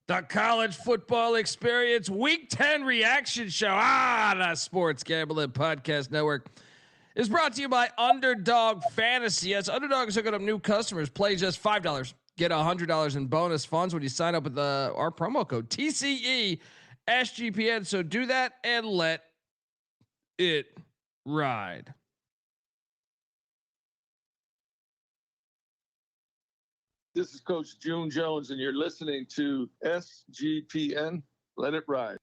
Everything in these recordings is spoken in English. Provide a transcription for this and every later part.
The College Football Experience Week 10 reaction show the Sports Gambling Podcast Network is brought to you by Underdog Fantasy. Yes, Underdog is hooking up new customers. Play just $5. Get $100 in bonus funds when you sign up with our promo code TCE SGPN. So do that and let it ride. This is Coach June Jones, and you're listening to SGPN. Let it ride.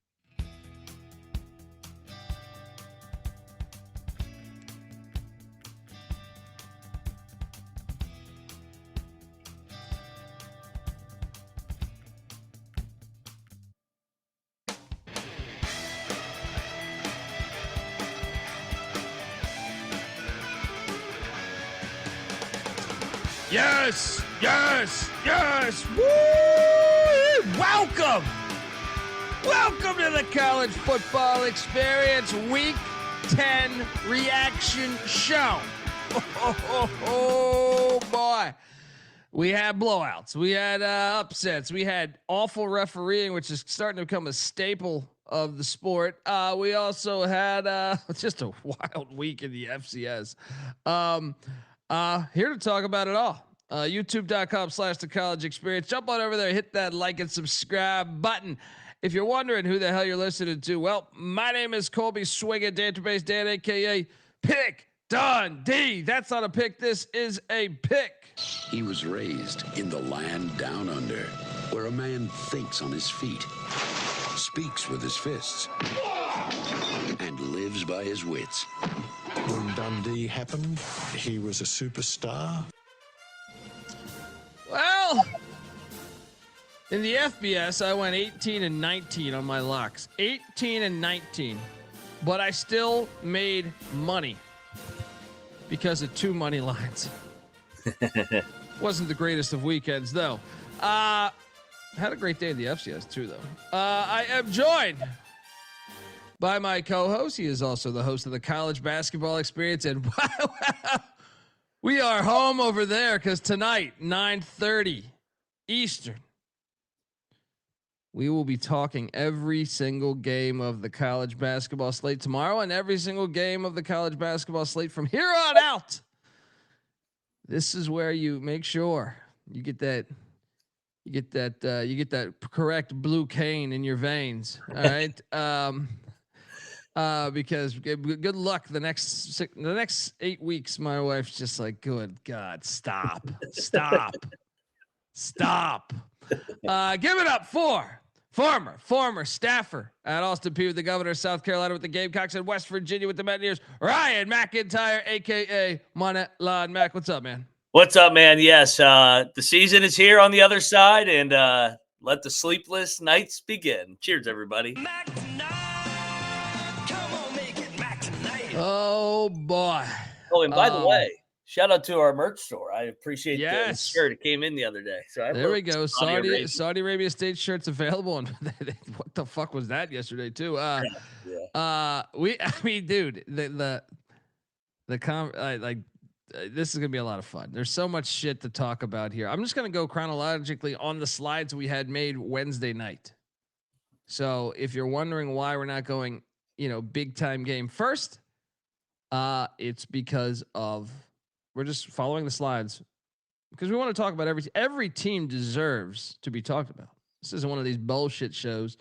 Yes, yes, yes. Woo! Welcome to the College Football Experience Week 10 reaction show. Oh boy. We had blowouts. We had upsets. We had awful refereeing, which is starting to become a staple of the sport. We also had just a wild week in the FCS. Here to talk about it all. YouTube.com/the college experience. Jump on over there, hit that like and subscribe button. If you're wondering who the hell you're listening to, well, my name is Colby Swinging Database Dan, aka Pick Dundee. That's not a pick. This is a pick. He was raised in the land down under, where a man thinks on his feet, speaks with his fists, and lives by his wits. When Dundee happened, he was a superstar. Well, in the FBS, I went 18-19 on my locks. 18-19. But I still made money because of two money lines. Wasn't the greatest of weekends, though. Had a great day in the FCS, too, though. I am joined by my co-host. He is also the host of the College Basketball Experience. And we are home over there because tonight, 9:30 Eastern, we will be talking every single game of the college basketball slate tomorrow and every single game of the college basketball slate from here on out. This is where you make sure you get that correct blue cane in your veins. All right. Because good luck the next 8 weeks. My wife's just like, good God, stop. Give it up for former staffer at Austin Peay with the Governor of South Carolina with the Gamecocks and West Virginia with the Mountaineers, Ryan McIntyre, aka Money Line Mac. What's up, man? What's up, man? Yes, the season is here on the other side, and let the sleepless nights begin. Cheers, everybody. Oh boy. Oh, and by the way, shout out to our merch store. I appreciate the shirt. It came in the other day. So there we go. Saudi Arabia State shirts available. And what the fuck was that yesterday too? Dude, this is gonna be a lot of fun. There's so much shit to talk about here. I'm just gonna go chronologically on the slides we had made Wednesday night. So if you're wondering why we're not going, big time game first, it's because we're just following the slides because we want to talk about every team deserves to be talked about. This isn't one of these bullshit shows.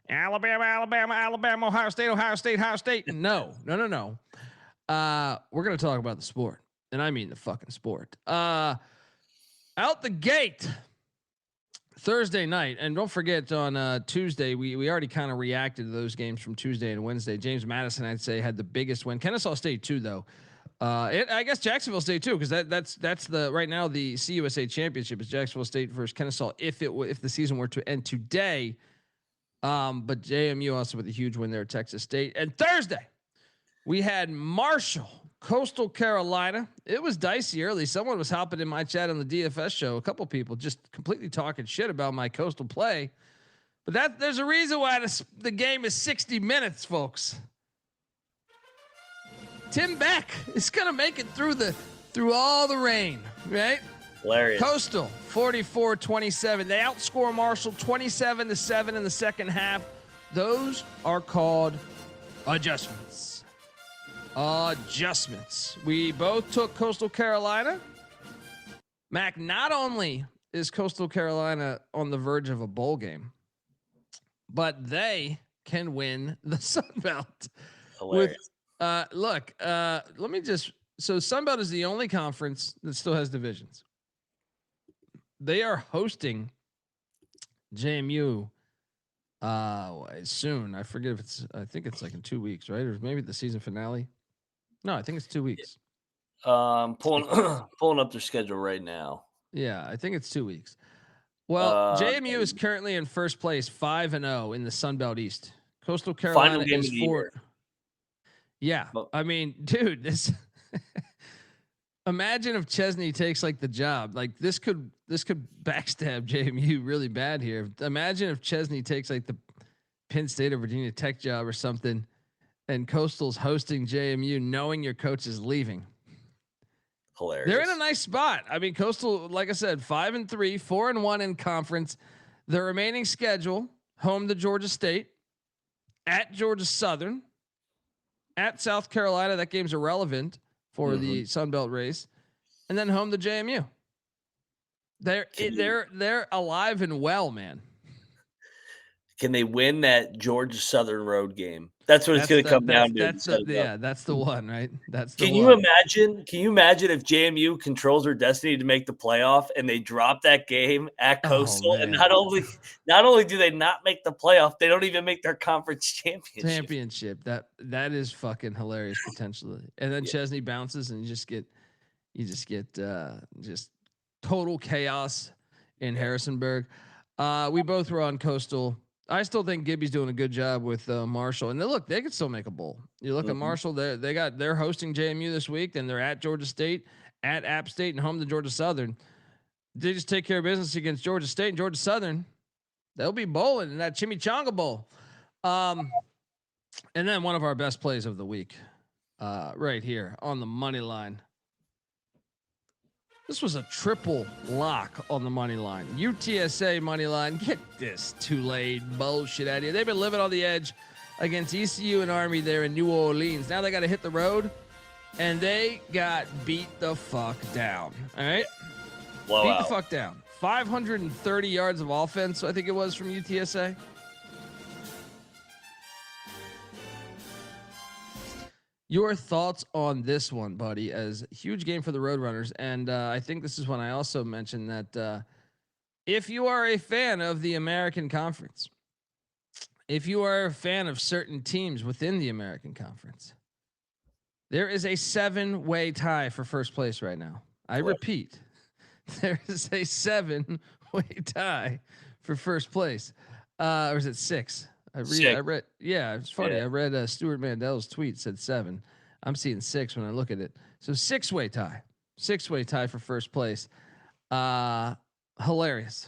Alabama, Ohio State. No. We're going to talk about the sport, and I mean the fucking sport. Out the gate Thursday night, and don't forget on Tuesday, we already kind of reacted to those games from Tuesday and Wednesday. James Madison, I'd say, had the biggest win. Kennesaw State too, though. I guess Jacksonville State too, because that's the right now the CUSA championship is Jacksonville State versus Kennesaw if the season were to end today. But JMU also with a huge win there at Texas State. And Thursday, we had Marshall, Coastal Carolina. It was dicey early. Someone was hopping in my chat on the DFS show. A couple people just completely talking shit about my Coastal play. But there's a reason why the game is 60 minutes, folks. Tim Beck is gonna make it through all the rain, right? Hilarious. Coastal 44-27. They outscore Marshall 27-7 in the second half. Those are called adjustments. We both took Coastal Carolina. Mac, not only is Coastal Carolina on the verge of a bowl game, but they can win the Sun Belt. Hilarious. Let me just. So Sun Belt is the only conference that still has divisions. They are hosting JMU soon. I forget if I think it's like in 2 weeks, right? Or maybe the season finale. No, I think it's 2 weeks. Pulling up their schedule right now. Yeah, I think it's 2 weeks. Well, JMU is currently in first place, 5-0 in the Sun Belt East. Coastal Carolina is 4. Yeah, I mean, dude, this. Imagine if Chesney takes like the job. Like this could backstab JMU really bad here. Imagine if Chesney takes like the Penn State or Virginia Tech job or something, and Coastal's hosting JMU, knowing your coach is leaving. Hilarious. They're in a nice spot. I mean, Coastal, like I said, 5-3, 4-1 in conference. The remaining schedule: home to Georgia State, at Georgia Southern, at South Carolina. That game's irrelevant for the Sun Belt race, and then home to JMU. They're alive and well, man. Can they win that Georgia Southern road game? That's what it's going to come down to. That's the one, right? Can you imagine if JMU controls their destiny to make the playoff and they drop that game at Coastal? And not only do they not make the playoff, they don't even make their conference championship. That is fucking hilarious potentially. And then Chesney bounces and you just get total chaos in Harrisonburg. We both were on Coastal. I still think Gibby's doing a good job with Marshall, and they could still make a bowl. You look at Marshall; they're hosting JMU this week, then they're at Georgia State, at App State, and home to Georgia Southern. They just take care of business against Georgia State and Georgia Southern. They'll be bowling in that Chimichanga Bowl. And then one of our best plays of the week, right here on the money line. This was a triple lock on the money line. UTSA money line. Get this Tulane bullshit out of here. They've been living on the edge against ECU and Army there in New Orleans. Now they got to hit the road, and they got beat the fuck down. All right? Beat the fuck down. 530 yards of offense, I think it was, from UTSA. Your thoughts on this one, buddy, as a huge game for the Roadrunners. And I think this is when I also mentioned that if you are a fan of the American Conference, if you are a fan of certain teams within the American Conference, there is a 7-way tie for first place right now. I repeat, there is a 7-way tie for first place. Or is it 6? I read. Yeah, it's funny. Yeah. I read Stuart Mandel's tweet said 7. I'm seeing 6 when I look at it. So 6-way tie. 6-way tie for first place. Hilarious.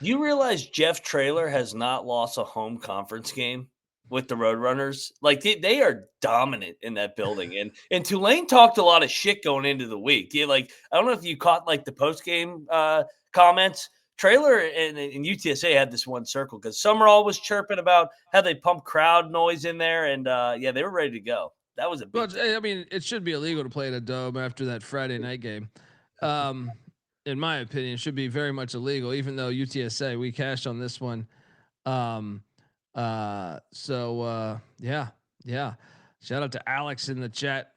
You realize Jeff Traylor has not lost a home conference game with the Roadrunners? Like they are dominant in that building. And Tulane talked a lot of shit going into the week. I don't know if you caught like the post game comments. Traylor and UTSA had this one circle because Summerall was chirping about how they pump crowd noise in there, and they were ready to go. That was a big. Well, I mean, it should be illegal to play at a dome after that Friday night game. In my opinion, it should be very much illegal. Even though UTSA, we cashed on this one. Yeah. Shout out to Alex in the chat.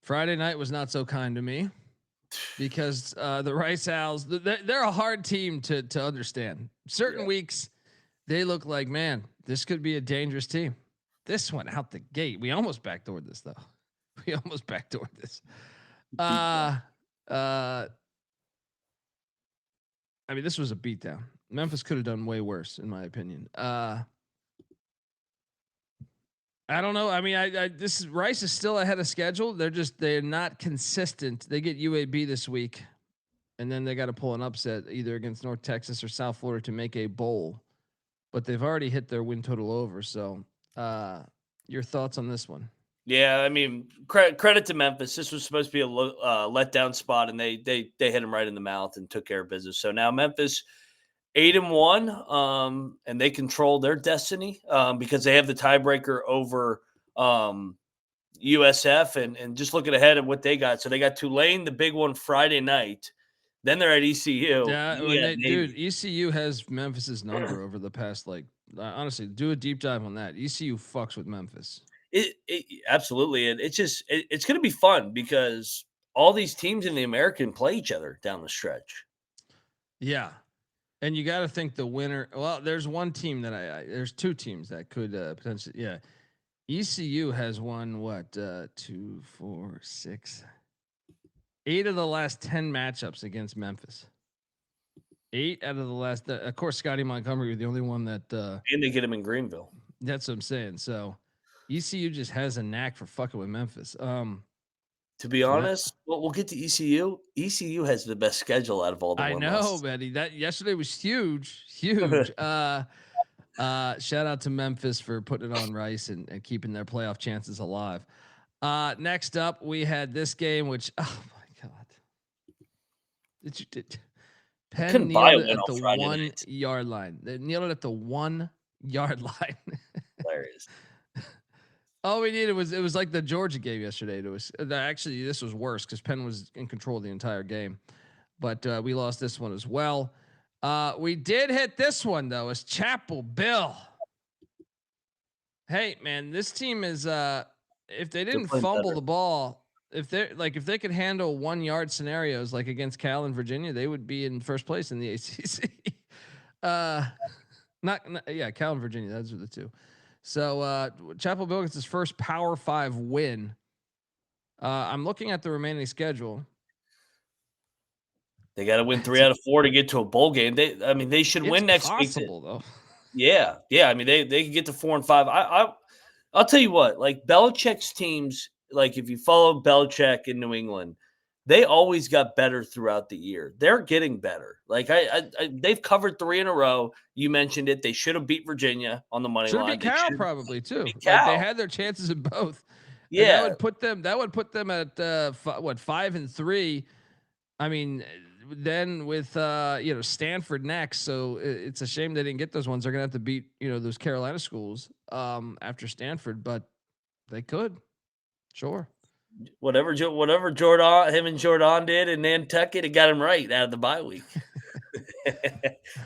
Friday night was not so kind to me. Because the Rice Owls, they're a hard team to understand. Certain weeks, they look like, man, this could be a dangerous team. This one out the gate. We almost backdoored this, though. I mean, this was a beatdown. Memphis could have done way worse, in my opinion. I don't know. I mean, this Rice is still ahead of schedule. They're not consistent. They get UAB this week, and then they got to pull an upset either against North Texas or South Florida to make a bowl. But they've already hit their win total over. So, your thoughts on this one? Yeah, I mean, credit to Memphis. This was supposed to be a letdown spot, and they hit them right in the mouth and took care of business. So now Memphis 8-1, and they control their destiny because they have the tiebreaker over USF, and just looking ahead at what they got. So they got Tulane, the big one Friday night. Then they're at ECU. Yeah, dude, ECU has Memphis's number over the past, honestly, do a deep dive on that. ECU fucks with Memphis. It absolutely, and it's just it's going to be fun because all these teams in the American play each other down the stretch. Yeah, and you got to think the winner. Well, there's one team that there's two teams that could potentially. Yeah, ECU has won what 2, 4, 6, 8 of the last 10 matchups against Memphis. 8 out of the last. Of course, Scotty Montgomery was the only one that. And they get him in Greenville. That's what I'm saying. So. ECU just has a knack for fucking with Memphis. To be honest, we'll get to ECU. ECU has the best schedule out of all the. I know, Betty. That yesterday was huge. Shout out to Memphis for putting it on Rice and keeping their playoff chances alive. Next up, we had this game, which my god, Penn kneeled it at the 1 yard line. They kneeled it at the 1 yard line. Hilarious. All we needed was, it was like the Georgia game yesterday. Actually, this was worse because Penn was in control the entire game, but we lost this one as well. We did hit this one though. It's Chapel Bill. Hey man, this team is if they didn't fumble the ball, if they could handle 1 yard scenarios like against Cal and Virginia, they would be in first place in the ACC. Cal and Virginia, those are the two. So Chapel Bill gets his first Power 5 win. I'm looking at the remaining schedule. They got to win 3 out of 4 to get to a bowl game. They should win next week. Though. Yeah. I mean, they can get to 4 and 5. I'll tell you what. Like Belichick's teams, like if you follow Belichick in New England, they always got better throughout the year. They're getting better. Like they've covered 3 in a row. You mentioned it. They should have beat Virginia on the money line. Should be Cal probably too. Like they had their chances in both. Yeah, and that would put them at 5-3. I mean, then with Stanford next. So it's a shame they didn't get those ones. They're gonna have to beat those Carolina schools after Stanford, but they could. Sure. Whatever Jordan, him and Jordan did in Nantucket, it got him right out of the bye week.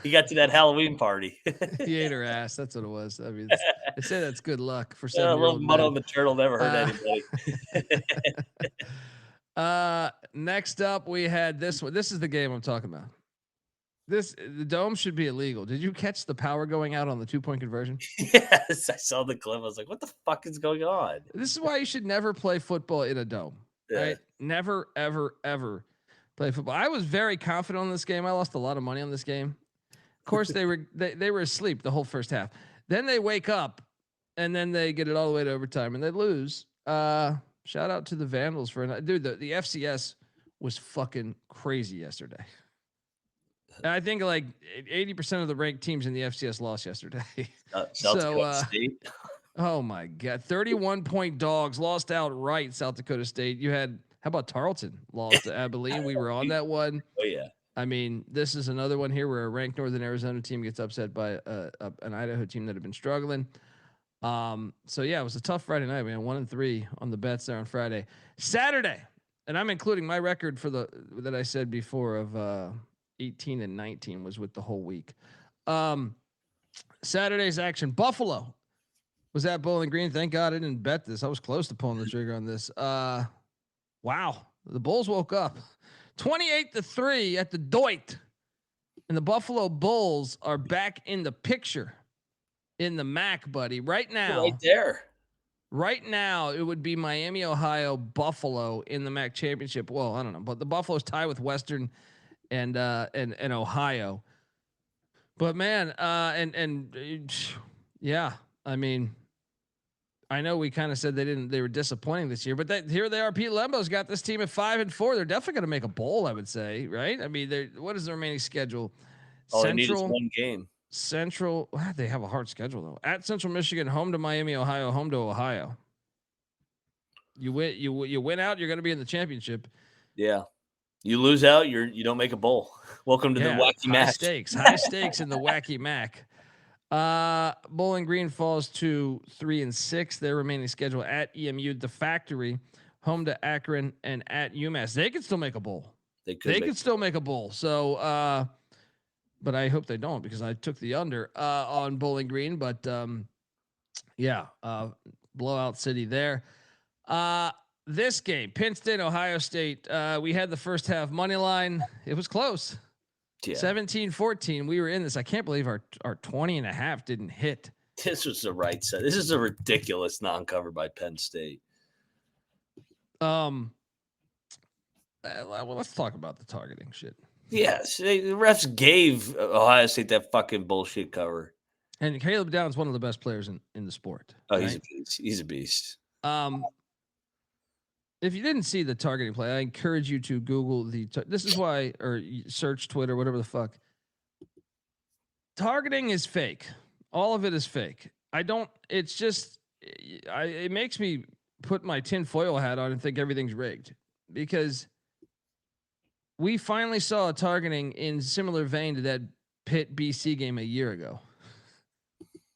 He got to that Halloween party. He ate her ass. That's what it was. I mean, they say that's good luck for 7 a little mud on the turtle never hurt anybody. Next up, we had this one. This is the game I'm talking about. The dome should be illegal. Did you catch the power going out on the 2-point conversion? Yes, I saw the clip. I was like, what the fuck is going on? This is why you should never play football in a dome. Yeah. Right? Never, ever, ever play football. I was very confident on this game. I lost a lot of money on this game. Of course, they were asleep the whole first half. Then they wake up and then they get it all the way to overtime and they lose. Shout out to the Vandals for dude. The FCS was fucking crazy yesterday. And I think like 80% of the ranked teams in the FCS lost yesterday. South Dakota State. Oh my God. 31-point dogs lost outright. South Dakota State. You had, how about Tarleton lost to Abilene? We were on that one. Oh yeah. I mean, this is another one here where a ranked Northern Arizona team gets upset by an Idaho team that had been struggling. So yeah, it was a tough Friday night, man. 1-3 on the bets there on Friday. Saturday, and I'm including my record for that I said before of 18-19 was with the whole week. Saturday's action. Buffalo was at Bowling Green. Thank God I didn't bet this. I was close to pulling the trigger on this. Wow. The Bulls woke up 28-3 at the Doit, and the Buffalo Bulls are back in the picture in the MAC, buddy. Right now, right there. Right now, it would be Miami, Ohio, Buffalo in the MAC championship. Well, I don't know, but the Buffalo's tied with Western and Ohio. But man, yeah, I mean, I know we kind of said they were disappointing this year, but here they are. Pete Lembo's got this team at 5-4. They're definitely going to make a bowl, I would say, right? I mean, what is the remaining schedule? All they need is one game. Central, they have a hard schedule though. At Central Michigan, home to Miami, Ohio, home to Ohio. You win out, you're going to be in the championship. Yeah. You lose out, you don't make a bowl. Welcome to the Wacky Mac. High stakes in the Wacky Mac. Bowling Green falls to 3-6. Their remaining schedule at EMU, the Factory, home to Akron, and at UMass. They could still make a bowl. They could still make a bowl. So, but I hope they don't, because I took the under on Bowling Green. But blowout city there. This game, Penn State, Ohio State. We had the first half money line. It was close. Yeah. 17-14. We were in this. I can't believe our 20.5 didn't hit. This was the right side. This is a ridiculous non-cover by Penn State. Well, let's talk about the targeting shit. Yes, the refs gave Ohio State that fucking bullshit cover. And Caleb Downs, one of the best players in the sport. Oh, right? He's a beast. If you didn't see the targeting play, I encourage you to Google this is why, or search Twitter, whatever the fuck. Targeting is fake. All of it is fake. It makes me put my tinfoil hat on and think everything's rigged, because we finally saw a targeting in similar vein to that Pitt BC game a year ago.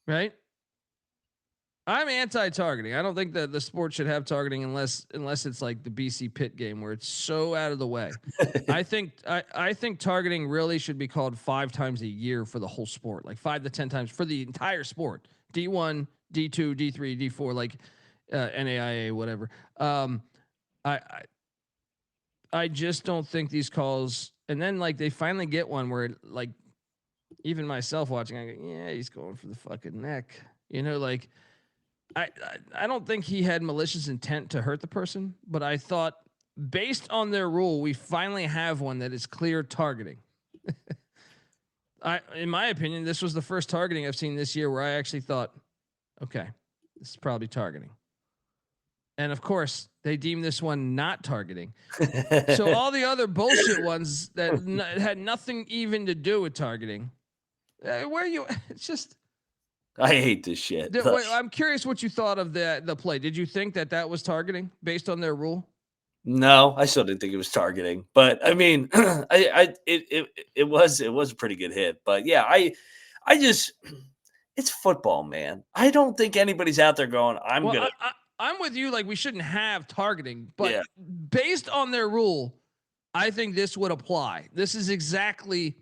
Right? I'm anti-targeting. I don't think that the sport should have targeting unless it's like the BC Pitt game where it's so out of the way. I think targeting really should be called 5 times a year for the whole sport, like 5 to 10 times for the entire sport. D1, D2, D3, D4, like NAIA, whatever. I just don't think these calls. And then like they finally get one where like even myself watching, I go, yeah, he's going for the fucking neck. You know, like. I don't think he had malicious intent to hurt the person, but I thought based on their rule, we finally have one that is clear targeting. In my opinion, this was the first targeting I've seen this year where I actually thought, okay, this is probably targeting. And of course, they deemed this one not targeting. So all the other bullshit ones that had nothing even to do with targeting, it's just. I hate this shit. I'm curious what you thought of the play. Did you think that was targeting based on their rule? No, I still didn't think it was targeting, but I mean, it was a pretty good hit. But yeah, I just, it's football, man. I don't think anybody's out there going, I'm with you. Like we shouldn't have targeting, but based on their rule, I think this would apply. This is exactly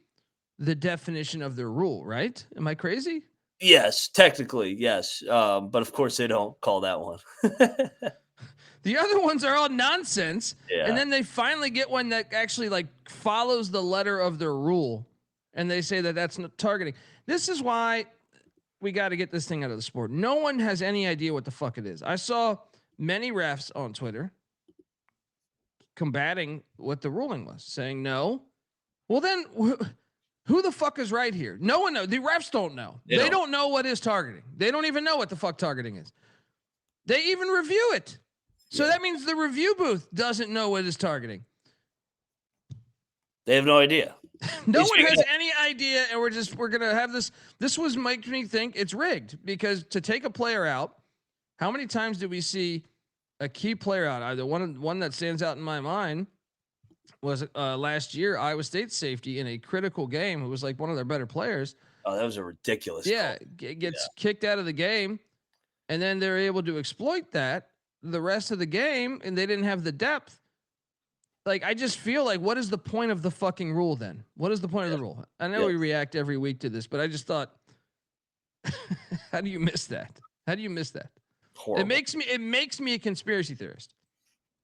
the definition of their rule, right? Am I crazy? Yes, technically, yes. But of course they don't call that one. The other ones are all nonsense. Yeah. And then they finally get one that actually like follows the letter of their rule. And they say that that's not targeting. This is why we got to get this thing out of the sport. No one has any idea what the fuck it is. I saw many refs on Twitter combating what the ruling was, saying no. Well, then who the fuck is right here? No one knows. The refs don't know. They don't know what is targeting. They don't even know what the fuck targeting is. They even review it. So that means the review booth doesn't know what is targeting. They have no idea. No one has any idea. And we're going to have this. This was making me think it's rigged, because to take a player out, how many times do we see a key player out? Either one that stands out in my mind was last year, Iowa State safety in a critical game, who was like one of their better players. Oh, that was a ridiculous call. Gets kicked out of the game, and then they're able to exploit that the rest of the game, and they didn't have the depth. Like, I just feel like, what is the point of the fucking rule then? What is the point of the rule? I know we react every week to this, but I just thought, how do you miss that? How do you miss that? Horrible. It makes me a conspiracy theorist.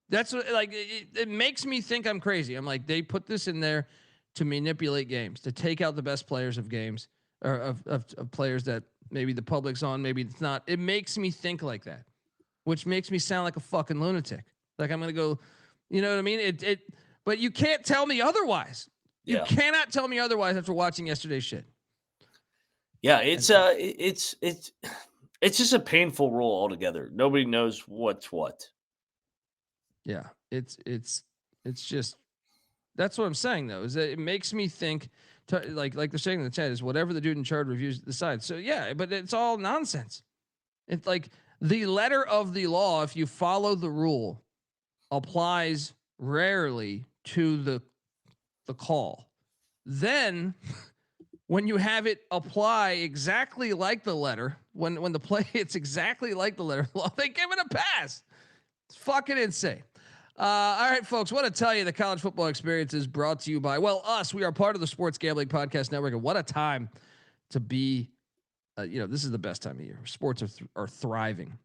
That's what, like, it makes me think I'm crazy. I'm like, they put this in there to manipulate games, to take out the best players of games, or of players that maybe the public's on, maybe it's not. It makes me think like that, which makes me sound like a fucking lunatic. Like I'm going to go, you know what I mean? But you can't tell me otherwise. You cannot tell me otherwise after watching yesterday's shit. Yeah, it's just a painful rule altogether. Nobody knows what's what. Yeah, it's just, that's what I'm saying though, is that it makes me think like they're saying in the chat, is whatever the dude in charge reviews decides. So yeah, but it's all nonsense. It's like The letter of the law, if you follow the rule, applies rarely to the call. Then when you have it apply exactly like the letter, when the play hits exactly like the letter of the law, they give it a pass. It's fucking insane. All right, folks, what to tell you, the college football experience is brought to you by, us. We are part of the Sports Gambling Podcast Network, and what a time to be. This is the best time of year. Sports are thriving.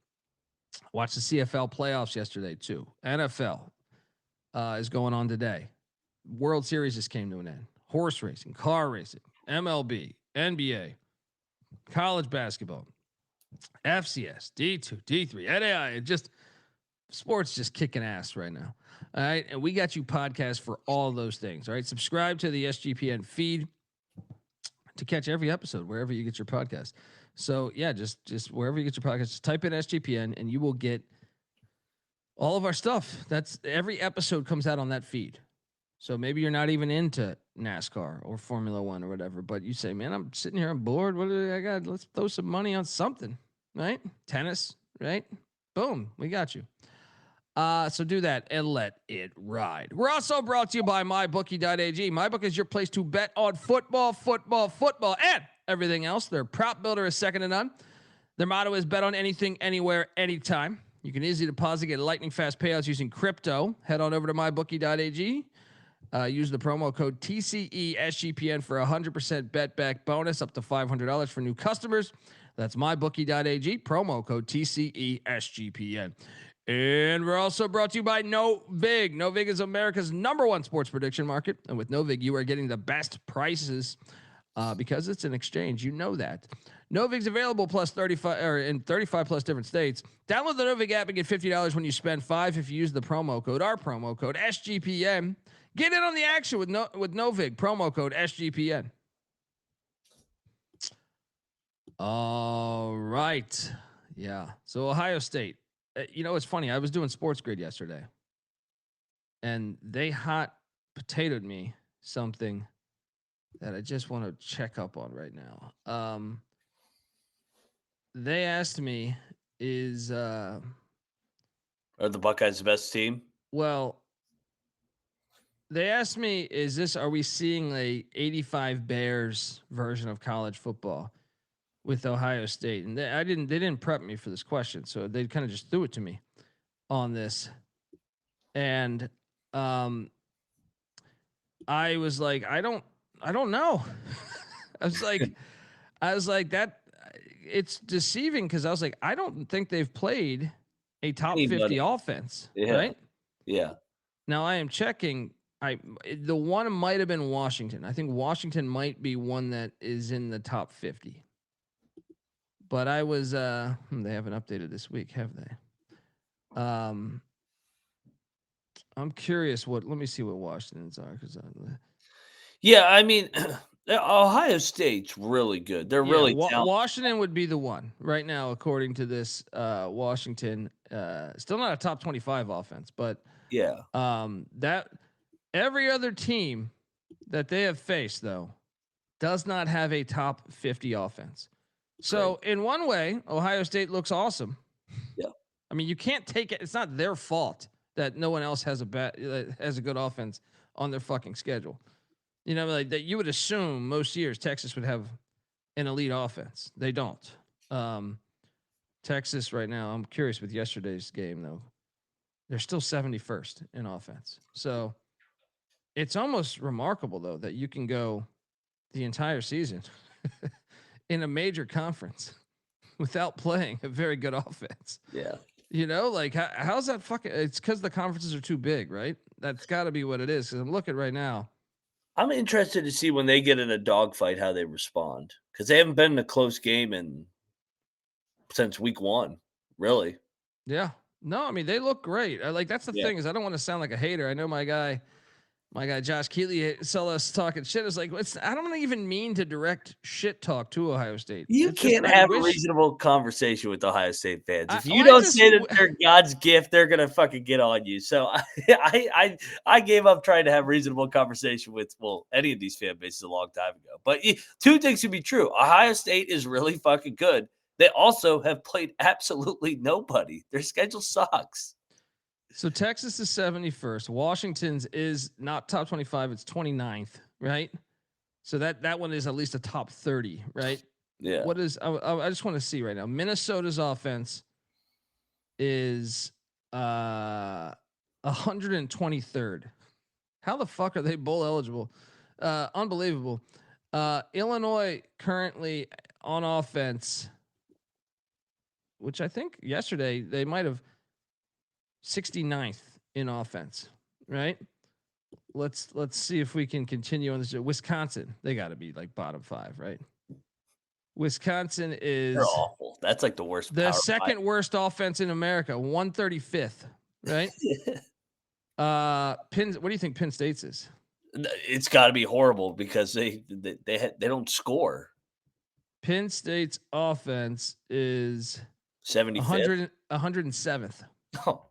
Watch the CFL playoffs yesterday too. NFL is going on today. World Series just came to an end. Horse racing, car racing, MLB, NBA, college basketball, FCS, D2, D3, NAI. Sports just kicking ass right now. All right, and we got you podcasts for all those things. All right, subscribe to the SGPN feed to catch every episode wherever you get your podcast. So yeah, just wherever you get your podcast, just type in SGPN and you will get all of our stuff. That's every episode comes out on that feed. So maybe you're not even into NASCAR or Formula One or whatever, but you say, man, I'm sitting here, I'm bored. What do I got? Let's throw some money on something, right? Tennis, right? Boom, we got you. So do that and let it ride. We're also brought to you by MyBookie.ag. MyBookie is your place to bet on football, and everything else. Their prop builder is second to none. Their motto is bet on anything, anywhere, anytime. You can easily deposit, get lightning fast payouts using crypto. Head on over to MyBookie.ag. Use the promo code TCESGPN for 100% bet back bonus up to $500 for new customers. That's MyBookie.ag. Promo code TCESGPN. And we're also brought to you by NoVig. NoVig is America's #1 sports prediction market. And with NoVig, you are getting the best prices because it's an exchange. You know that. NoVig's available in 35 plus different states. Download the NoVig app and get $50 when you spend $5 if you use our promo code SGPN. Get in on the action with NoVig, promo code SGPN. All right. Yeah. So Ohio State. It's funny. I was doing Sports Grid yesterday, and they hot potatoed me something that I just want to check up on right now. They asked me, are the Buckeyes the best team? Well, they asked me, are we seeing a 85 Bears version of college football with Ohio State? And they didn't prep me for this question. So they kind of just threw it to me on this. And, I was like, I don't know. I was like that it's deceiving. Cause I was like, I don't think they've played a top 50 offense. Yeah. Right. Yeah. Now I am checking. The one might have been Washington. I think Washington might be one that is in the top 50. But I was, they haven't updated this week, have they? I'm curious let me see what Washington's are. Yeah, I mean, Ohio State's really good. They're really talented. Washington would be the one right now, according to this. Washington, still not a top 25 offense, but yeah, that every other team that they have faced though does not have a top 50 offense. So in one way, Ohio State looks awesome. Yeah, I mean, you can't take it. It's not their fault that no one else has a good offense on their fucking schedule. Like that, you would assume most years Texas would have an elite offense. They don't. Texas right now, I'm curious with yesterday's game though. They're still 71st in offense. So it's almost remarkable though that you can go the entire season in a major conference without playing a very good offense. Yeah. Like how's that fucking, it's because the conferences are too big, right? That's gotta be what it is. Cause I'm looking right now. I'm interested to see when they get in a dogfight, how they respond. Cause they haven't been in a close game since week 1, really. Yeah. No, I mean, they look great. That's the thing is I don't want to sound like a hater. I know my guy Josh Keeley saw us talking shit. It's like, I don't even mean to direct shit talk to Ohio State. You can't have a reasonable conversation with Ohio State fans. If you don't say that they're God's gift, they're gonna fucking get on you. So I gave up trying to have reasonable conversation with any of these fan bases a long time ago. But two things can be true. Ohio State is really fucking good, they also have played absolutely nobody. Their schedule sucks. So Texas is 71st. Washington's is not top 25. It's 29th, right? So that one is at least a top 30, right? Yeah. What is, I just want to see right now. Minnesota's offense is 123rd. How the fuck are they bowl eligible? Unbelievable. Illinois currently on offense, which I think yesterday they might have 69th in offense, right? Let's see if we can continue on this. Wisconsin, they got to be like bottom 5, right? Wisconsin is They're awful. That's like the worst. The second worst offense in America, 135th, right? Penn. What do you think Penn State's is? It's got to be horrible because they don't score. Penn State's offense is 75th, 107th. Oh,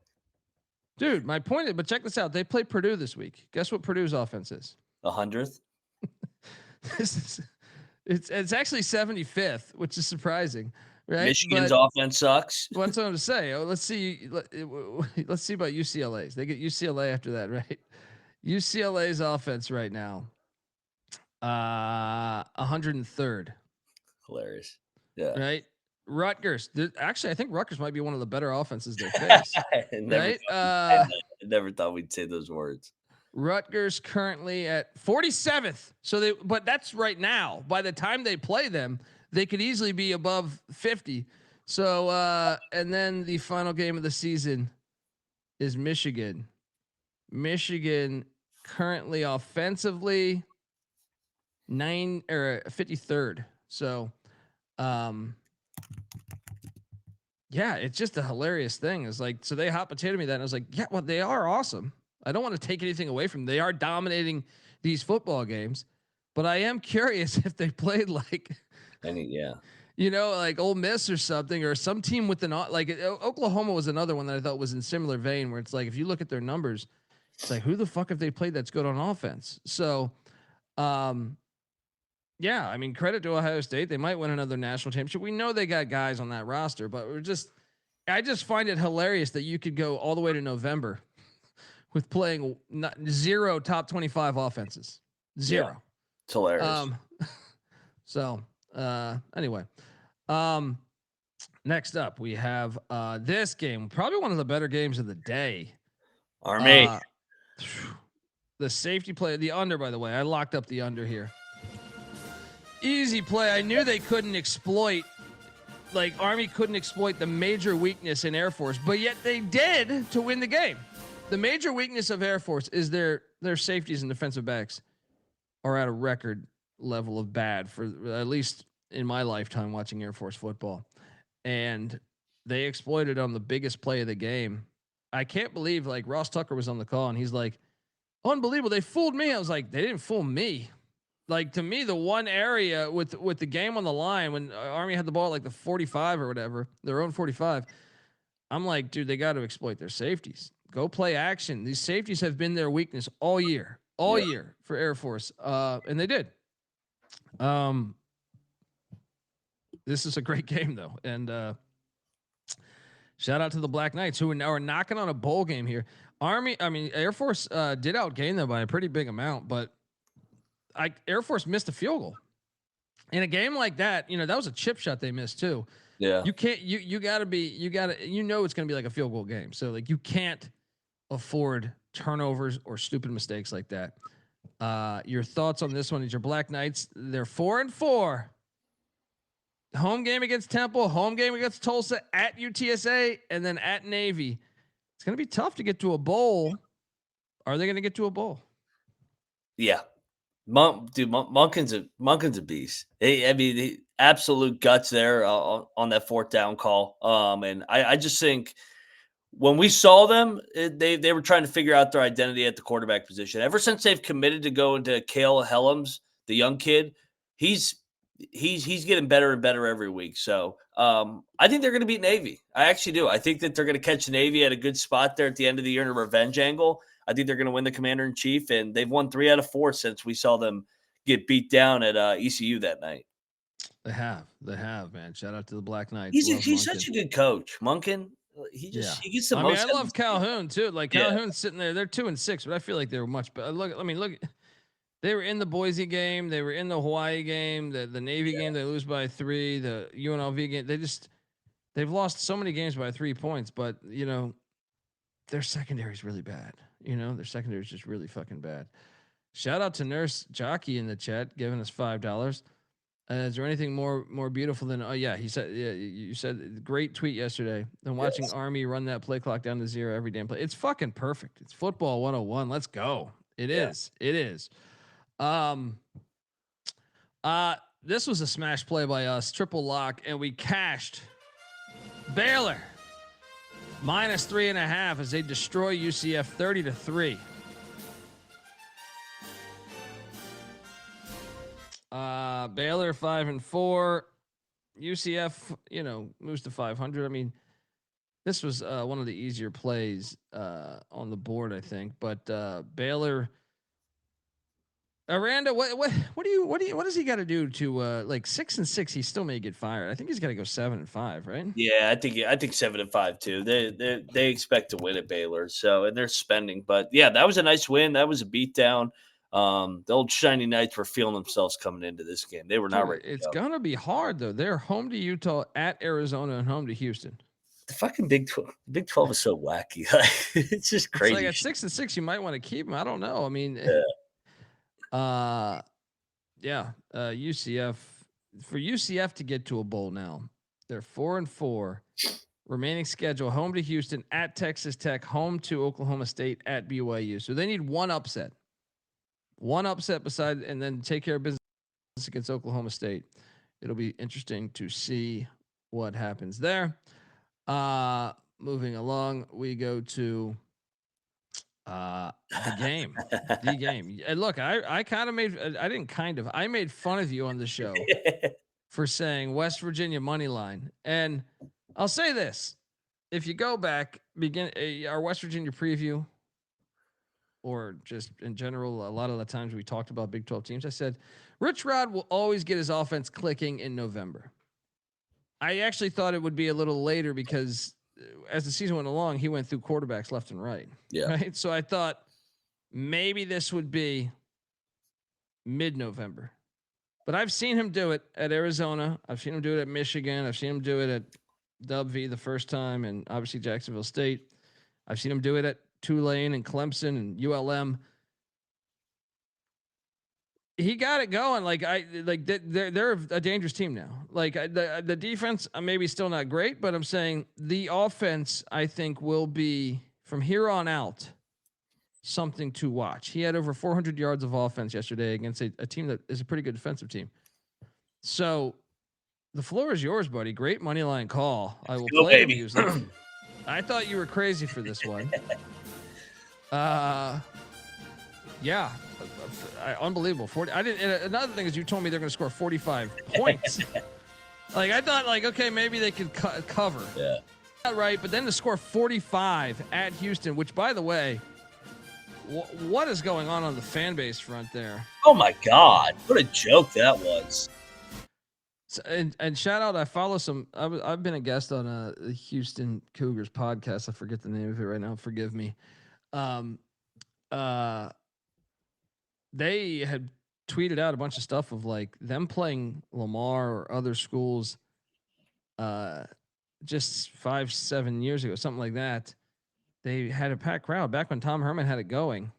dude, my point is, but check this out. They play Purdue this week. Guess what Purdue's offense is? 100th. It's actually 75th, which is surprising, right? Michigan's offense sucks. What's on to say? Oh, let's see. Let's see about UCLA's. They get UCLA after that, right? UCLA's offense right now, 103rd. Hilarious. Yeah. Right. Rutgers. Actually, I think Rutgers might be one of the better offenses they face. Right. I never thought we'd say those words. Rutgers currently at 47th. But that's right now. By the time they play them, they could easily be above 50. So, and then the final game of the season is Michigan. Michigan currently offensively 53rd. So, yeah, it's just a hilarious thing. It's like, so they hot potato me that, and I was like, yeah, well, they are awesome. I don't want to take anything away from them. They are dominating these football games, but I am curious if they played like, like Ole Miss or something, or some team with Oklahoma was another one that I thought was in similar vein, where it's like, if you look at their numbers, it's like, who the fuck have they played that's good on offense? So, yeah, I mean, credit to Ohio State. They might win another national championship. We know they got guys on that roster, but I just find it hilarious that you could go all the way to November with playing zero top 25 offenses. Zero. Yeah, it's hilarious. Anyway, next up we have this game, probably one of the better games of the day. Army. The safety play, the under, by the way, I locked up the under here. Easy play. I knew they couldn't exploit, Army couldn't exploit the major weakness in Air Force, but yet they did to win the game. The major weakness of Air Force is their safeties and defensive backs are at a record level of bad, for at least in my lifetime watching Air Force football. And they exploited on the biggest play of the game. I can't believe Ross Tucker was on the call and he's like, unbelievable. They fooled me. I was like, they didn't fool me. To me, the one area with the game on the line, when Army had the ball at the 45 or whatever, their own 45, I'm like, dude, they got to exploit their safeties. Go play action. These safeties have been their weakness all year for Air Force. And they did. This is a great game though. And shout out to the Black Knights, who are knocking on a bowl game here. Air Force did outgain them by a pretty big amount, but Air Force missed a field goal in a game like that. That was a chip shot they missed too. Yeah. You can't, it's going to be like a field goal game. So you can't afford turnovers or stupid mistakes like that. Your thoughts on this one is your Black Knights. They're 4-4. Home game against Temple, home game against Tulsa, at UTSA, and then at Navy. It's going to be tough to get to a bowl. Are they going to get to a bowl? Yeah. Monken's a beast. Absolute guts there on that fourth down call. And I just think when we saw them, they were trying to figure out their identity at the quarterback position. Ever since they've committed to go into Cale Helms, the young kid, he's getting better and better every week. So I think they're going to beat Navy. I actually do. I think that they're going to catch Navy at a good spot there at the end of the year in a revenge angle. I think they're going to win the Commander-in-Chief, and they've won 3 out of 4 since we saw them get beat down at ECU that night. They have, man. Shout out to the Black Knights. He's such a good coach, Monken. He gets the most. I love Calhoun too. Like Calhoun's sitting there. They're 2-6, but I feel like they were much better. Look. They were in the Boise game. They were in the Hawaii game. The Navy game. They lose by 3. The UNLV game. They've lost so many games by 3 points. But their secondary is really bad. Their secondary is just really fucking bad. Shout out to Nurse Jockey in the chat, giving us $5. Is there anything more beautiful than? Oh yeah, he said. Yeah, you said great tweet yesterday. And watching Army run that play clock down to 0 every damn play. It's fucking perfect. It's football 101. Let's go. It is. It is. This was a smash play by us, triple lock, and we cashed. Baylor -3.5 as they destroy UCF 30-3. Baylor 5-4. UCF, moves to 500. I mean, this was one of the easier plays on the board, I think. But Baylor, Aranda, what does he got to do to 6-6? He still may get fired. I think he's got to go 7-5, right? Yeah, I think 7-5 too. They expect to win at Baylor, and they're spending. But yeah, that was a nice win. That was a beatdown. The old Shiny Knights were feeling themselves coming into this game. They were not ready. It's gonna be hard though. They're home to Utah, at Arizona, and home to Houston. The fucking Big 12. Big 12 is so wacky. It's just crazy. It's like at 6-6, you might want to keep them. I don't know. I mean, UCF, for UCF to get to a bowl now, they're 4-4. Remaining schedule: home to Houston, at Texas Tech, home to Oklahoma State, at BYU. So they need one upset. Beside, and then take care of business against Oklahoma State. It'll be interesting to see what happens there. Moving along, we go to the game. And look, I made fun of you on the show for saying West Virginia money line. And I'll say this: if you go back, our West Virginia preview, or just in general, a lot of the times we talked about Big 12 teams, I said, Rich Rod will always get his offense clicking in November. I actually thought it would be a little later because as the season went along, he went through quarterbacks left and right. Yeah. Right. So I thought maybe this would be mid-November, but I've seen him do it at Arizona. I've seen him do it at Michigan. I've seen him do it at W the first time, and obviously Jacksonville State. I've seen him do it at Tulane and Clemson and ULM. He got it going. They're a dangerous team now. The defense, maybe still not great, but I'm saying the offense, I think, will be from here on out something to watch. He had over 400 yards of offense yesterday against a team that is a pretty good defensive team. So the floor is yours, buddy. Great money line call. I will play the music. I thought you were crazy for this one. Yeah, unbelievable. 40. I didn't. And another thing is, you told me they're going to score 45 points. I thought, okay, maybe they could cover. Yeah. Not right, but then to score 45 at Houston, which, by the way, what is going on the fan base front there? Oh my God, what a joke that was. So, and shout out, I follow some. I've been a guest on the Houston Cougars podcast. I forget the name of it right now. Forgive me. They had tweeted out a bunch of stuff of them playing Lamar or other schools just 5-7 years ago, something like that. They had a packed crowd back when Tom Herman had it going.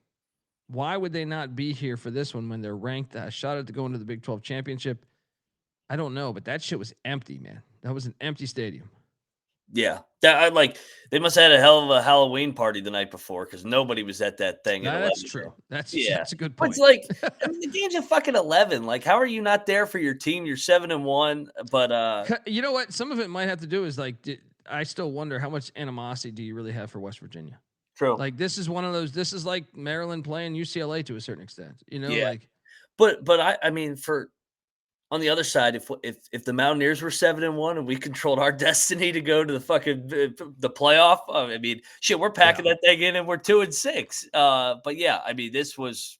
Why would they not be here for this one when they're ranked a shot at to go into the Big 12 championship? I don't know, but that shit was empty, man. That was an empty stadium. Yeah, they must have had a hell of a Halloween party the night before because nobody was at that thing. That's true. That's a good point. It's the game's at fucking 11. How are you not there for your team? You're 7-1, but you know what? Some of it might have to do is I still wonder how much animosity do you really have for West Virginia? True. This is one of those. This is like Maryland playing UCLA to a certain extent. Yeah. But I mean for. On the other side, if the Mountaineers were 7-1 and we controlled our destiny to go to the fucking the playoff, I mean, shit, we're packing that thing in and we're 2-6. But yeah, I mean, this was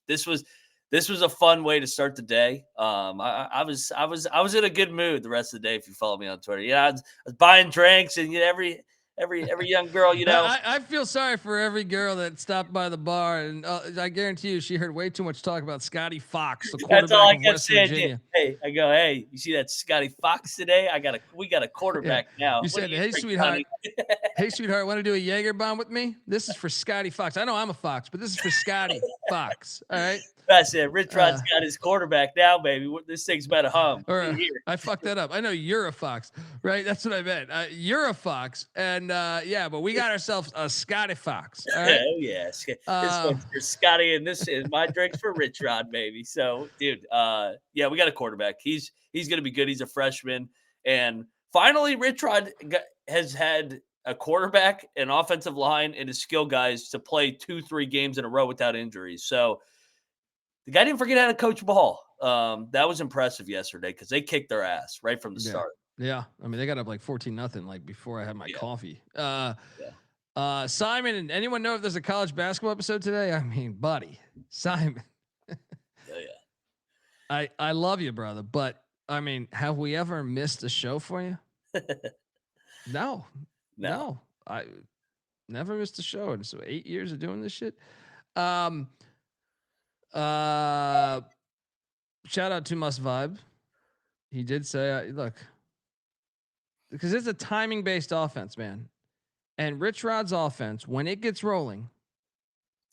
this was a fun way to start the day. I was in a good mood the rest of the day. If you follow me on Twitter, I was buying drinks, and every young girl, I feel sorry for every girl that stopped by the bar, and I guarantee you, she heard way too much talk about Scotty Fox, the quarterback of West Virginia. Hey, you see that Scotty Fox today? We got a quarterback now. You said, "Hey, sweetheart, want to do a Jaeger bomb with me? This is for Scotty Fox. I know I'm a Fox, but this is for Scotty Fox. All right." I said, Rich Rod's got his quarterback now, baby. This thing's about to hum. I fucked that up. I know you're a Fox, right? That's what I meant. You're a Fox, and but we got ourselves a Scotty Fox. All right? Oh yeah, this one's for Scotty, and this is my drinks for Rich Rod, baby. So, dude, we got a quarterback. He's gonna be good. He's a freshman, and finally, Rich Rod has had a quarterback, an offensive line, and his skill guys to play 2-3 games in a row without injuries. So. The guy didn't forget how to coach ball. That was impressive yesterday because they kicked their ass right from the start. Yeah. I mean, they got up like 14-0 like before I had my coffee. Simon, and anyone know if there's a college basketball episode today? I mean, buddy, Simon. I love you, brother, but I mean, have we ever missed a show for you? No. I never missed a show. And so 8 years of doing this shit. Shout out to Must Vibe. He did say, look, because it's a timing based offense, man. And Rich Rod's offense, when it gets rolling,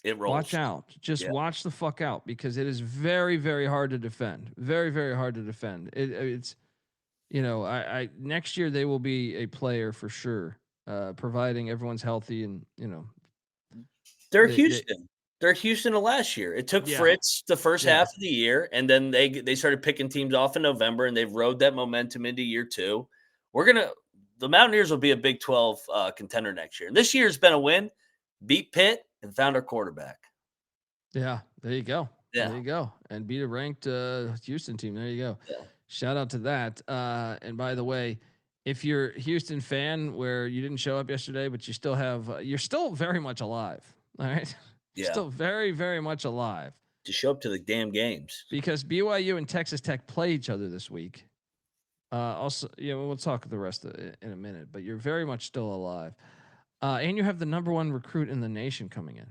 it rolls. Watch out. Just watch the fuck out, because it is very, very hard to defend. Very, very hard to defend. It's, I next year they will be a player for sure, providing everyone's healthy and, They're Houston. They're Houston of last year. It took Fritz the first half of the year, and then they started picking teams off in November, and they've rode that momentum into year 2. The Mountaineers will be a Big 12 contender next year. And this year's been a win, beat Pitt, and found our quarterback. Yeah, there you go. Yeah. There you go. And beat a ranked Houston team. There you go. Yeah. Shout out to that. And by the way, if you're a Houston fan where you didn't show up yesterday, but you still have, you're still very much alive. All right. Yeah. Still very, very much alive. To show up to the damn games. Because BYU and Texas Tech play each other this week. Also, we'll talk the rest of it in a minute, but you're very much still alive. And you have the number 1 recruit in the nation coming in.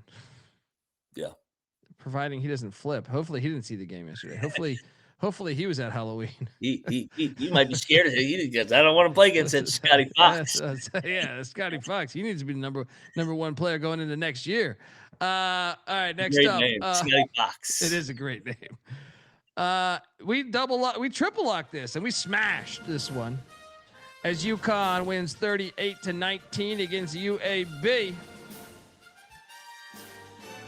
Yeah. Providing he doesn't flip. Hopefully he didn't see the game yesterday. Hopefully he was at Halloween. He might be scared of it. He goes, I don't want to play against that Scotty Fox. Scotty Fox. He needs to be the number 1 player going into next year. All right, next great up, name, Scotty Fox. It is a great name. We triple lock this, and we smashed this one as UConn wins 38-19 against UAB.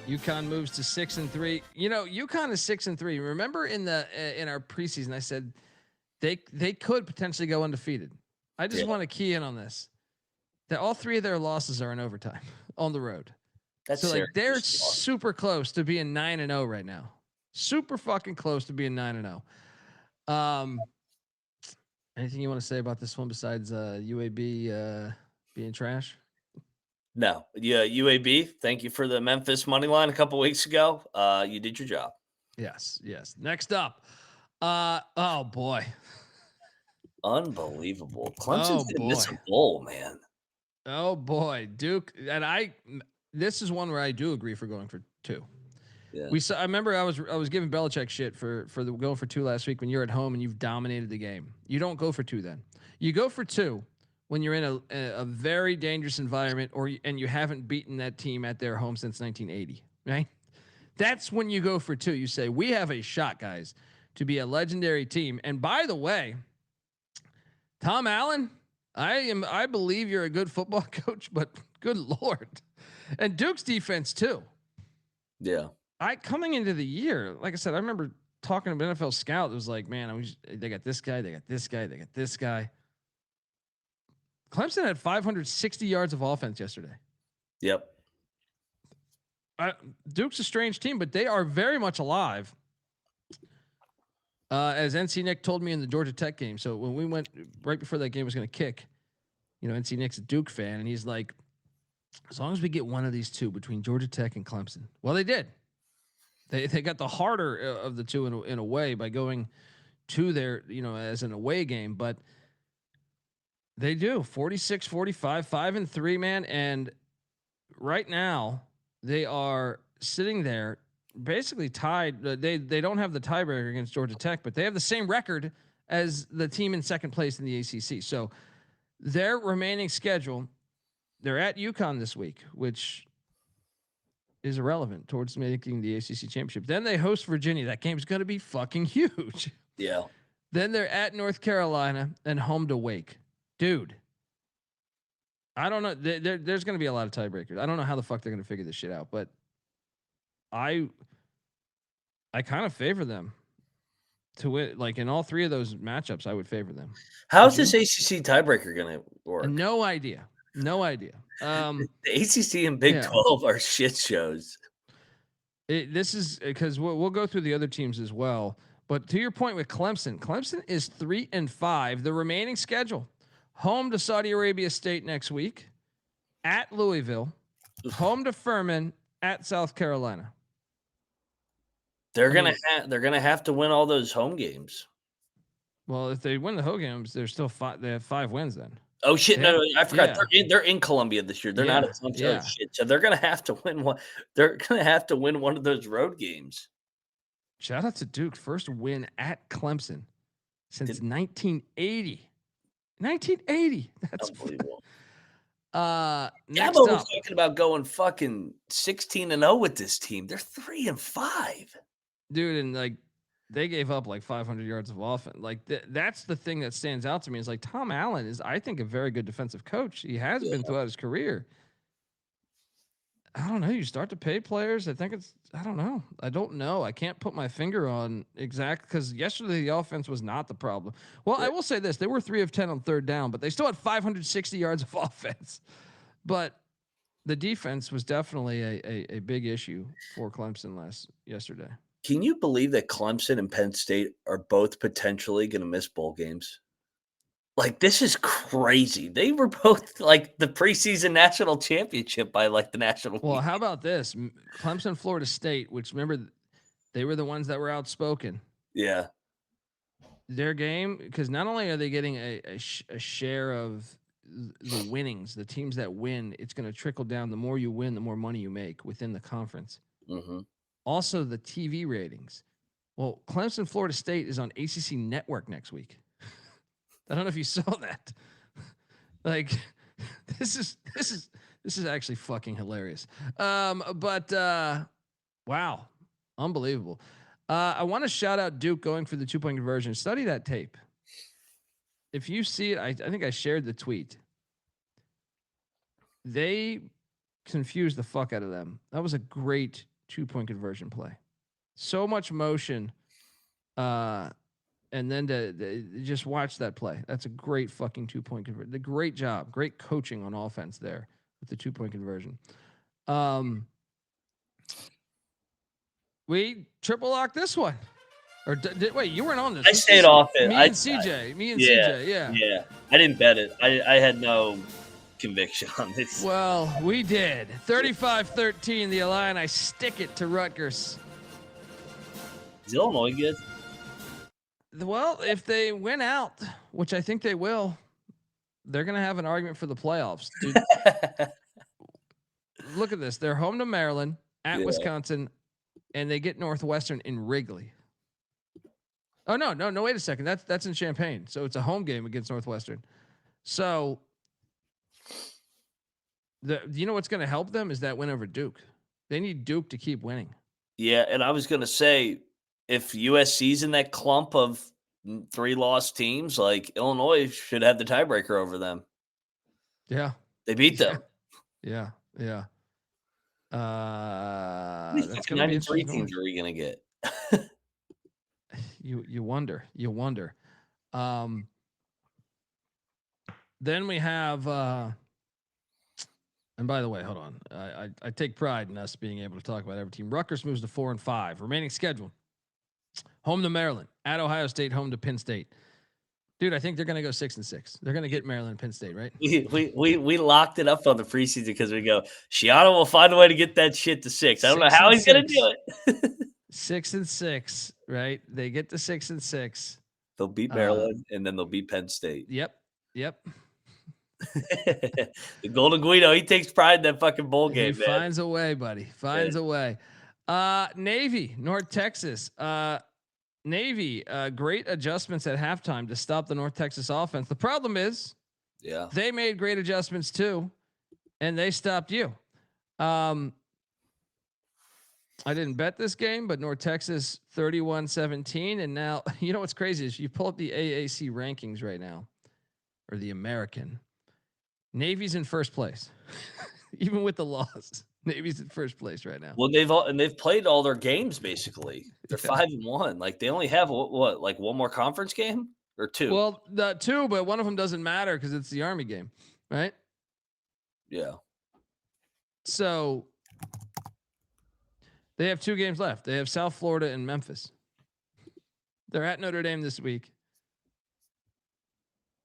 UConn moves to 6-3. UConn is 6-3. Remember in our preseason, I said they could potentially go undefeated. I just want to key in on this. That all 3 of their losses are in overtime on the road. They're super close to being 9-0 right now. Super fucking close to being 9-0. Anything you want to say about this one besides UAB being trash? No. Yeah, UAB, thank you for the Memphis money line a couple weeks ago. You did your job. Yes. Next up. Oh boy. Unbelievable. Clemson's gonna miss a bowl, man. Oh boy. Duke, and this is one where I do agree for going for 2. Yeah. I remember I was giving Belichick shit for the going for 2 last week when you're at home and you've dominated the game. You don't go for 2 then. You go for 2 when you're in a very dangerous environment and you haven't beaten that team at their home since 1980, right? That's when you go for 2. You say, we have a shot, guys, to be a legendary team. And by the way, Tom Allen, I believe you're a good football coach, but good Lord. And Duke's defense too. Yeah. Coming into the year, like I said, I remember talking to an NFL scout that was like, man, they got this guy, they got this guy, they got this guy. Clemson had 560 yards of offense yesterday. Yep. Duke's a strange team, but they are very much alive. As NC Nick told me in the Georgia Tech game. So when we went right before that game was going to kick, NC Nick's a Duke fan, and he's like, as long as we get one of these 2 between Georgia Tech and Clemson. Well, they did. They got the harder of the two in a way by going to their, as an away game, but they do 46-45, 5-3, man. And right now they are sitting there basically tied. They don't have the tiebreaker against Georgia Tech, but they have the same record as the team in second place in the ACC. So their remaining schedule, they're at UConn this week, which is irrelevant towards making the ACC championship. Then they host Virginia. That game's going to be fucking huge. Yeah. Then they're at North Carolina and home to Wake. Dude, I don't know. There's going to be a lot of tiebreakers. I don't know how the fuck they're going to figure this shit out, but I kind of favor them to win. Like in all three of those matchups, I would favor them. How's this ACC tiebreaker going to work? No idea. The ACC and Big 12 are shit shows. This is because we'll go through the other teams as well. But to your point with Clemson is 3-5. The remaining schedule: home to Saudi Arabia State next week, at Louisville, home to Furman, at South Carolina. They're gonna have to win all those home games. Well, if they win the home games, they're still they have 5 wins then. Oh shit! No, I forgot. Yeah. They're in Columbia this year. They're not at Clemson. Yeah. Oh, shit. So they're gonna have to win one. They're gonna have to win one of those road games. Shout out to Duke, first win at Clemson since 1980. 1980. That's unbelievable. Next Gabo up, was talking about going fucking 16-0 with this team. They're 3-5, dude, and like they gave up like 500 yards of offense. Like that's the thing that stands out to me is like Tom Allen is, I think, a very good defensive coach. He has been throughout his career. I don't know. You start to pay players. I don't know. I can't put my finger on exact because yesterday the offense was not the problem. Well, I will say this. They were 3 of 10 on third down, but they still had 560 yards of offense. But the defense was definitely a big issue for Clemson yesterday. Can you believe that Clemson and Penn State are both potentially going to miss bowl games? Like, this is crazy. They were both like the preseason national championship by like the national. Well, how about this? Clemson, Florida State, which remember they were the ones that were outspoken. Yeah. Their game, because not only are they getting a share of the winnings, the teams that win, it's going to trickle down. The more you win, the more money you make within the conference. Mm-hmm. Also, the TV ratings. Well, Clemson, Florida State is on ACC Network next week. I don't know if you saw that. Like, this is actually fucking hilarious. Wow, unbelievable. I want to shout out Duke going for the 2-point conversion. Study that tape. If you see it, I think I shared the tweet. They confused the fuck out of them. That was a great 2-point conversion play. So much motion. And then to just watch that play. That's a great fucking 2-point conversion. The great job, great coaching on offense there with the 2-point conversion. We triple lock this one. Or wait, you weren't on this. I stayed off it. Me and CJ. Yeah. I didn't bet it. I had no conviction on this. Well, we did. 35-13, the Illini stick it to Rutgers. Is Illinois good? Well, if they win out, which I think they will, they're going to have an argument for the playoffs. Dude, look at this. They're home to Maryland, at Wisconsin, and they get Northwestern in Wrigley. Oh, no, wait a second. That's in Champaign. So it's a home game against Northwestern. So you know what's going to help them is that win over Duke. They need Duke to keep winning. Yeah, and I was going to say, if USC's in that clump of 3 lost teams, like Illinois should have the tiebreaker over them. Yeah. They beat them. Yeah. That's going to be 3 teams are we going to get? You wonder. Then we have, and by the way, hold on. I take pride in us being able to talk about every team. Rutgers moves to 4-5. Remaining schedule. Home to Maryland, at Ohio State, home to Penn State. Dude, I think they're going to go 6-6. They're going to get Maryland and Penn State, right? We locked it up on the preseason because we go, Shiano will find a way to get that shit to 6. I don't know how he's going to do it. 6-6, right? They get to 6-6. They'll beat Maryland, and then they'll beat Penn State. Yep. The Golden Guido, he takes pride in that fucking bowl game, He man. finds a way, buddy. Finds a way. Navy, North Texas. Navy, great adjustments at halftime to stop the North Texas offense. The problem is, they made great adjustments too, and they stopped you. I didn't bet this game, but North Texas 31-17. And now, you know what's crazy is you pull up the AAC rankings right now, or the American. Navy's in first place, even with the loss. Navy's in first place right now. Well, they've played all their games basically. They're 5-1. Like they only have what, like one more conference game or two? Well, the two, but one of them doesn't matter because it's the Army game, right? Yeah. So they have 2 games left. They have South Florida and Memphis. They're at Notre Dame this week.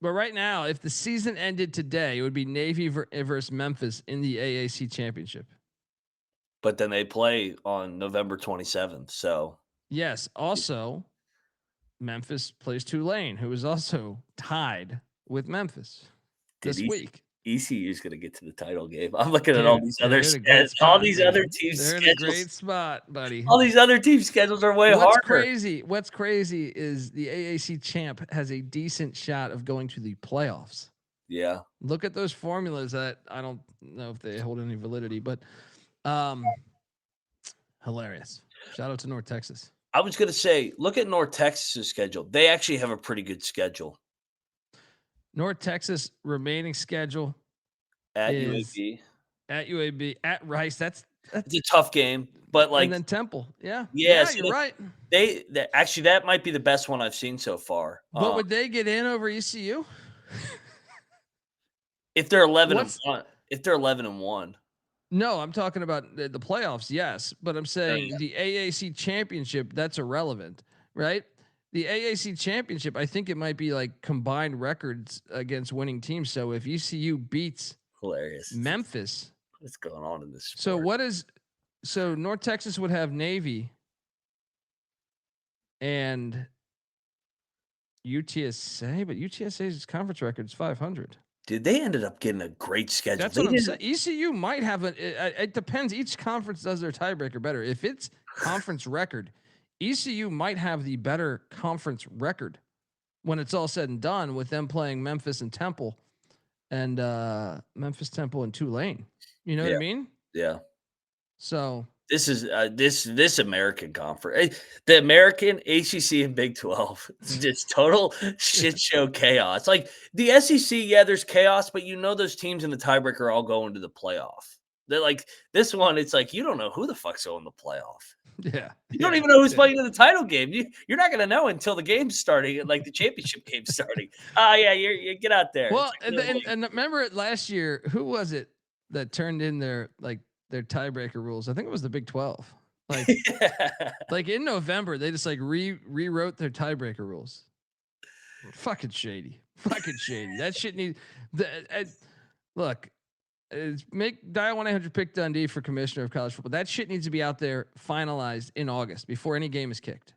But right now, if the season ended today, it would be Navy versus Memphis in the AAC championship. But then they play on November 27th. So yes. Also, Memphis plays Tulane, who is also tied with Memphis this week. ECU is going to get to the title game. I'm looking at all these other schedules. All these other teams' They're schedules. in a great spot, buddy. All these other teams' schedules are way harder. What's crazy is the AAC champ has a decent shot of going to the playoffs. Yeah. Look at those formulas that I don't know if they hold any validity, but hilarious. Shout out to North Texas. I was going to say, look at North Texas' schedule. They actually have a pretty good schedule. North Texas remaining schedule at UAB, at Rice. That's it's a tough game, but like and then Temple. Yeah, so you're right. Actually that might be the best one I've seen so far. But would they get in over ECU? if they're 11-1, if they're 11-1. No, I'm talking about the playoffs. Yes, but I'm saying the AAC championship, that's irrelevant, right? The AAC championship, I think it might be like combined records against winning teams. So if ECU beats Memphis, what's going on in this sport? So North Texas would have Navy and UTSA, but UTSA's conference record is 500. Dude, they ended up getting a great schedule. That's what I'm saying. ECU might have it depends. Each conference does their tiebreaker better. If it's conference record, ECU might have the better conference record when it's all said and done, with them playing Memphis and Temple, and Memphis, Temple, and Tulane. You know what I mean? Yeah. So this is this American conference, the American ACC and Big 12. It's just total shit show chaos. Like the SEC, there's chaos, but those teams in the tiebreaker are all going to the playoff. They're like this one. It's like you don't know who the fuck's going to the playoff. Yeah, you don't even know who's playing in the title game. You're not going to know until the game's starting, like the championship game's starting. You get out there. Well, and remember it last year. Who was it that turned in their tiebreaker rules? I think it was the Big 12. Like in November, they just rewrote their tiebreaker rules. Fucking shady. That shit needs. Look. Dial 1-800-PICK Dundee for commissioner of college football. That shit needs to be out there finalized in August before any game is kicked.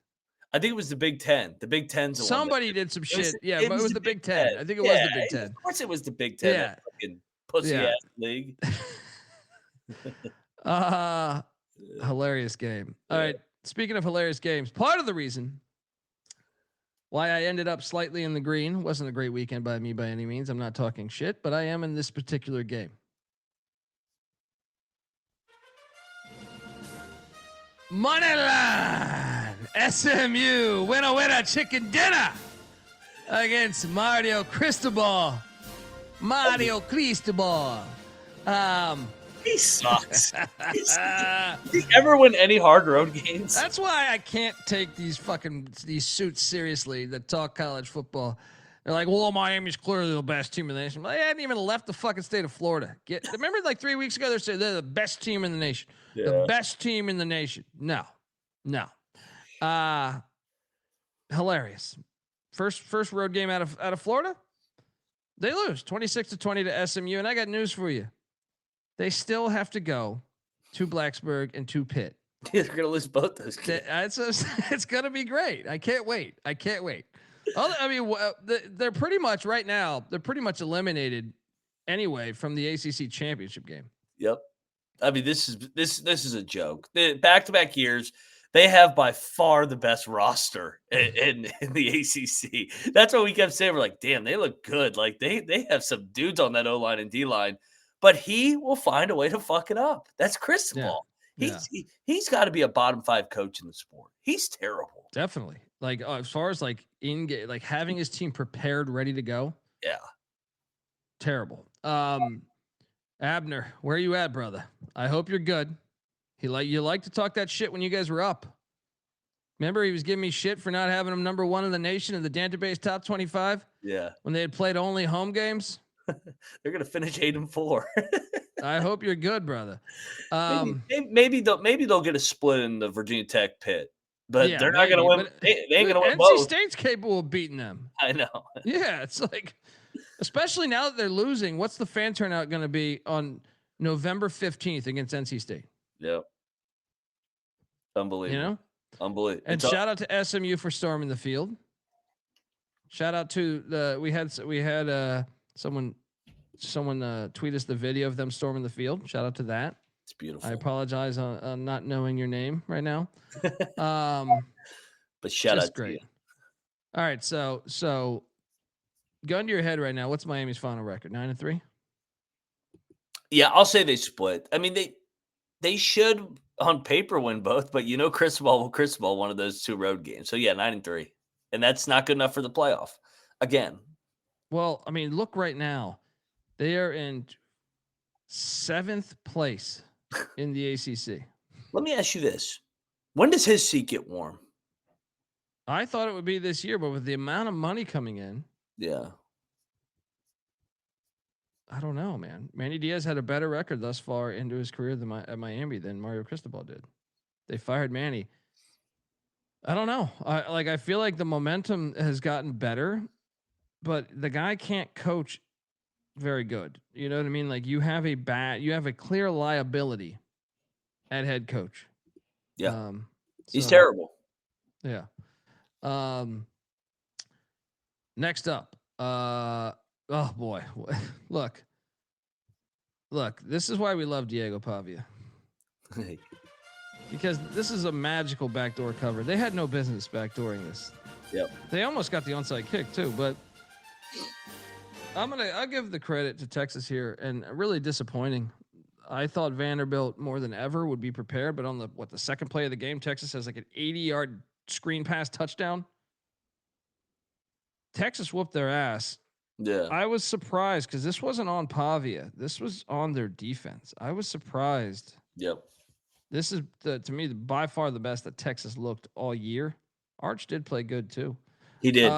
I think it was the Big Ten. The Big Ten's somebody did some shit. But it was the Big Ten. I think it was the Big Ten. Of course, it was the Big Ten. Yeah, fucking pussy ass league. Hilarious game. All right. Speaking of hilarious games, part of the reason why I ended up slightly in the green wasn't a great weekend by me by any means. I'm not talking shit, but I am in this particular game. Moneyline SMU winner chicken dinner against Mario Cristobal. He sucks. Did he ever win any hard road games? That's why I can't take these suits seriously that talk college football. They're like, well, Miami's clearly the best team in the nation. They hadn't even left the fucking state of Florida. Remember, like 3 weeks ago, they said they're the best team in the nation. Yeah. The best team in the nation. No. Hilarious. First road game out of Florida. They lose 26-20 to SMU, and I got news for you. They still have to go to Blacksburg and to Pitt. They're going to lose both those games. It's going to be great. I can't wait. I mean, they're pretty much right now. They're pretty much eliminated anyway from the ACC championship game. Yep. I mean, this is a joke. The back-to-back years, they have by far the best roster in the ACC. That's what we kept saying. We're like, damn, they look good. Like they have some dudes on that O-line and D-line, but he will find a way to fuck it up. That's Cristobal. He's got to be a bottom 5 coach in the sport. He's terrible. Definitely. Like as far as like like having his team prepared, ready to go. Yeah. Terrible. Abner, where are you at, brother? I hope you're good. You like to talk that shit when you guys were up. Remember, he was giving me shit for not having him number 1 in the nation in the Database top 25. Yeah. When they had played only home games. They're gonna finish 8-4. I hope you're good, brother. Maybe they'll get a split in the Virginia Tech pit, but they're not gonna win. They ain't gonna win both. NC State's capable of beating them. I know. Yeah, it's like, especially now that they're losing. What's the fan turnout going to be on November 15th against NC State? Yep. Unbelievable. You know, unbelievable. And shout out to SMU for storming the field. Shout out to we had someone tweet us the video of them storming the field. Shout out to that. It's beautiful. I apologize on not knowing your name right now. But shout out great. To you. All right, so gun to your head right now. What's Miami's final record? 9-3. Yeah, I'll say they split. I mean, they should on paper win both, but Cristobal one of those 2 road games. So yeah, 9-3, and that's not good enough for the playoff again. Well, I mean, look right now, they are in 7th place in the ACC. Let me ask you this: when does his seat get warm? I thought it would be this year, but with the amount of money coming in, yeah, I don't know, man. Manny Diaz had a better record thus far into his career at Miami than Mario Cristobal did. They fired Manny. I don't know. I feel like the momentum has gotten better, but the guy can't coach very good. You know what I mean? Like you have a clear liability at head coach. Yeah. He's terrible. Yeah. Next up, oh boy, look, this is why we love Diego Pavia. Because this is a magical backdoor cover. They had no business backdooring this. Yep. They almost got the onside kick too, but I'll give the credit to Texas here, and really disappointing. I thought Vanderbilt more than ever would be prepared, but on the second play of the game, Texas has like an 80-yard screen pass touchdown. Texas whooped their ass. Yeah. I was surprised because this wasn't on Pavia. This was on their defense. I was surprised. Yep. This is to me by far the best that Texas looked all year. Arch did play good too. He did.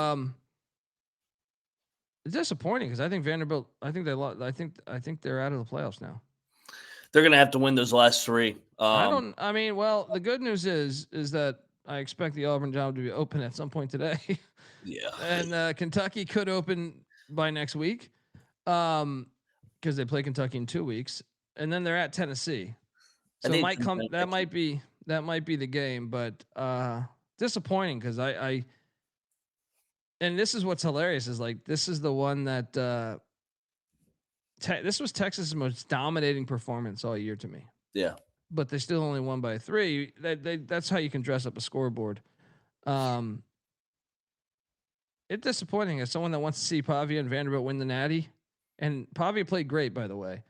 It's disappointing because I think Vanderbilt. I think they lost. I think they're out of the playoffs now. They're gonna have to win those last 3. Well, the good news is that I expect the Auburn job to be open at some point today. Yeah. And Kentucky could open by next week, because they play Kentucky in 2 weeks, and then they're at Tennessee. So it might come. That might be the game, but disappointing because I. And this is what's hilarious is like this is the one that this was Texas's most dominating performance all year to me. Yeah, but they still only won by 3. That's how you can dress up a scoreboard. It's disappointing as someone that wants to see Pavia and Vanderbilt win the Natty, and Pavia played great, by the way.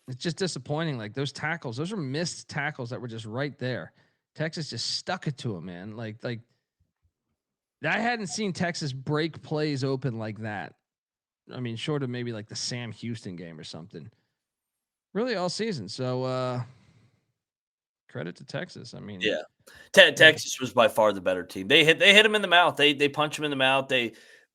It's just disappointing. Like those tackles, those are missed tackles that were just right there. Texas just stuck it to him, man. Like I hadn't seen Texas break plays open like that. I mean, short of maybe like the Sam Houston game or something. Really all season. So credit to Texas. I mean, yeah. Texas was by far the better team. They hit him in the mouth. They punched him in the mouth.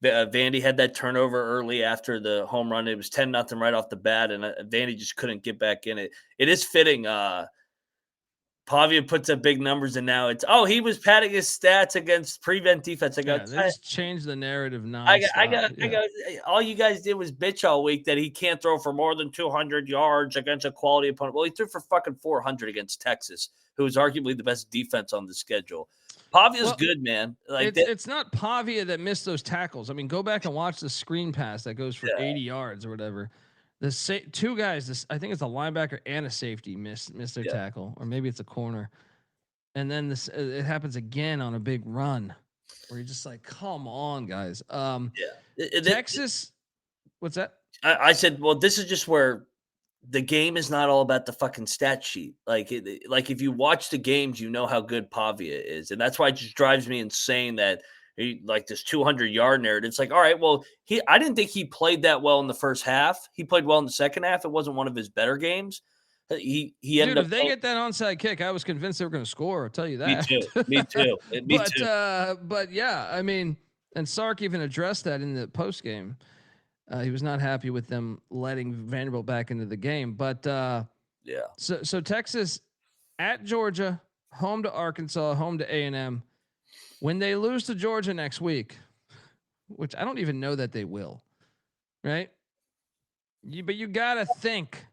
Vandy had that turnover early after the home run. It was 10-0 right off the bat, and Vandy just couldn't get back in it. It is fitting. Pavia puts up big numbers, and now it's he was padding his stats against prevent defense. I go, they just changed the narrative I nonstop. got. All you guys did was bitch all week that he can't throw for more than 200 yards against a quality opponent. Well, he threw for fucking 400 against Texas, who is arguably the best defense on the schedule. Pavia's good, man. Like it's not Pavia that missed those tackles. I mean, go back and watch the screen pass that goes for 80 yards or whatever. The two guys, I think it's a linebacker and a safety missed their tackle, or maybe it's a corner. And then it happens again on a big run where you're just like, come on, guys. Texas, what's that? I said, well, this is just where the game is not all about the fucking stat sheet. Like if you watch the games, you know how good Pavia is. And that's why it just drives me insane that like this 200-yard narrative. It's like, all right, well, I didn't think he played that well in the first half. He played well in the second half. It wasn't one of his better games. He ended up. If they get that onside kick, I was convinced they were going to score. I'll tell you that. Me too. But yeah, I mean, and Sark even addressed that in the post game. He was not happy with them letting Vanderbilt back into the game. But so Texas at Georgia, home to Arkansas, home to A&M. When they lose to Georgia next week, which I don't even know that they will, right? But you got to think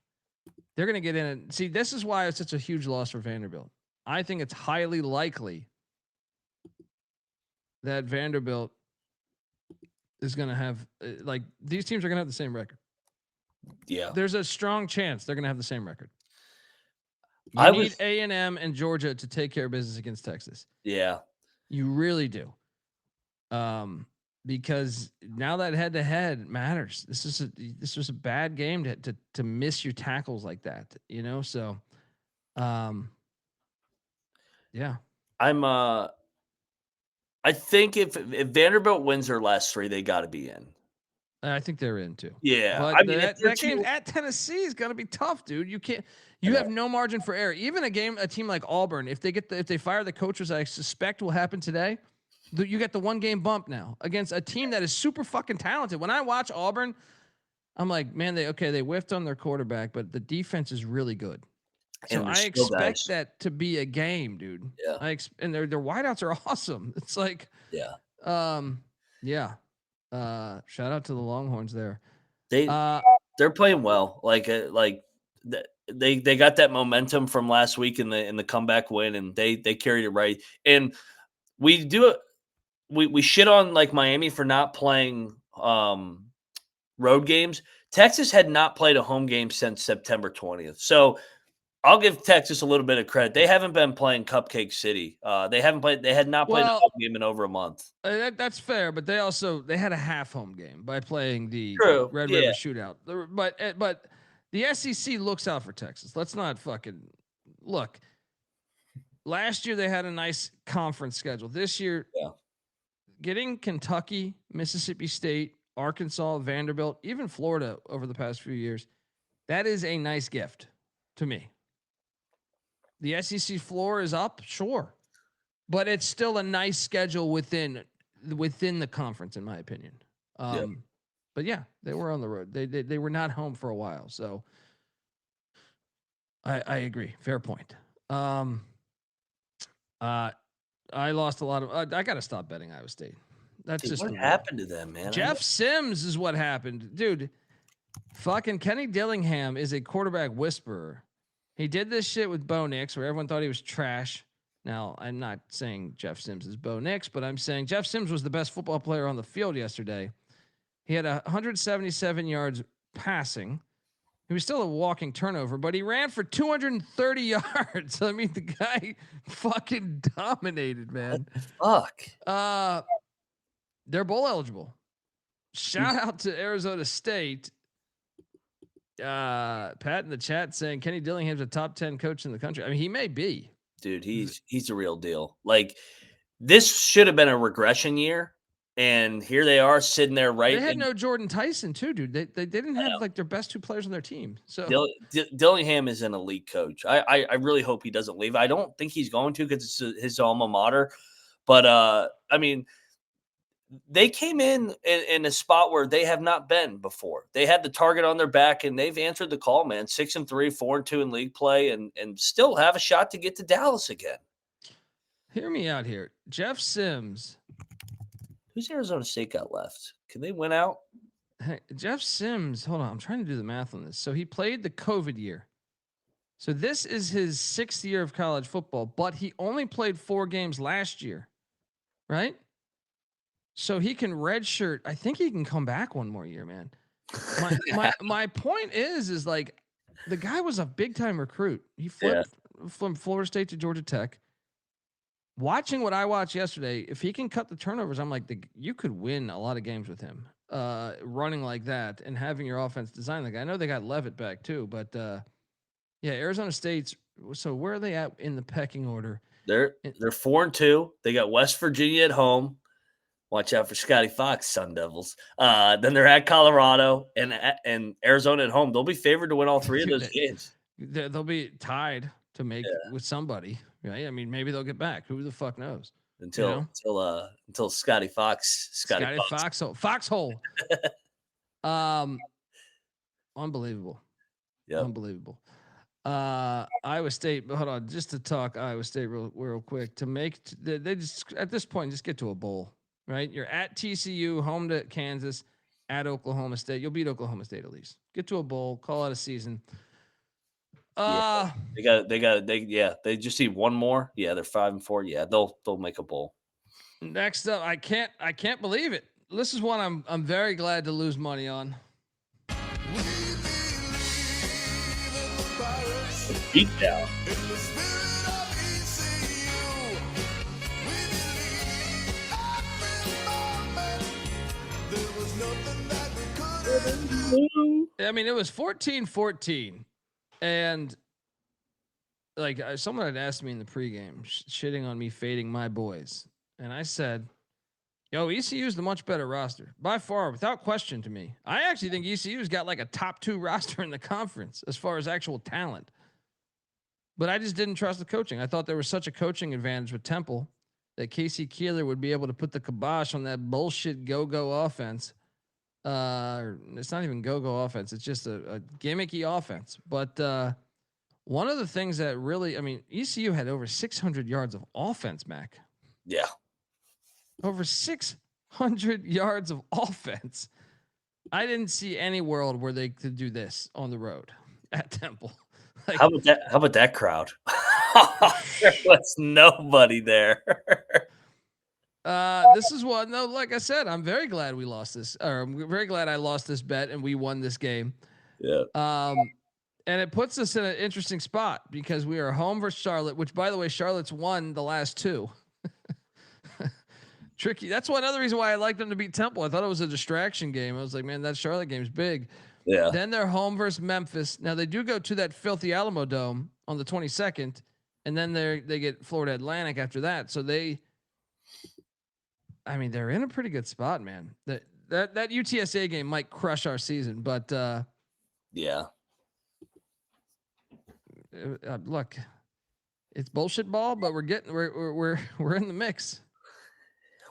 they're going to get in and see, this is why it's such a huge loss for Vanderbilt. I think it's highly likely that Vanderbilt is going to have, like, these teams are going to have the same record. Yeah. There's a strong chance they're going to have the same record. You need A&M and Georgia to take care of business against Texas. Yeah. You really do. Because now that head-to-head matters. This was a bad game to miss your tackles like that, you know? So, yeah. I think if Vanderbilt wins their last three, they got to be in. I think they're in too. Yeah. But that game at Tennessee is going to be tough, dude. You have no margin for error. Even a team like Auburn, if they fire the coaches, I suspect will happen today, you get the 1 game bump now against a team that is super fucking talented. When I watch Auburn, I'm like, man, they whiffed on their quarterback, but the defense is really good. So I expect that to be a game, dude. Yeah. And their wideouts are awesome. It's like, shout out to the Longhorns there. They're playing well. They got that momentum from last week in the comeback win, and they carried it right. And we shit on like Miami for not playing road games. Texas had not played a home game since September 20th. So I'll give Texas a little bit of credit. They haven't been playing Cupcake City. They had not played a home game in over a month. That's fair, but they had a half home game by playing the Red River Shootout. But the SEC looks out for Texas. Let's not fucking look. Last year they had a nice conference schedule. This year, getting Kentucky, Mississippi State, Arkansas, Vanderbilt, even Florida over the past few years, that is a nice gift to me. The SEC floor is up, sure, but it's still a nice schedule within the conference, in my opinion. But yeah, they were on the road. They were not home for a while, so I agree. Fair point. I lost a lot of. I got to stop betting Iowa State. That's just what happened to them, man. Jeff Sims is what happened, dude. Fucking Kenny Dillingham is a quarterback whisperer. He did this shit with Bo Nix, where everyone thought he was trash. Now, I'm not saying Jeff Sims is Bo Nix, but I'm saying Jeff Sims was the best football player on the field yesterday. He had 177 yards passing. He was still a walking turnover, but he ran for 230 yards. I mean, the guy fucking dominated, man. What the fuck? They're bowl eligible. Shout out to Arizona State. Pat in the chat saying Kenny Dillingham's a top 10 coach in the country. I mean, he may be. Dude, he's a real deal. Like, this should have been a regression year. And here they are sitting there, right? They had no Jordan Tyson, too, dude. They didn't have like their best two players on their team. So Dillingham is an elite coach. I really hope he doesn't leave. I don't think he's going to because it's his alma mater. But I mean, they came in a spot where they have not been before. They had the target on their back, and they've answered the call, man. 6-3, 4-2 in league play, and still have a shot to get to Dallas again. Hear me out here. Jeff Sims. Who's Arizona State got left? Can they win out? Hey, Jeff Sims. Hold on. I'm trying to do the math on this. So he played the COVID year. So this is his 6th year of college football, but he only played 4 games last year, right? So he can redshirt. I think he can come back one more year, man. My point is like the guy was a big time recruit. He flipped from Florida State to Georgia Tech. Watching what I watched yesterday, if he can cut the turnovers, I'm like, you could win a lot of games with him running like that and having your offense designed like that. I know they got Levitt back too, but yeah, Arizona State's. So where are they at in the pecking order? They're 4-2. They got West Virginia at home. Watch out for Scotty Fox, Sun Devils. Then they're at Colorado and Arizona at home. They'll be favored to win all 3 of those games. They'll be tied to make with somebody, right? I mean, maybe they'll get back. Who the fuck knows? Until Scotty Fox. Foxhole. Unbelievable. Yeah. Unbelievable. Iowa State, but hold on, just to talk Iowa State real quick to make they just at this point just get to a bowl, right? You're at TCU, home to Kansas, at Oklahoma State. You'll beat Oklahoma State at least. Get to a bowl, call out a season. They just need one more. Yeah, they're 5-4. Yeah, they'll make a bowl. Next up, I can't believe it. This is one I'm very glad to lose money on. Beat down. I mean, it was 14-14, and like someone had asked me in the pregame, shitting on me fading my boys, and I said, "Yo, ECU is the much better roster by far, without question." To me, I actually think ECU's got like a top 2 roster in the conference as far as actual talent. But I just didn't trust the coaching. I thought there was such a coaching advantage with Temple that Casey Keeler would be able to put the kibosh on that bullshit go-go offense. It's not even go-go offense. It's just a gimmicky offense. But one of the things that really, I mean, ECU had over 600 yards of offense, Mac. Yeah. Over 600 yards of offense. I didn't see any world where they could do this on the road at Temple. Like, how about that crowd? There was nobody there. This is what, no, like I said, I'm very glad we lost this, or I'm very glad I lost this bet and we won this game. Yeah. And it puts us in an interesting spot because we are home versus Charlotte, which, by the way, Charlotte's won the last 2. Tricky. That's one other reason why I like them to beat Temple. I thought it was a distraction game. I was like, man, that Charlotte game's big. Yeah. Then they're home versus Memphis. Now they do go to that filthy Alamo Dome on the 22nd, and then they get Florida Atlantic after that. So they're in a pretty good spot, man. That UTSA game might crush our season, but yeah. Look, it's bullshit ball, but we're in the mix.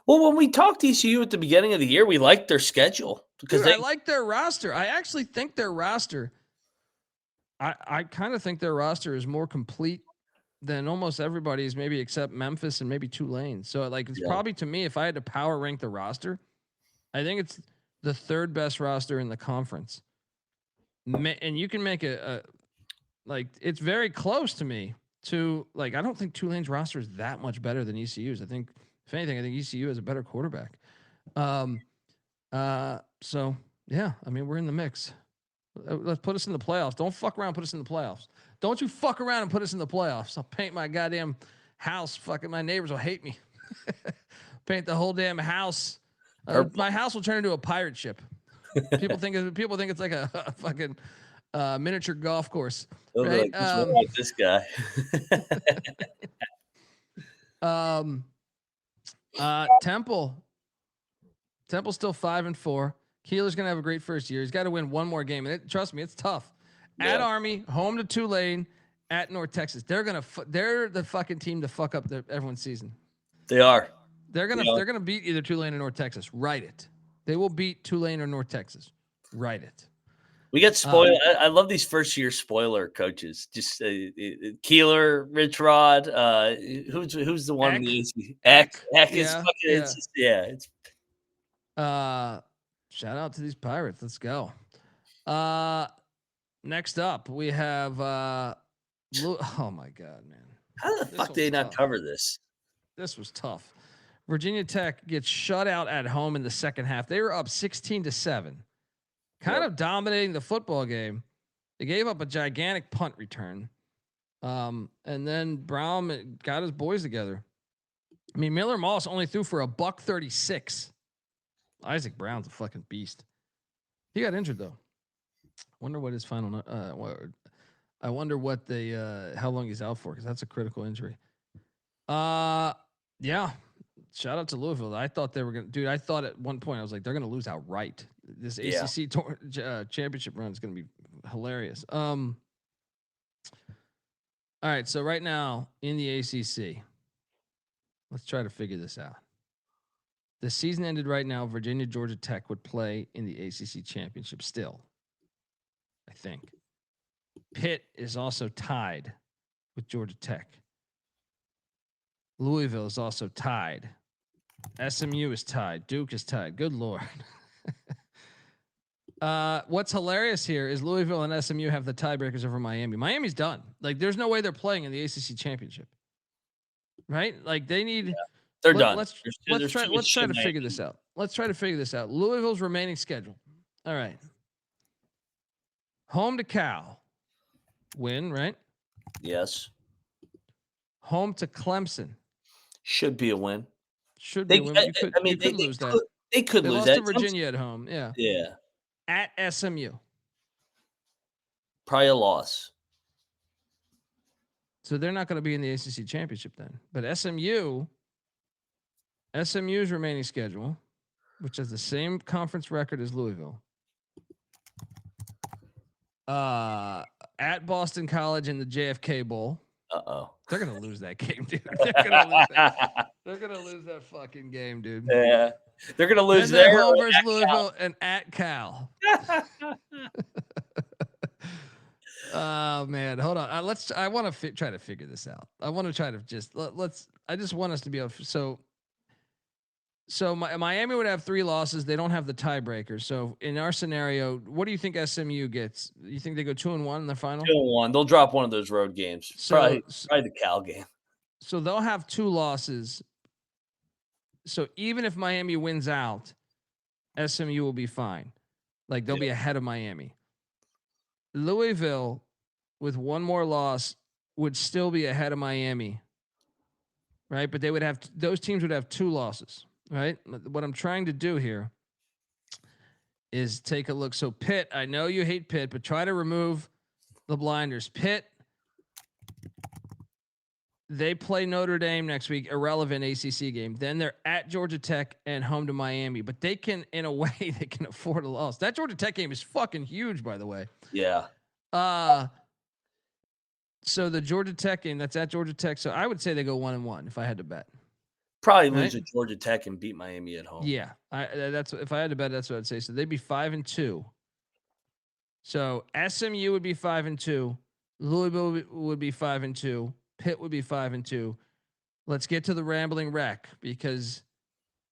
Well, when we talked ECU at the beginning of the year, we liked their schedule because I like their roster. I actually think their roster. I kind of think their roster is more complete than almost everybody's, maybe except Memphis and maybe Tulane. So it's probably, to me, if I had to power rank the roster, I think it's the 3rd best roster in the conference. And you can make it's very close to me to I don't think Tulane's roster is that much better than ECU's. I think, if anything, ECU has a better quarterback. So yeah, I mean, we're in the mix. Let's put us in the playoffs. Don't fuck around. Put us in the playoffs. Don't you fuck around and put us in the playoffs. I'll paint my goddamn house. Fucking my neighbors will hate me. Paint the whole damn house. My house will turn into a pirate ship. People think it's like a fucking miniature golf course. Right? Like, what's wrong with this guy? Temple's still 5-4. Keeler's gonna have a great first year. He's got to win one more game, and trust me, it's tough. Yeah. At Army, home to Tulane, at North Texas. They're the fucking team to fuck up everyone's season. They are. They're gonna beat either Tulane or North Texas. Write it. They will beat Tulane or North Texas. Write it. We get spoiled. I love these first-year spoiler coaches. Just Keeler, Rich Rod. Who's the one? Eck is fucking. It's just, It's shout out to these Pirates. Let's go. Next up we have. Oh my God, man! How the fuck did they not cover this? This was tough. Virginia Tech gets shut out at home in the second half. They were up 16-7. Kind of dominating the football game. They gave up a gigantic punt return. And then Brown got his boys together. I mean, Miller Moss only threw for $136. Isaac Brown's a fucking beast. He got injured though. Wonder what his final I wonder what they how long he's out for, because that's a critical injury. Yeah. Shout out to Louisville. I thought they were gonna, I thought at one point I was like, they're gonna lose outright. This ACC championship run is gonna be hilarious. All right, so right now in the ACC, let's try to figure this out. The season ended right now. Virginia, Georgia Tech would play in the ACC championship still, I think. Pitt is also tied with Georgia Tech. Louisville is also tied. SMU is tied. Duke is tied. Good Lord. What's hilarious here is Louisville and SMU have the tiebreakers over Miami. Miami's done. Like, there's no way they're playing in the ACC championship, right? Like, they need. They're done. Let's try to figure this out. Let's try to figure this out. Louisville's remaining schedule. All right. Home to Cal. Win, right? Yes. Home to Clemson. Should be a win. Should be a win. You could lose that. They could lose lost that. To Virginia at home. Yeah. Yeah. At SMU. Probably a loss. So they're not going to be in the ACC championship then. But SMU's remaining schedule, which has the same conference record as Louisville. At Boston College in the JFK Bowl. They're gonna lose that game, dude. They're gonna lose that fucking game, dude. Yeah, they're gonna lose their home versus Louisville and at Cal. Oh man, hold on. I want to try to figure this out. I want to try to just I just want us to be able. So Miami would have 3 losses. They don't have the tiebreaker. So in our scenario, what do you think SMU gets? You think they go 2-1 in the final? 2-1. They'll drop one of those road games. Probably the Cal game. So they'll have 2 losses. So even if Miami wins out, SMU will be fine. Like, they'll be ahead of Miami. Louisville, with 1 more loss, would still be ahead of Miami. Right? But they would have those teams would have 2 losses. Right. What I'm trying to do here is take a look. So Pitt, I know you hate Pitt, but try to remove the blinders. Pitt, they play Notre Dame next week, irrelevant ACC game. Then they're at Georgia Tech and home to Miami, but they can, in a way, they can afford a loss. That Georgia Tech game is fucking huge, by the way. Yeah. So the Georgia Tech game, that's at Georgia Tech. So I would say they go 1-1 if I had to bet. Probably lose to Georgia Tech and beat Miami at home. Yeah, that's if I had to bet, that's what I'd say. So they'd be 5-2. So SMU would be 5-2. Louisville would be 5-2. Pitt would be 5-2. Let's get to the rambling wreck, because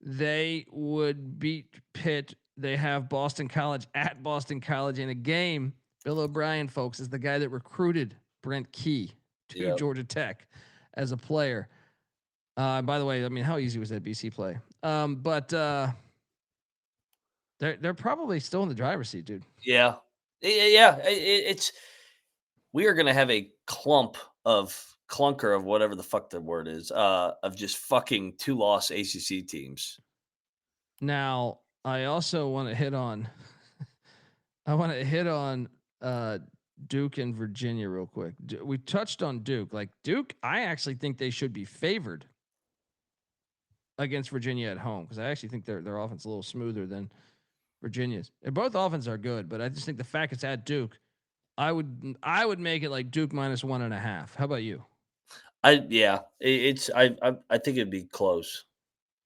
they would beat Pitt. They have Boston College at Boston College in a game. Bill O'Brien, folks, is the guy that recruited Brent Key to Georgia Tech as a player. By the way, I mean, how easy was that BC play? But they're probably still in the driver's seat, dude. Yeah. It's we are gonna have a clunker of whatever the fuck the word is, of just fucking 2-loss ACC teams. Now, I also want to hit on. Duke and Virginia real quick. We touched on Duke. Like, Duke, I actually think they should be favored against Virginia at home, because I actually think their offense is a little smoother than Virginia's. And both offenses are good, but I just think the fact it's at Duke, I would make it like Duke -1.5. How about you? I think it'd be close.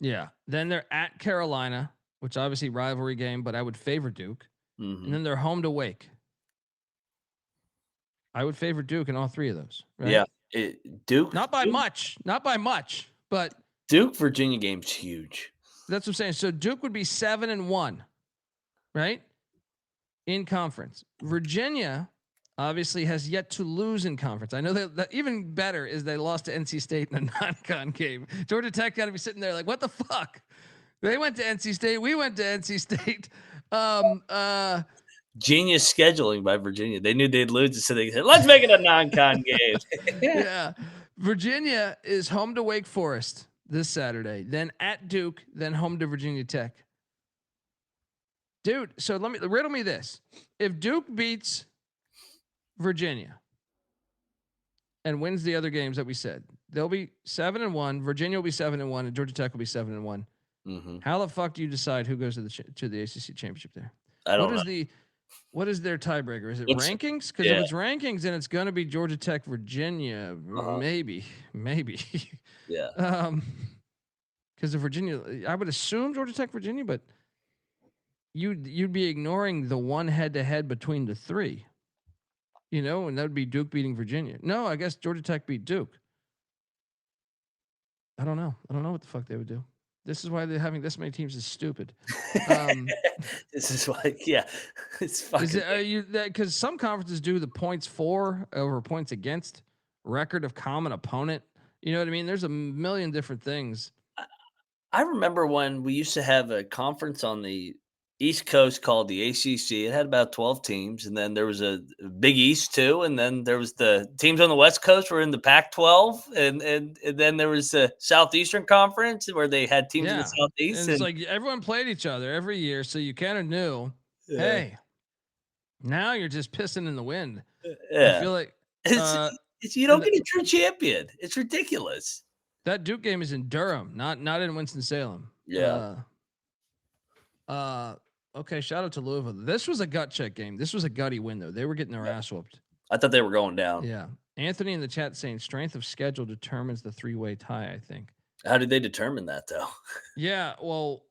Yeah. Then they're at Carolina, which obviously rivalry game, but I would favor Duke. Mm-hmm. And then they're home to Wake. I would favor Duke in all three of those. Right? Yeah. Duke. Not by much, but Duke Virginia game's huge. That's what I'm saying. So Duke would be 7-1, right? In conference. Virginia obviously has yet to lose in conference. I know that even better is they lost to NC State in a non-con game. Georgia Tech got to be sitting there like, what the fuck? They went to NC State. We went to NC State. Genius scheduling by Virginia. They knew they'd lose, so they said, let's make it a non-con game. Yeah. Virginia is home to Wake Forest this Saturday, then at Duke, then home to Virginia Tech. Dude, so riddle me this. If Duke beats Virginia and wins the other games that we said, they'll be 7-1. Virginia will be 7-1, and Georgia Tech will be 7-1. Mm-hmm. How the fuck do you decide who goes to the ACC championship there? I don't know. What is their tiebreaker? Is it rankings? Because if it's rankings, then it's going to be Georgia Tech, Virginia, maybe. Yeah. Because of Virginia, I would assume Georgia Tech, Virginia, but you'd be ignoring the one head-to-head between the three, and that would be Duke beating Virginia. No, I guess Georgia Tech beat Duke. I don't know what the fuck they would do. This is why they're having this many teams is stupid. This is why, it's fucking. Because some conferences do the points for over points against, record of common opponent. You know what I mean? There's a million different things. I remember when we used to have a conference on the East Coast called the ACC. It had about 12 teams, and then there was a Big East too, and then there was the teams on the West Coast were in the Pac-12, and then there was the Southeastern Conference where they had teams in the Southeast. And it's like everyone played each other every year, so you kind of knew, hey, now you're just pissing in the wind. Yeah. I feel like you don't get a true champion. It's ridiculous. That Duke game is in Durham, not in Winston-Salem. Yeah. Okay, shout out to Louisville. This was a gut check game. This was a gutty win, though. They were getting their ass whooped. I thought they were going down. Yeah. Anthony in the chat saying strength of schedule determines the three-way tie, I think. How did they determine that, though? Yeah, well,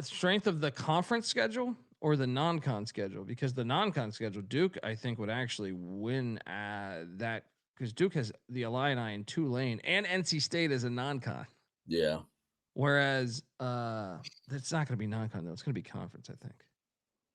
strength of the conference schedule or the non-con schedule? Because the non-con schedule, Duke, I think, would actually win that because Duke has the Illini and Tulane and NC State as a non-con. Yeah. Whereas it's not going to be non-con though. It's going to be conference, I think.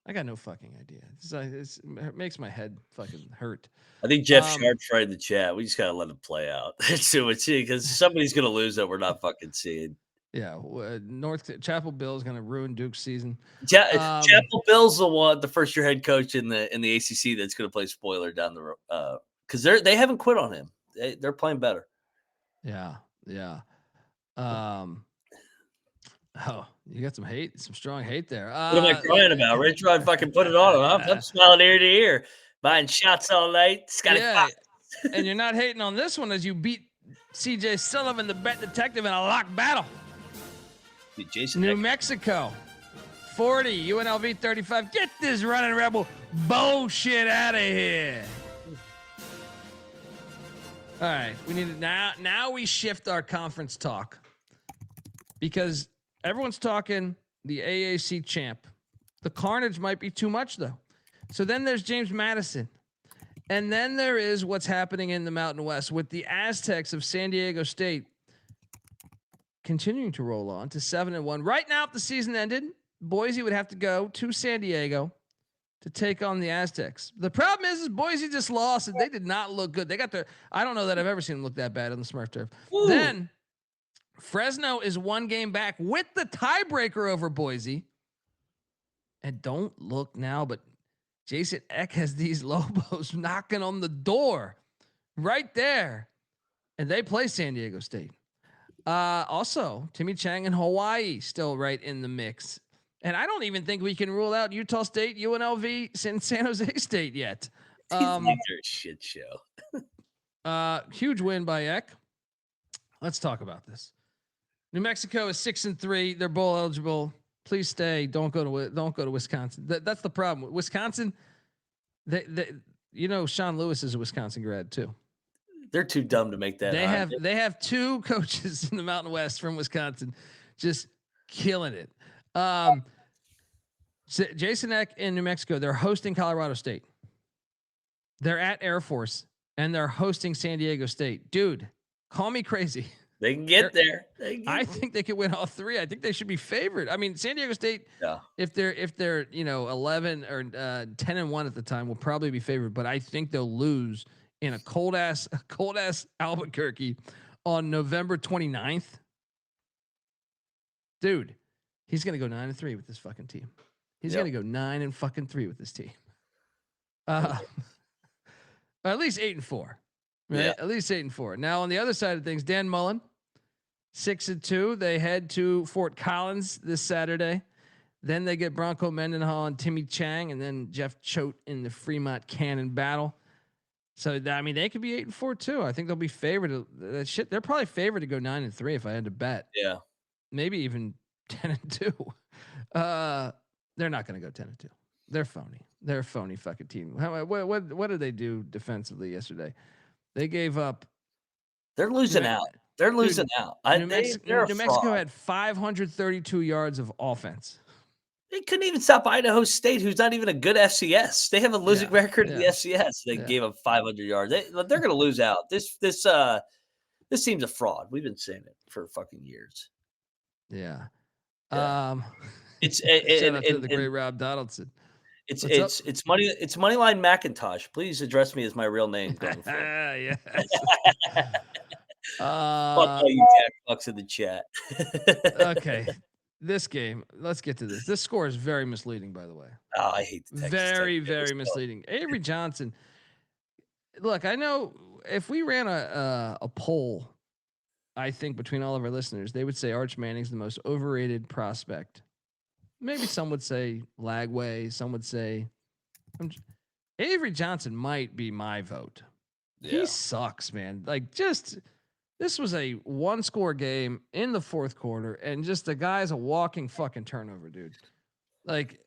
I got no fucking idea. It makes my head fucking hurt. I think Jeff Sharp's right in the chat. We just got to let it play out. So it's because somebody's going to lose that we're not fucking seeing. Yeah, North Chapel Bill is going to ruin Duke's season. Chapel Bill's the first year head coach in the ACC that's going to play spoiler down the road because they haven't quit on him. They're playing better. Yeah. Oh, you got some strong hate there. What am I crying about? Rich Rod fucking put it on. I'm smiling ear to ear, buying shots all night. And you're not hating on this one as you beat CJ Sullivan, the bet detective, in a lock battle. New Mexico, 40, UNLV 35. Get this running rebel bullshit out of here. All right, we need it now. Now we shift our conference talk because everyone's talking the AAC champ. The carnage might be too much though. So then there's James Madison. And then there is what's happening in the Mountain West with the Aztecs of San Diego State continuing to roll on to 7-1. Right now, if the season ended, Boise would have to go to San Diego to take on the Aztecs. The problem is Boise just lost and they did not look good. They got I don't know that I've ever seen them look that bad on the Smurf turf. Ooh. Then Fresno is one game back with the tiebreaker over Boise. And don't look now, but Jason Eck has these Lobos knocking on the door right there. And they play San Diego State. Also, Timmy Chang and Hawaii still right in the mix. And I don't even think we can rule out Utah State, UNLV, and San Jose State yet. Shit show. Huge win by Eck. Let's talk about this. New Mexico is 6-3. They're bowl eligible. Please stay. Don't go to Wisconsin. That's the problem. Wisconsin, Sean Lewis is a Wisconsin grad too. They're too dumb to make that. They have two coaches in the Mountain West from Wisconsin, just killing it. Jason Eck in New Mexico, they're hosting Colorado State. They're at Air Force and they're hosting San Diego State. Dude, call me crazy. They can get there. I think they could win all three. I think they should be favored. I mean, San Diego State, if they're 11 or 10-1 at the time, will probably be favored. But I think they'll lose in a cold ass Albuquerque on November 29th. Dude, he's gonna go 9-3 with this fucking team. He's gonna go 9-3 with this team. At least 8-4. Right? Yeah. At least 8-4. Now on the other side of things, Dan Mullen, 6-2. They head to Fort Collins this Saturday. Then they get Bronco Mendenhall and Timmy Chang, and then Jeff Choate in the Fremont Cannon battle. So I mean, they could be 8-4 too. I think they'll be favored. They're probably favored to go 9-3 if I had to bet. Yeah, maybe even 10-2. They're not going to go 10-2. They're phony. They're a phony fucking team. What did they do defensively yesterday? They gave up. They're losing out. They're losing out. New Mexico had 532 yards of offense. They couldn't even stop Idaho State, who's not even a good FCS. They have a losing record in the FCS. They gave up 500 yards. They're going to lose out. This team's a fraud. We've been saying it for fucking years. Yeah. It's shout out to the great Rob Donaldson. It's Moneyline McIntyre. Please address me as my real name going forward. Yes. Fuck all you jack fucks in the chat. Okay. This game, let's get to this. This score is very misleading, by the way. Oh, I hate the Texas very misleading. Avery Johnson. Look, I know if we ran a poll, I think between all of our listeners, they would say Arch Manning's the most overrated prospect. Maybe some would say Lagway. Some would say Avery Johnson might be my vote. Yeah. He sucks, man. Like, just this was a one-score game in the fourth quarter, and just the guy's a walking fucking turnover, dude. Like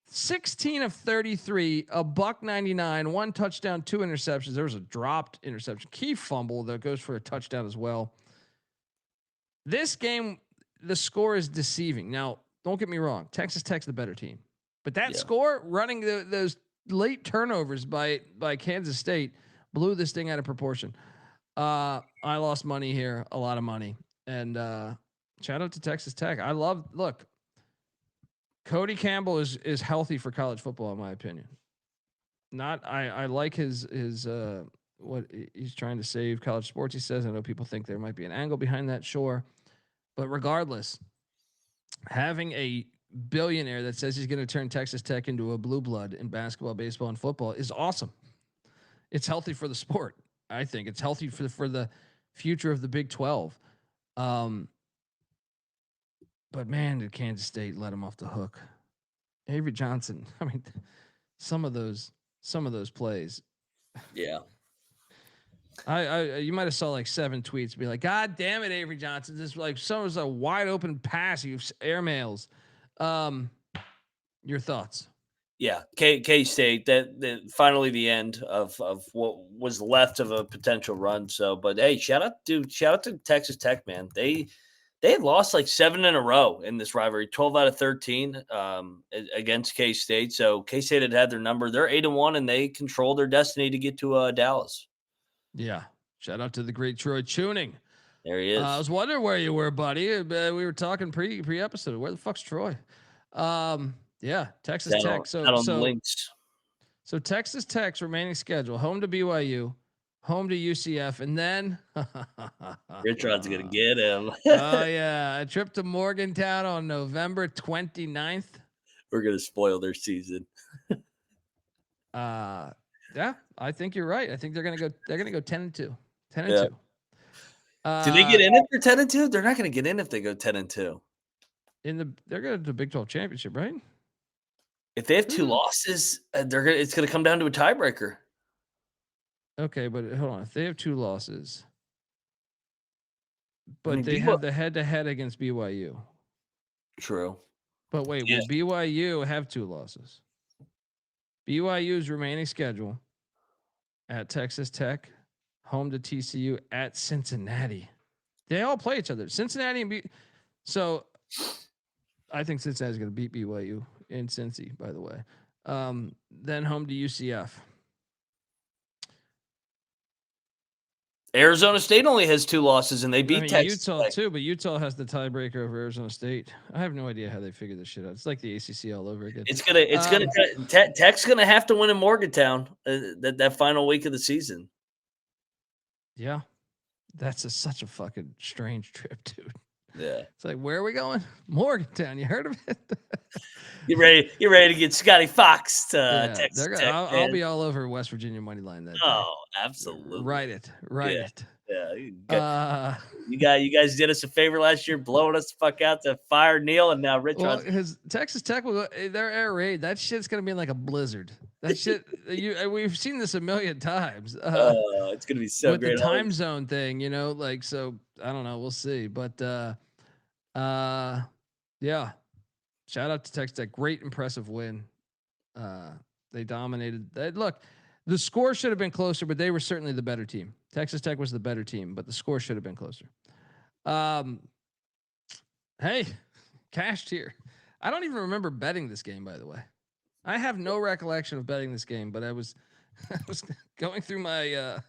16 of 33, a $199, 1 touchdown, 2 interceptions. There was a dropped interception, key fumble that goes for a touchdown as well. This game, the score is deceiving. Now, don't get me wrong. Texas Tech's the better team, but that score, running those late turnovers by Kansas State, blew this thing out of proportion. I lost money here, a lot of money, and shout out to Texas Tech. Look, Cody Campbell is healthy for college football, in my opinion. I like his what he's trying to save college sports. He says, I know people think there might be an angle behind that, sure, but regardless, having a billionaire that says he's going to turn Texas Tech into a blue blood in basketball, baseball, and football is awesome. It's healthy for the sport. I think it's healthy for the future of the Big 12. But man, did Kansas State let him off the hook? Avery Johnson. I mean, some of those plays. Yeah. You might have saw like 7 tweets be like, God damn it, Avery Johnson. This like was a wide open pass. You airmails. Your thoughts? Yeah, K-State, that finally the end of what was left of a potential run. So, but hey, shout out to Texas Tech, man. They had lost like 7 in a row in this rivalry, 12 out of 13 against K-State. So K-State had their number. They're 8-1, and they control their destiny to get to Dallas. Yeah, shout out to the great Troy Tuning. There he is. I was wondering where you were, buddy. We were talking pre-episode. Where the fuck's Troy? Yeah, Texas Tech. So links. So Texas Tech's remaining schedule: home to BYU, home to UCF, and then Richard's gonna get him. Oh yeah, a trip to Morgantown on November 29th. We're gonna spoil their season. Yeah, I think you're right. I think they're gonna go 10-2. 10-2. Do they get in if they're 10-2? They're not gonna get in if they go 10-2. They're going to the Big 12 championship, right? If they have 2 losses, it's going to come down to a tiebreaker. Okay, but hold on. If they have 2 losses, but they have the head-to-head against BYU. True. But wait, will BYU have 2 losses? BYU's remaining schedule at Texas Tech, home to TCU, at Cincinnati. They all play each other. Cincinnati and so I think Cincinnati's going to beat BYU in Cincy, by the way. Then home to UCF. Arizona State only has 2 losses, and they beat Texas Utah Tech. too, but Utah has the tiebreaker over Arizona State. I have no idea how they figure this shit out. It's like the ACC all over again. Tech's gonna have to win in Morgantown that final week of the season. Yeah, that's such a fucking strange trip, dude. Yeah, it's like, where are we going? Morgantown. You heard of it? You ready to get Scotty Fox to Texas Tech? I'll be all over West Virginia money line that day. Oh, absolutely. Write it. Yeah. You guys did us a favor last year, blowing us the fuck out to fire Neil, and now Rich. Well, his Texas Tech their air raid. That shit's gonna be like a blizzard. That shit. We've seen this a million times. It's gonna be so with great. The time zone thing, like so. I don't know. We'll see, but yeah. Shout out to Texas Tech. Great, impressive win. They dominated. Look, the score should have been closer, but they were certainly the better team. Texas Tech was the better team, but the score should have been closer. Hey, cashed here. I don't even remember betting this game, by the way. I have no recollection of betting this game, but I was going through my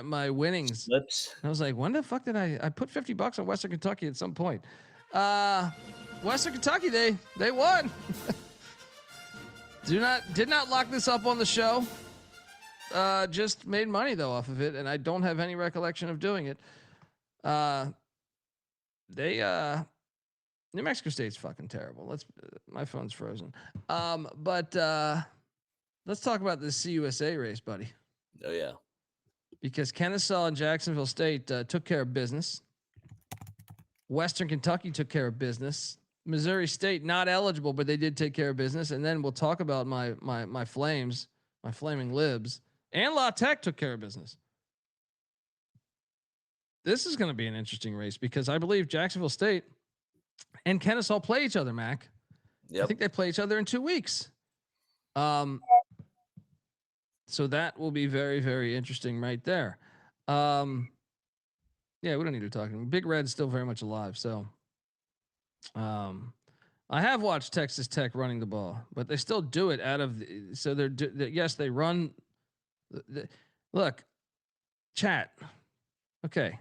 my winnings. Slips. I was like, when the fuck did I put $50 on Western Kentucky at some point? Western Kentucky, they won. Did not lock this up on the show. Just made money though off of it, and I don't have any recollection of doing it. New Mexico State's fucking terrible. My phone's frozen. But let's talk about this CUSA race, buddy. Oh yeah. Because Kennesaw and Jacksonville State took care of business. Western Kentucky took care of business. Missouri State not eligible, but they did take care of business. And then we'll talk about my Flames, my Flaming Libs, and La Tech took care of business. This is going to be an interesting race because I believe Jacksonville State and Kennesaw play each other, Mac. Yep. I think they play each other in 2 weeks. So that will be very, very interesting right there. Yeah, we don't need to talk. Big Red's still very much alive. So, I have watched Texas Tech running the ball, but they still do it out of. So yes, they run. Look, chat. Okay.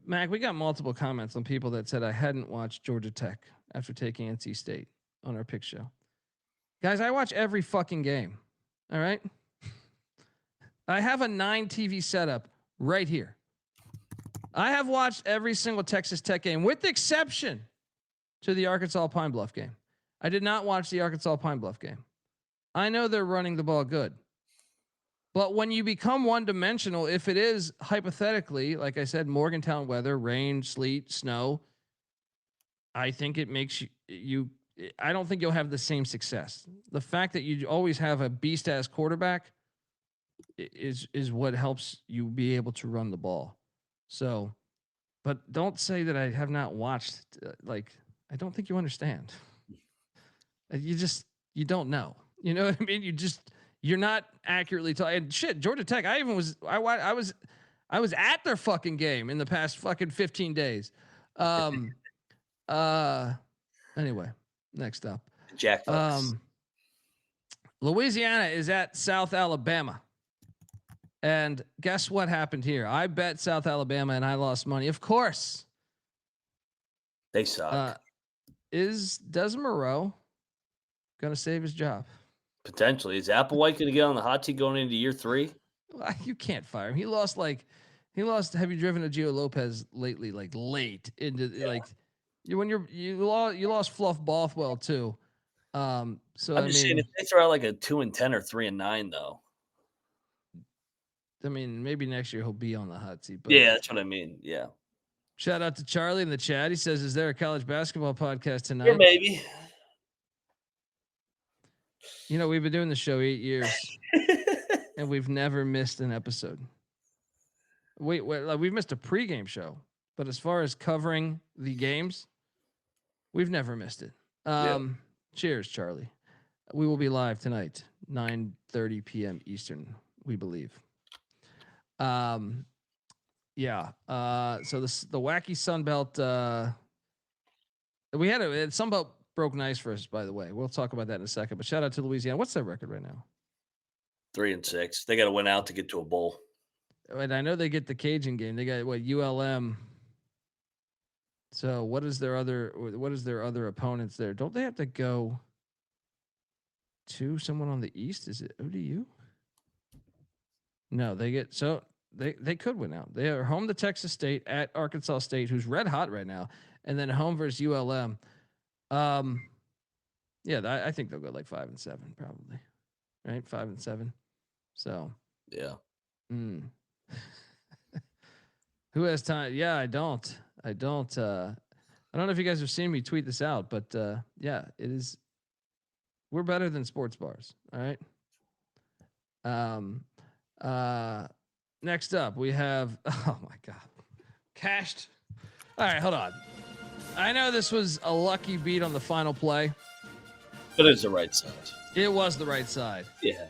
Mac, we got multiple comments on people that said I hadn't watched Georgia Tech after taking NC State on our pick show. Guys, I watch every fucking game. All right. I have a 9 TV setup right here. I have watched every single Texas Tech game with the exception to the Arkansas Pine Bluff game. I did not watch the Arkansas Pine Bluff game. I know they're running the ball good. But when you become one-dimensional, if it is hypothetically, like I said, Morgantown weather, rain, sleet, snow, I think it makes you I don't think you'll have the same success. The fact that you always have a beast-ass quarterback is what helps you be able to run the ball. So, but don't say that I have not watched. I don't think you understand. You don't know. You know what I mean? You're not accurately talking. Shit, Georgia Tech. I was at their fucking game in the past fucking 15 days. Anyway, next up. Jack Fox. Louisiana is at South Alabama. And guess what happened here? I bet South Alabama and I lost money. Of course. They suck. Is Des Moreau going to save his job? Potentially. Is Applewhite going to get on the hot seat going into year 3? You can't fire him. He lost. Have you driven a Gio Lopez lately? Like late into you lost Fluff Bothwell too. So I'm just saying if they throw out like a 2-10 or 3-9 though. I mean, maybe next year he'll be on the hot seat. But yeah, that's what I mean. Yeah. Shout out to Charlie in the chat. He says, "Is there a college basketball podcast tonight?" Yeah, maybe. You know, we've been doing the show 8 years, and we've never missed an episode. Wait, we've missed a pregame show, but as far as covering the games, we've never missed it. Cheers, Charlie. We will be live tonight, 9:30 p.m. Eastern, we believe. Yeah. So the wacky Sun Belt. We had Sun Belt broke nice for us, by the way. We'll talk about that in a second. But shout out to Louisiana. What's their record right now? 3-6. They got to win out to get to a bowl. And I know they get the Cajun game. They got ULM. So what is their other opponents there? Don't they have to go to someone on the East? Is it ODU? No, they could win out. They are home to Texas State, at Arkansas State, who's red hot right now, and then home versus ULM. Yeah, I think they'll go like 5-7 probably, right? 5-7. So yeah. Who has time? Yeah, I don't. I don't know if you guys have seen me tweet this out, but yeah, it is. We're better than sports bars. All right. Next up, we have. Oh my God, cashed. All right, hold on. I know this was a lucky beat on the final play. But it's the right side. It was the right side. Yeah.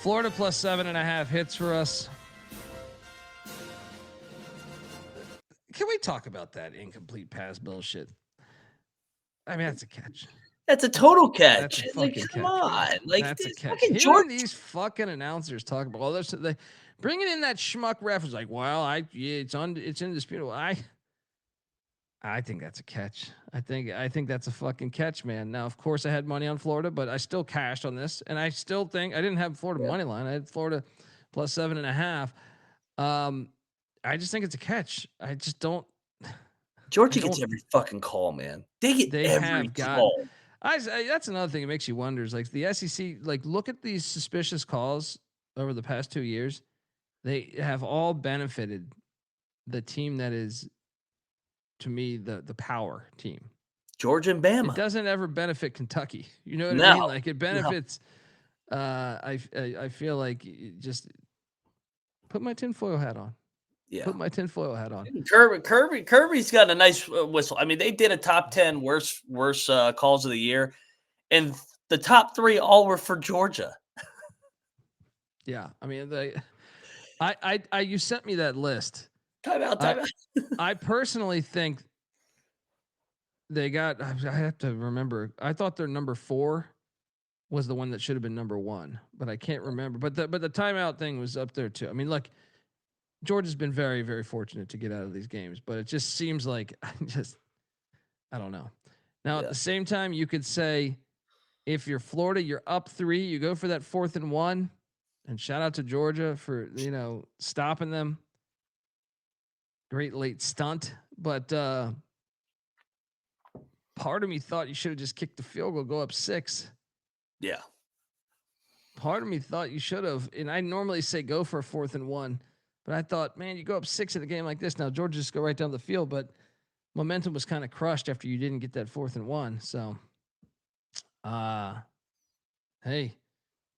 Florida plus 7.5 hits for us. Can we talk about that incomplete pass bullshit? I mean, that's a catch. That's a total catch. That's a like, fucking come catch. on. Like, that's a catch. Fucking Hearing these fucking announcers talk about all this, they bringing in that schmuck ref is like, well, it's indisputable. I think that's a catch. I think that's a fucking catch, man. Now, of course, I had money on Florida, but I still cashed on this, and I still think I didn't have Florida money line. I had Florida plus 7.5. I just think it's a catch. I just don't. Georgia gets every fucking call, man. They every call. That's another thing that makes you wonder. Is like the SEC. Like, look at these suspicious calls over the past 2 years. They have all benefited the team that is, to me, the power team. Georgia and Bama. It doesn't ever benefit Kentucky. You know what I mean? Like, it benefits. No. I feel like just put my tinfoil hat on. Yeah. Put my tinfoil hat on. Kirby's got a nice whistle. I mean, they did a top 10 worst calls of the year, and the top 3 all were for Georgia. Yeah, I mean, you sent me that list. Time out. I personally think they got. I have to remember. I thought their number 4 was the one that should have been number 1, but I can't remember. But the timeout thing was up there too. I mean, look, Georgia's been very, very fortunate to get out of these games, but it just seems like I don't know. Now at the same time, you could say if you're Florida, you're up 3, you go for that 4th and 1, and shout out to Georgia for stopping them. Great late stunt, but part of me thought you should have just kicked the field goal, go up 6. Yeah. Part of me thought you should have, and I normally say go for a 4th and 1, but I thought, man, you go up 6 in a game like this. Now Georgia just go right down the field, but momentum was kind of crushed after you didn't get that 4th and 1. So, hey,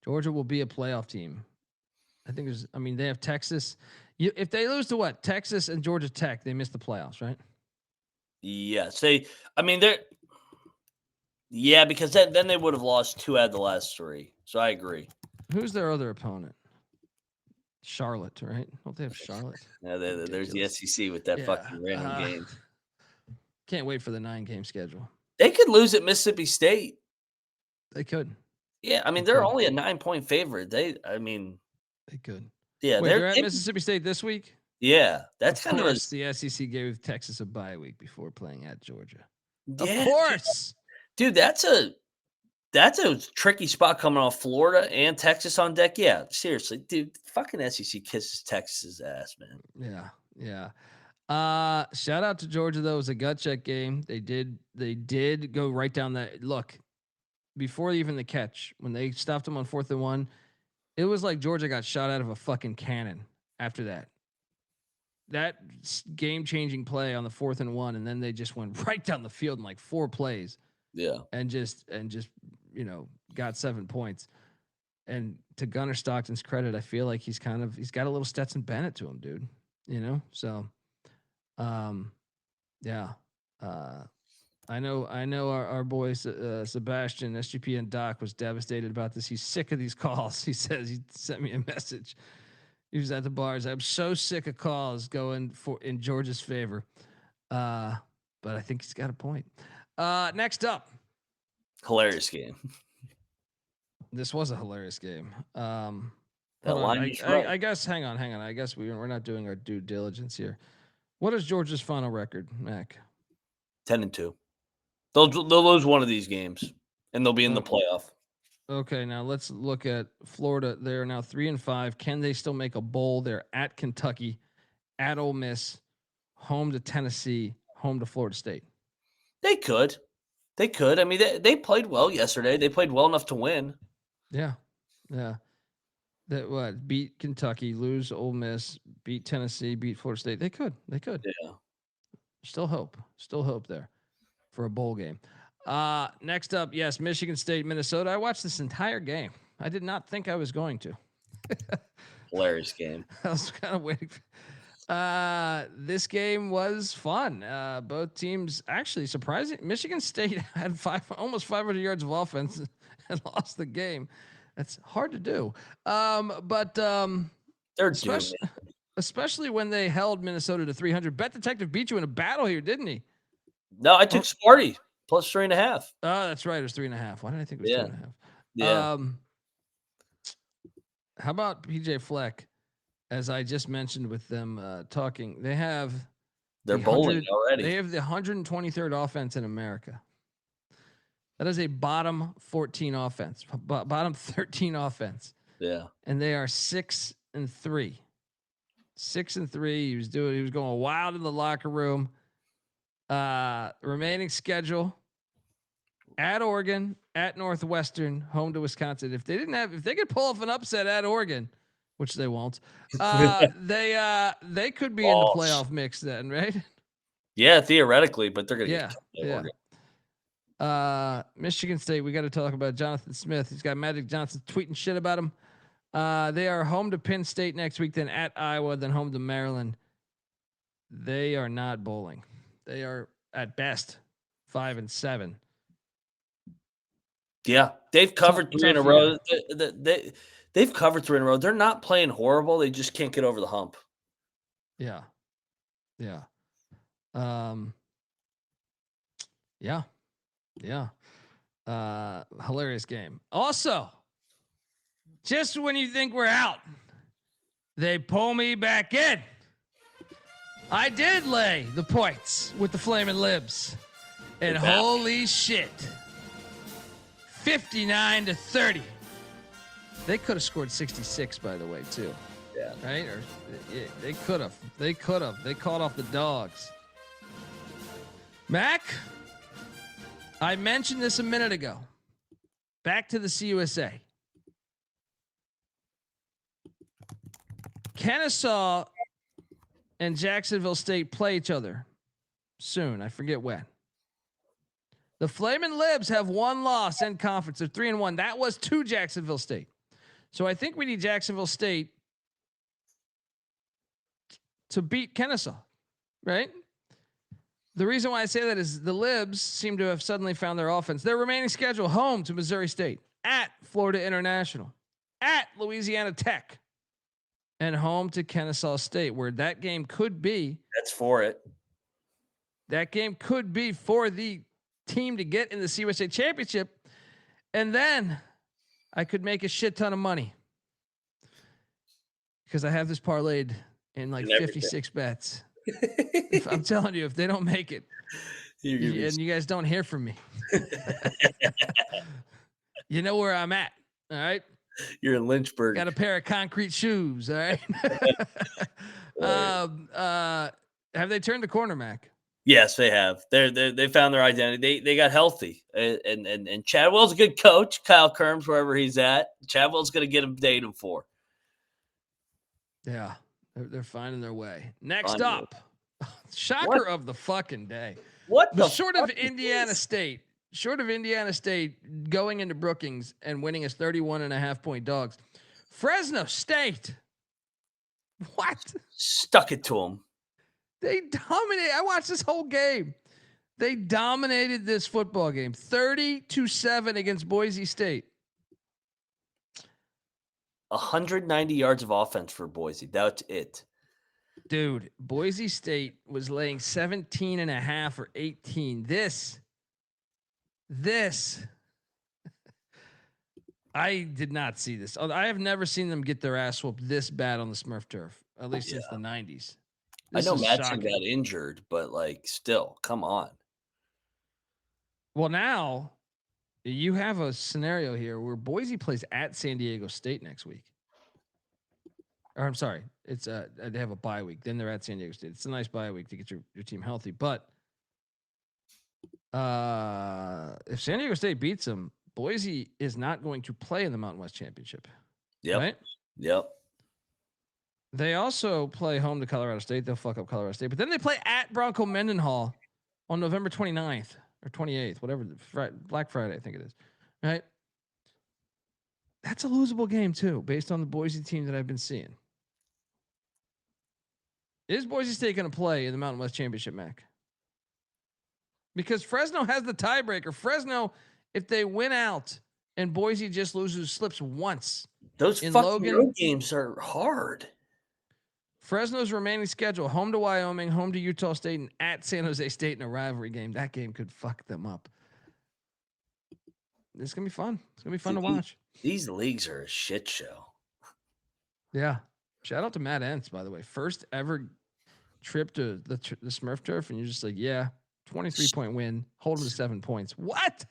Georgia will be a playoff team. I think they have Texas. If they lose to what? Texas and Georgia Tech, they miss the playoffs, right? Yes. Because then they would have lost 2 out of the last 3. So I agree. Who's their other opponent? Charlotte, right? Don't they have Charlotte? Yeah, there's the SEC with that fucking random game. Can't wait for the 9-game schedule. They could lose at Mississippi State. They could. Yeah, I mean, they're only a 9-point favorite. They could. Yeah, they're at Mississippi State this week. Yeah, that's kind of the SEC gave Texas a bye week before playing at Georgia. Yeah, of course, dude. That's a tricky spot coming off Florida and Texas on deck. Yeah, seriously, dude. Fucking SEC kisses Texas's ass, man. Yeah. Shout out to Georgia though. It was a gut check game. They did go right down that look before even the catch when they stopped them on 4th and 1. It was like Georgia got shot out of a fucking cannon after that. That game-changing play on the 4th and 1, and then they just went right down the field in like 4 plays. Yeah. And just got 7 points. And to Gunnar Stockton's credit, I feel like he's got a little Stetson Bennett to him, dude. So yeah. I know our boy Sebastian, SGPN Doc, was devastated about this. He's sick of these calls. He says he sent me a message. He was at the bars. I'm so sick of calls going in Georgia's favor. But I think he's got a point. Next up. Hilarious game. This was a hilarious game. That line is right. I guess, hang on. I guess we're not doing our due diligence here. What is Georgia's final record, Mac? 10-2. They'll lose one of these games, and they'll be in the playoff. Okay, now let's look at Florida. They're now 3-5. Can they still make a bowl? They're at Kentucky, at Ole Miss, home to Tennessee, home to Florida State. They could. I mean, they played well yesterday. They played well enough to win. Yeah. That beat Kentucky, lose Ole Miss, beat Tennessee, beat Florida State. They could. Yeah. Still hope there for a bowl game. Next up, yes, Michigan State, Minnesota. I watched this entire game. I did not think I was going to. Hilarious game. I was kind of waiting. This game was fun. Both teams actually surprising. Michigan State had almost 500 yards of offense and lost the game. That's hard to do. But they're especially when they held Minnesota to 300. Bet Detective beat you in a battle here, didn't he? No, I took Sparty plus 3.5. Oh, that's right. It was 3.5. Why did I think it was 2.5? Yeah. How about PJ Fleck? As I just mentioned with them talking, they're bowling already. They have the 123rd offense in America. That is a bottom 14 offense, bottom 13 offense. Yeah. And they are 6-3. 6-3. He was going wild in the locker room. Remaining schedule at Oregon, at Northwestern, home to Wisconsin. If they could pull off an upset at Oregon, which they won't, they could be in the playoff mix then, right? Yeah, theoretically, but they're gonna get Oregon. Michigan State, we got to talk about Jonathan Smith. He's got Magic Johnson tweeting shit about him. They are home to Penn State next week, then at Iowa, then home to Maryland. They are not bowling. They are at best 5-7. Yeah, they've covered 3 in a row. They've covered 3 in a row. They're not playing horrible. They just can't get over the hump. Yeah. Hilarious game. Also, just when you think we're out, they pull me back in. I did lay the points with the Flamin' Libs. And holy shit. 59-30. They could have scored 66, by the way, too. Yeah. Right? They could have. They called off the dogs. Mac, I mentioned this a minute ago. Back to the CUSA. Kennesaw and Jacksonville State play each other soon. I forget when. The Flamin' Libs have one loss in conference. They're 3-1. That was to Jacksonville State. So I think we need Jacksonville State to beat Kennesaw, right? The reason why I say that is the Libs seem to have suddenly found their offense. Their remaining schedule: home to Missouri State, at Florida International, at Louisiana Tech, and home to Kennesaw State, where that game could be. That's for it. That game could be for the team to get in the CUSA championship. And then I could make a shit ton of money because I have this parlayed in like 56 bets. I'm telling you, if they don't make it and you guys don't hear from me, you know where I'm at. All right. You're in Lynchburg. Got a pair of concrete shoes. All right. Have they turned the corner, Mac? Yes, they have. They found their identity. They got healthy, and Chadwell's a good coach. Kyle Kerms, wherever he's at, Chadwell's going to get him dating for. Yeah, they're finding their way. Next up, shocker of the fucking day. What the short of Indiana State? Short of Indiana State going into Brookings and winning as 31.5-point dogs. Fresno State. What? Stuck it to them. They dominate. I watched this whole game. They dominated this football game 30-7 against Boise State. 190 yards of offense for Boise. That's it. Dude, Boise State was laying 17.5 or 18. This. I did not see this. I have never seen them get their ass whooped this bad on the Smurf turf, at least since the 90s. I know Madsen got injured, but like still, come on. Well, now you have a scenario here where Boise plays at San Diego State next week. Or I'm sorry, it's they have a bye week. Then they're at San Diego State. It's a nice bye week to get your team healthy. But if San Diego State beats them, Boise is not going to play in the Mountain West Championship. Yep. Right? Yep. They also play home to Colorado State. They'll fuck up Colorado State. But then they play at Bronco Mendenhall on November 29th or 28th, whatever, Black Friday, I think it is. Right? That's a losable game, too, based on the Boise team that I've been seeing. Is Boise State going to play in the Mountain West Championship, Mac? Because Fresno has the tiebreaker. Fresno, if they win out and Boise just slips once. Those fucking road games are hard. Fresno's remaining schedule: home to Wyoming, home to Utah State, and at San Jose State in a rivalry game. That game could fuck them up. It's gonna be fun. It's gonna be fun to watch. These leagues are a shit show. Yeah. Shout out to Matt Entz, by the way. First ever trip to the Smurf turf, and you're just like, yeah, 23-point win, hold them to 7 points. What?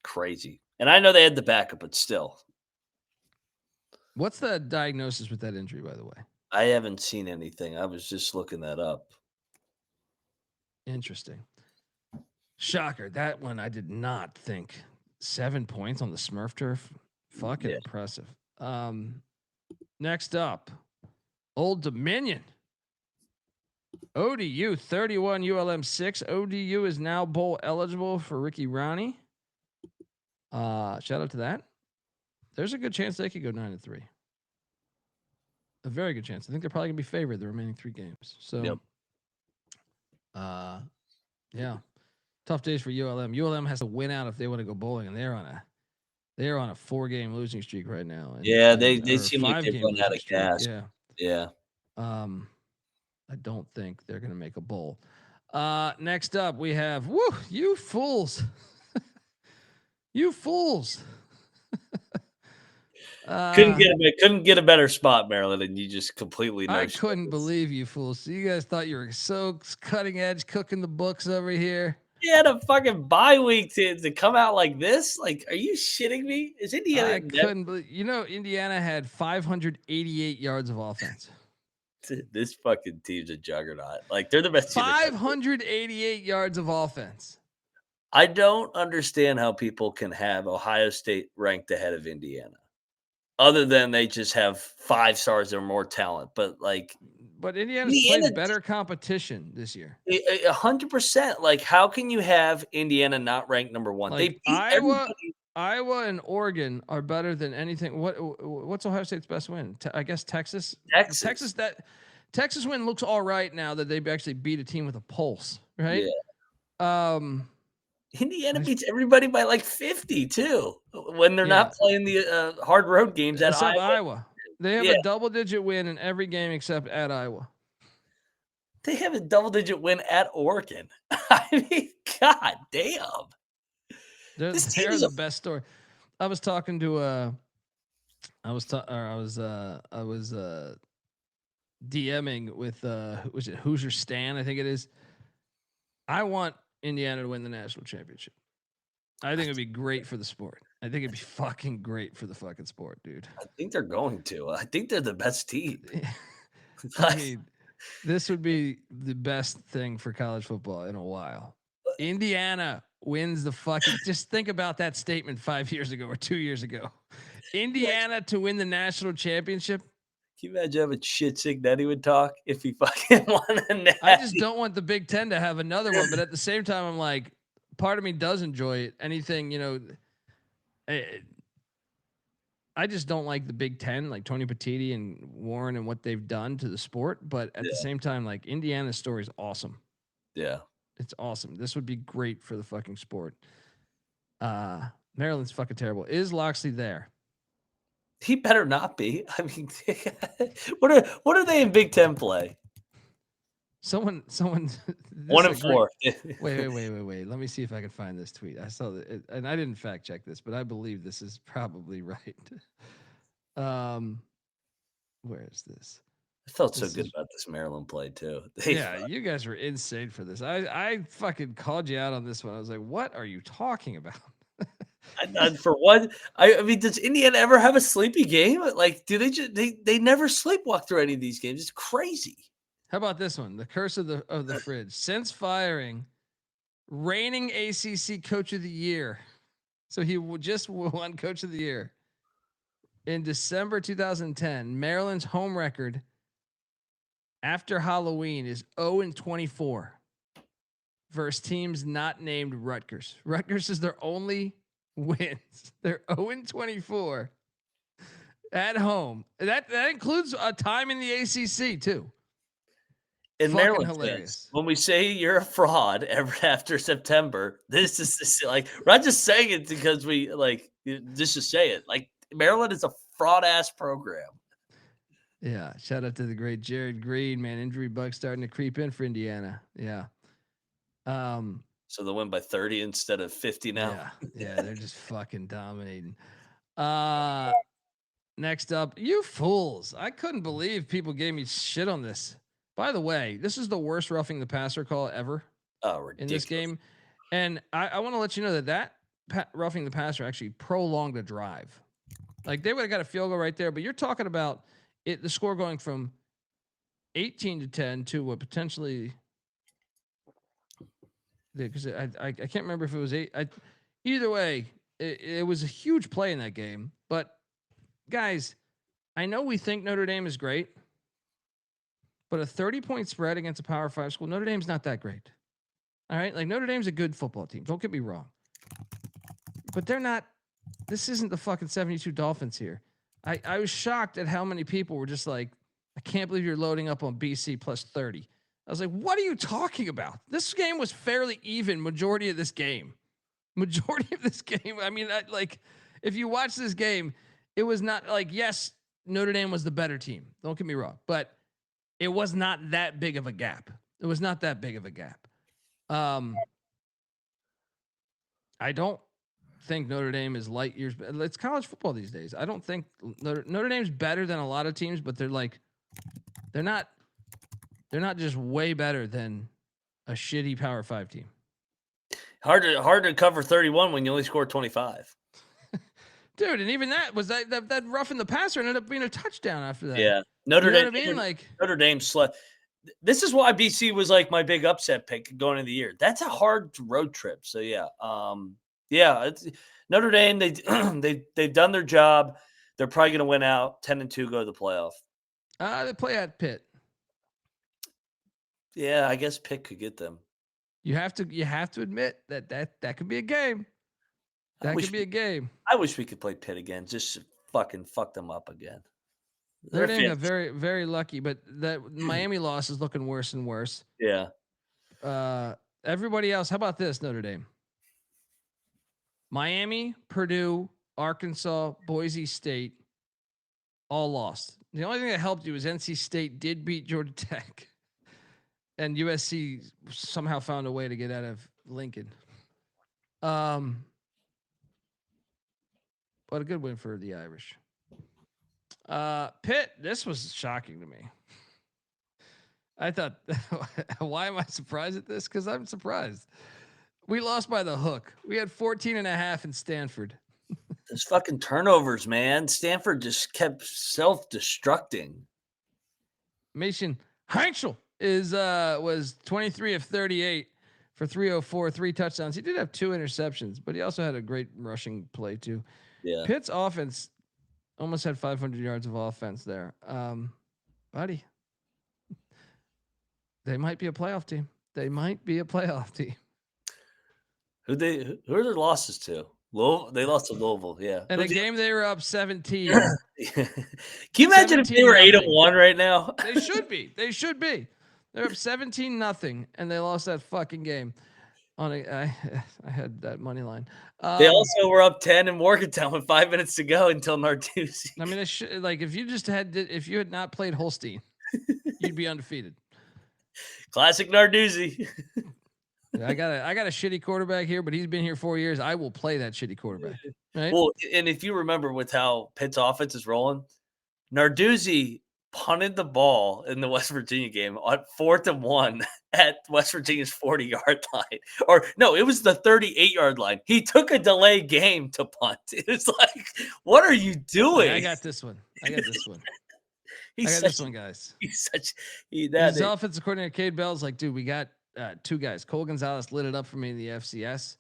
Crazy. And I know they had the backup, but still. What's the diagnosis with that injury, by the way? I haven't seen anything. I was just looking that up. Interesting. Shocker. That one I did not think. 7 points on the Smurf turf. Fucking impressive. Next up, Old Dominion. ODU 31, ULM 6. ODU is now bowl eligible for Ricky Ronnie. Shout out to that. There's a good chance they could go 9-3. A very good chance. I think they're probably gonna be favored the remaining 3 games. So, yeah, tough days for ULM. ULM has to win out if they want to go bowling, and they're on a 4-game losing streak right now. And, they seem like they've run out of gas. Yeah. I don't think they're gonna make a bowl. Next up, we have you fools. You fools. Couldn't get a better spot, Maryland, and you just completely. I couldn't believe you fools. So you guys thought you were so cutting edge, cooking the books over here. You had a fucking bye week to come out like this. Like, are you shitting me? Is Indiana? I couldn't believe. Indiana had 588 yards of offense. This fucking team's a juggernaut. Like, they're the best team. 588 yards of offense. I don't understand how people can have Ohio State ranked ahead of Indiana. Other than they just have 5 stars or more talent, but Indiana's played better competition this year. 100%. Like, how can you have Indiana not ranked number 1? Like, they beat Iowa and Oregon are better than anything. What's Ohio State's best win? I guess Texas. Texas win looks all right now that they've actually beat a team with a pulse, right? Yeah. Indiana beats everybody by like 50 too when they're not playing the hard road games at Iowa. They have a double-digit win in every game except at Iowa. They have a double-digit win at Oregon. I mean, god damn. They're the best story. I was talking to I was DMing with was it Hoosier Stan, I think it is. I want Indiana to win the national championship. I think it'd be great for the sport. I think it'd be fucking great for the fucking sport, dude. I think they're going to. I think they're the best team. I mean, this would be the best thing for college football in a while. Indiana wins the fucking. Just think about that statement 5 years ago or 2 years ago. Indiana to win the national championship. Can you imagine how much shit Cignetti would talk if he fucking won a natty? I just don't want the Big Ten to have another one, but at the same time, I'm like, part of me does enjoy it. Anything, I just don't like the Big Ten, like Tony Petitti and Warren and what they've done to the sport. But at the same time, like Indiana's story is awesome. Yeah. It's awesome. This would be great for the fucking sport. Maryland's fucking terrible. Is Loxley there? He better not be. I mean, what are they in Big Ten play? Someone. 1-4. Wait. Let me see if I can find this tweet. I saw that, and I didn't fact check this, but I believe this is probably right. Where is this? I felt so good about this Maryland play too. Yeah, you guys were insane for this. I fucking called you out on this one. I was like, "What are you talking about?" And for what? I mean, does Indiana ever have a sleepy game? Like, do they just they never sleepwalk through any of these games? It's crazy. How about this one? The curse of the fridge. Since firing reigning ACC Coach of the Year, so he just won Coach of the Year in December 2010. Maryland's home record after Halloween is 0-24 versus teams not named Rutgers. Rutgers is their only wins. They're 0-24 at home. That includes a time in the ACC too. In Fucking Maryland, hilarious. When we say you're a fraud after September, this is like we're not just saying it because we like just to say it. Like Maryland is a fraud ass program. Yeah, shout out to the great Jared Green, man. Injury bug starting to creep in for Indiana. Yeah. So they'll win by 30 instead of 50 now. Yeah, they're just fucking dominating. Next up, you fools. I couldn't believe people gave me shit on this. By the way, this is the worst roughing the passer call ever in this game. And I want to let you know that roughing the passer actually prolonged a drive. Like they would have got a field goal right there, but you're talking about the score going from 18-10 to a potentially, because I can't remember if it was 8. Either way, it was a huge play in that game. But guys, I know we think Notre Dame is great, but a 30-point spread against a Power 5 school, Notre Dame's not that great. All right, like Notre Dame's a good football team. Don't get me wrong, but they're not. This isn't the fucking 72 Dolphins here. I was shocked at how many people were just like, I can't believe you're loading up on BC plus 30. I was like, what are you talking about? This game was fairly even majority of this game. I mean, if you watch this game, it was not like, yes, Notre Dame was the better team. Don't get me wrong, but it was not that big of a gap. I don't think Notre Dame is light years. It's college football these days. I don't think Notre Dame's better than a lot of teams, but they're not just way better than a shitty Power 5 team. Hard to cover 31 when you only scored 25. Dude, and even that was that roughing the passer ended up being a touchdown after that. Yeah. Notre Dame slept. This is why BC was like my big upset pick going into the year. That's a hard road trip. So yeah. It's Notre Dame. They've done their job. They're probably going to win out 10-2, go to the playoff. They play at Pitt. Yeah, I guess Pitt could get them. You have to admit that could be a game. That could be a game. I wish we could play Pitt again. Just fucking fuck them up again. Notre Dame got very, very lucky, but that Miami loss is looking worse and worse. Yeah. Everybody else, how about this, Notre Dame? Miami, Purdue, Arkansas, Boise State, all lost. The only thing that helped you is NC State did beat Georgia Tech, and USC somehow found a way to get out of Lincoln. But a good win for the Irish. Pitt, this was shocking to me. I thought, why am I surprised at this? Because I'm surprised. We lost by the hook. We had 14.5 in Stanford. Those fucking turnovers, man. Stanford just kept self-destructing. Mason Heinzel was 23 of 38 for 304, 3 touchdowns. He did have 2 interceptions, but he also had a great rushing play too. Yeah. Pitt's offense almost had 500 yards of offense there. Buddy, they might be a playoff team. Who are their losses to? They lost to Louisville, yeah. And a game they were up 17. Can you imagine if they were 8-1 right now? They should be. They're up 17-0, and they lost that fucking game. I had that money line. They also were up 10 in Morgantown with 5 minutes to go until Narduzzi. I mean, if you had not played Holstein, you'd be undefeated. Classic Narduzzi. I got a shitty quarterback here, but he's been here 4 years. I will play that shitty quarterback. Right? Well, and if you remember with how Pitt's offense is rolling, Narduzzi punted the ball in the West Virginia game on 4th and 1 at West Virginia's 40-yard line. Or no, it was the 38-yard line. He took a delay game to punt. It's like, what are you doing? I got this one. This one, guys. His offensive coordinator, Cade Bell's like, dude, we got 2 guys. Cole Gonzalez lit it up for me in the FCS.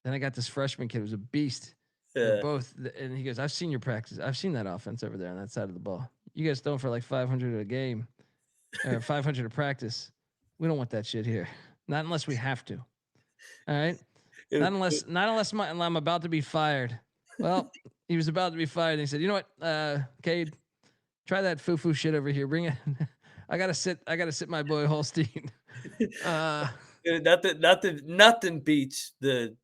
Then I got this freshman kid who's a beast. They're both, and he goes, I've seen your practice. I've seen that offense over there on that side of the ball. You guys throwing for like 500 a game, or 500 a practice. We don't want that shit here. Not unless we have to. All right. Not unless I'm about to be fired. Well, he was about to be fired. And he said, you know what, Cade, try that foo-foo shit over here. Bring it. I gotta sit my boy Holstein. Nothing beats the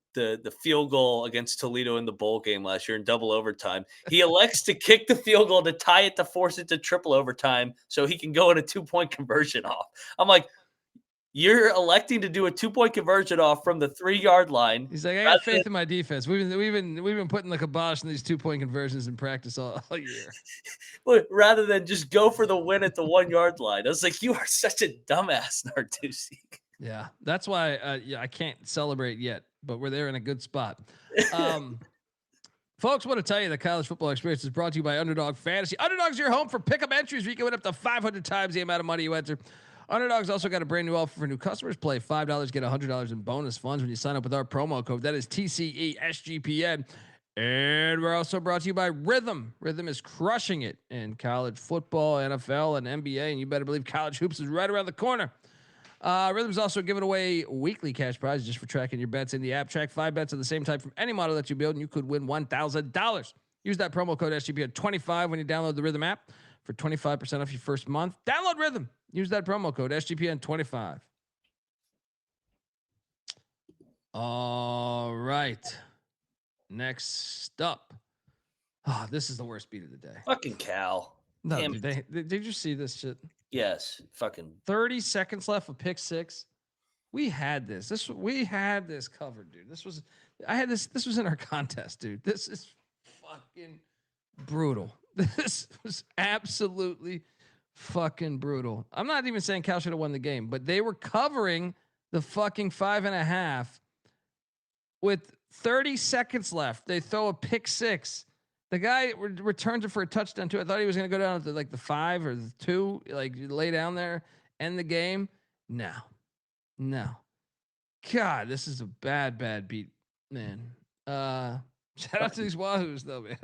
field goal against Toledo in the bowl game last year in double overtime. He elects to kick the field goal to tie it, to force it to triple overtime so he can go in a 2-point conversion off. I'm like, you're electing to do a 2-point conversion off from the 3-yard line. He's like, I got faith in my defense. We've been putting the kibosh in these 2-point conversions in practice all year. Rather than just go for the win at the 1-yard line. I was like, you are such a dumbass, Narduzzi. Yeah, that's why I can't celebrate yet, but we're there in a good spot. Folks, want to tell you the college football experience is brought to you by Underdog Fantasy. Underdog's your home for pick-up entries where you can win up to 500 times the amount of money you enter. Underdog's also got a brand new offer for new customers. Play $5, get $100 in bonus funds when you sign up with our promo code. That is TCESGPN. And we're also brought to you by Rhythm. Rhythm is crushing it in college football, NFL, and NBA, and you better believe college hoops is right around the corner. Rhythm's also giving away weekly cash prizes just for tracking your bets in the app. Track 5 bets of the same type from any model that you build, and you could win $1,000. Use that promo code SGPN25 when you download the Rhythm app for 25% off your first month. Download Rhythm. Use that promo code SGPN25. All right. Next up. Oh, this is the worst beat of the day. Fucking Cal. No, did you see this shit? Yes. Fucking 30 seconds left of pick 6. We had this covered, dude. This was in our contest, dude. This is fucking brutal. This was absolutely fucking brutal. I'm not even saying Cal should have won the game, but they were covering the fucking 5.5 with 30 seconds left. They throw a pick 6. The guy returns it for a touchdown too. I thought he was going to go down to like the 5 or the 2, like lay down there, end the game. No. God, this is a bad beat, man. Shout out to these Wahoos though, man.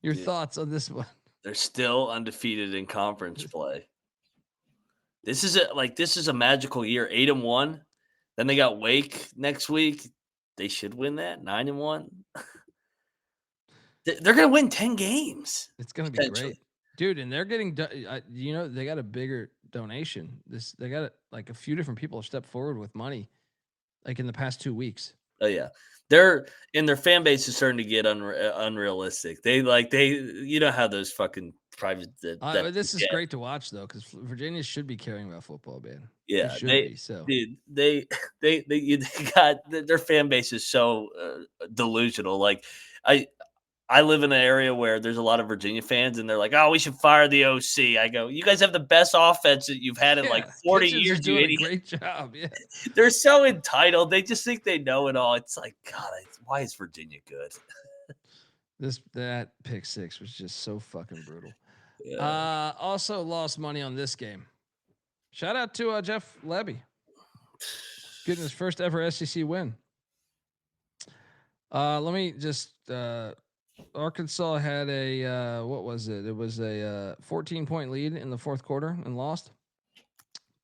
Your thoughts on this one? They're still undefeated in conference play. This is a magical year. 8-1. Then they got Wake next week. They should win that 9-1. They're going to win 10 games. It's going to be great, dude. And they're getting, they got a bigger donation. They got like a few different people have stepped forward with money, like in the past 2 weeks. Oh yeah, their fan base is starting to get unrealistic. They how those fucking private. This is great to watch though, because Virginia should be caring about football, man. Yeah, they got their fan base is so delusional. Like I live in an area where there's a lot of Virginia fans, and they're like, "Oh, we should fire the OC." I go, "You guys have the best offense that you've had in like 40 years. You're doing a great job." Yeah, they're so entitled. They just think they know it all. It's like, God, why is Virginia good? That pick 6 was just so fucking brutal. Yeah. Also lost money on this game. Shout out to Jeff Lebby getting his first ever SEC win. Let me just. Arkansas had a what was it? It was a 14-point lead in the fourth quarter and lost.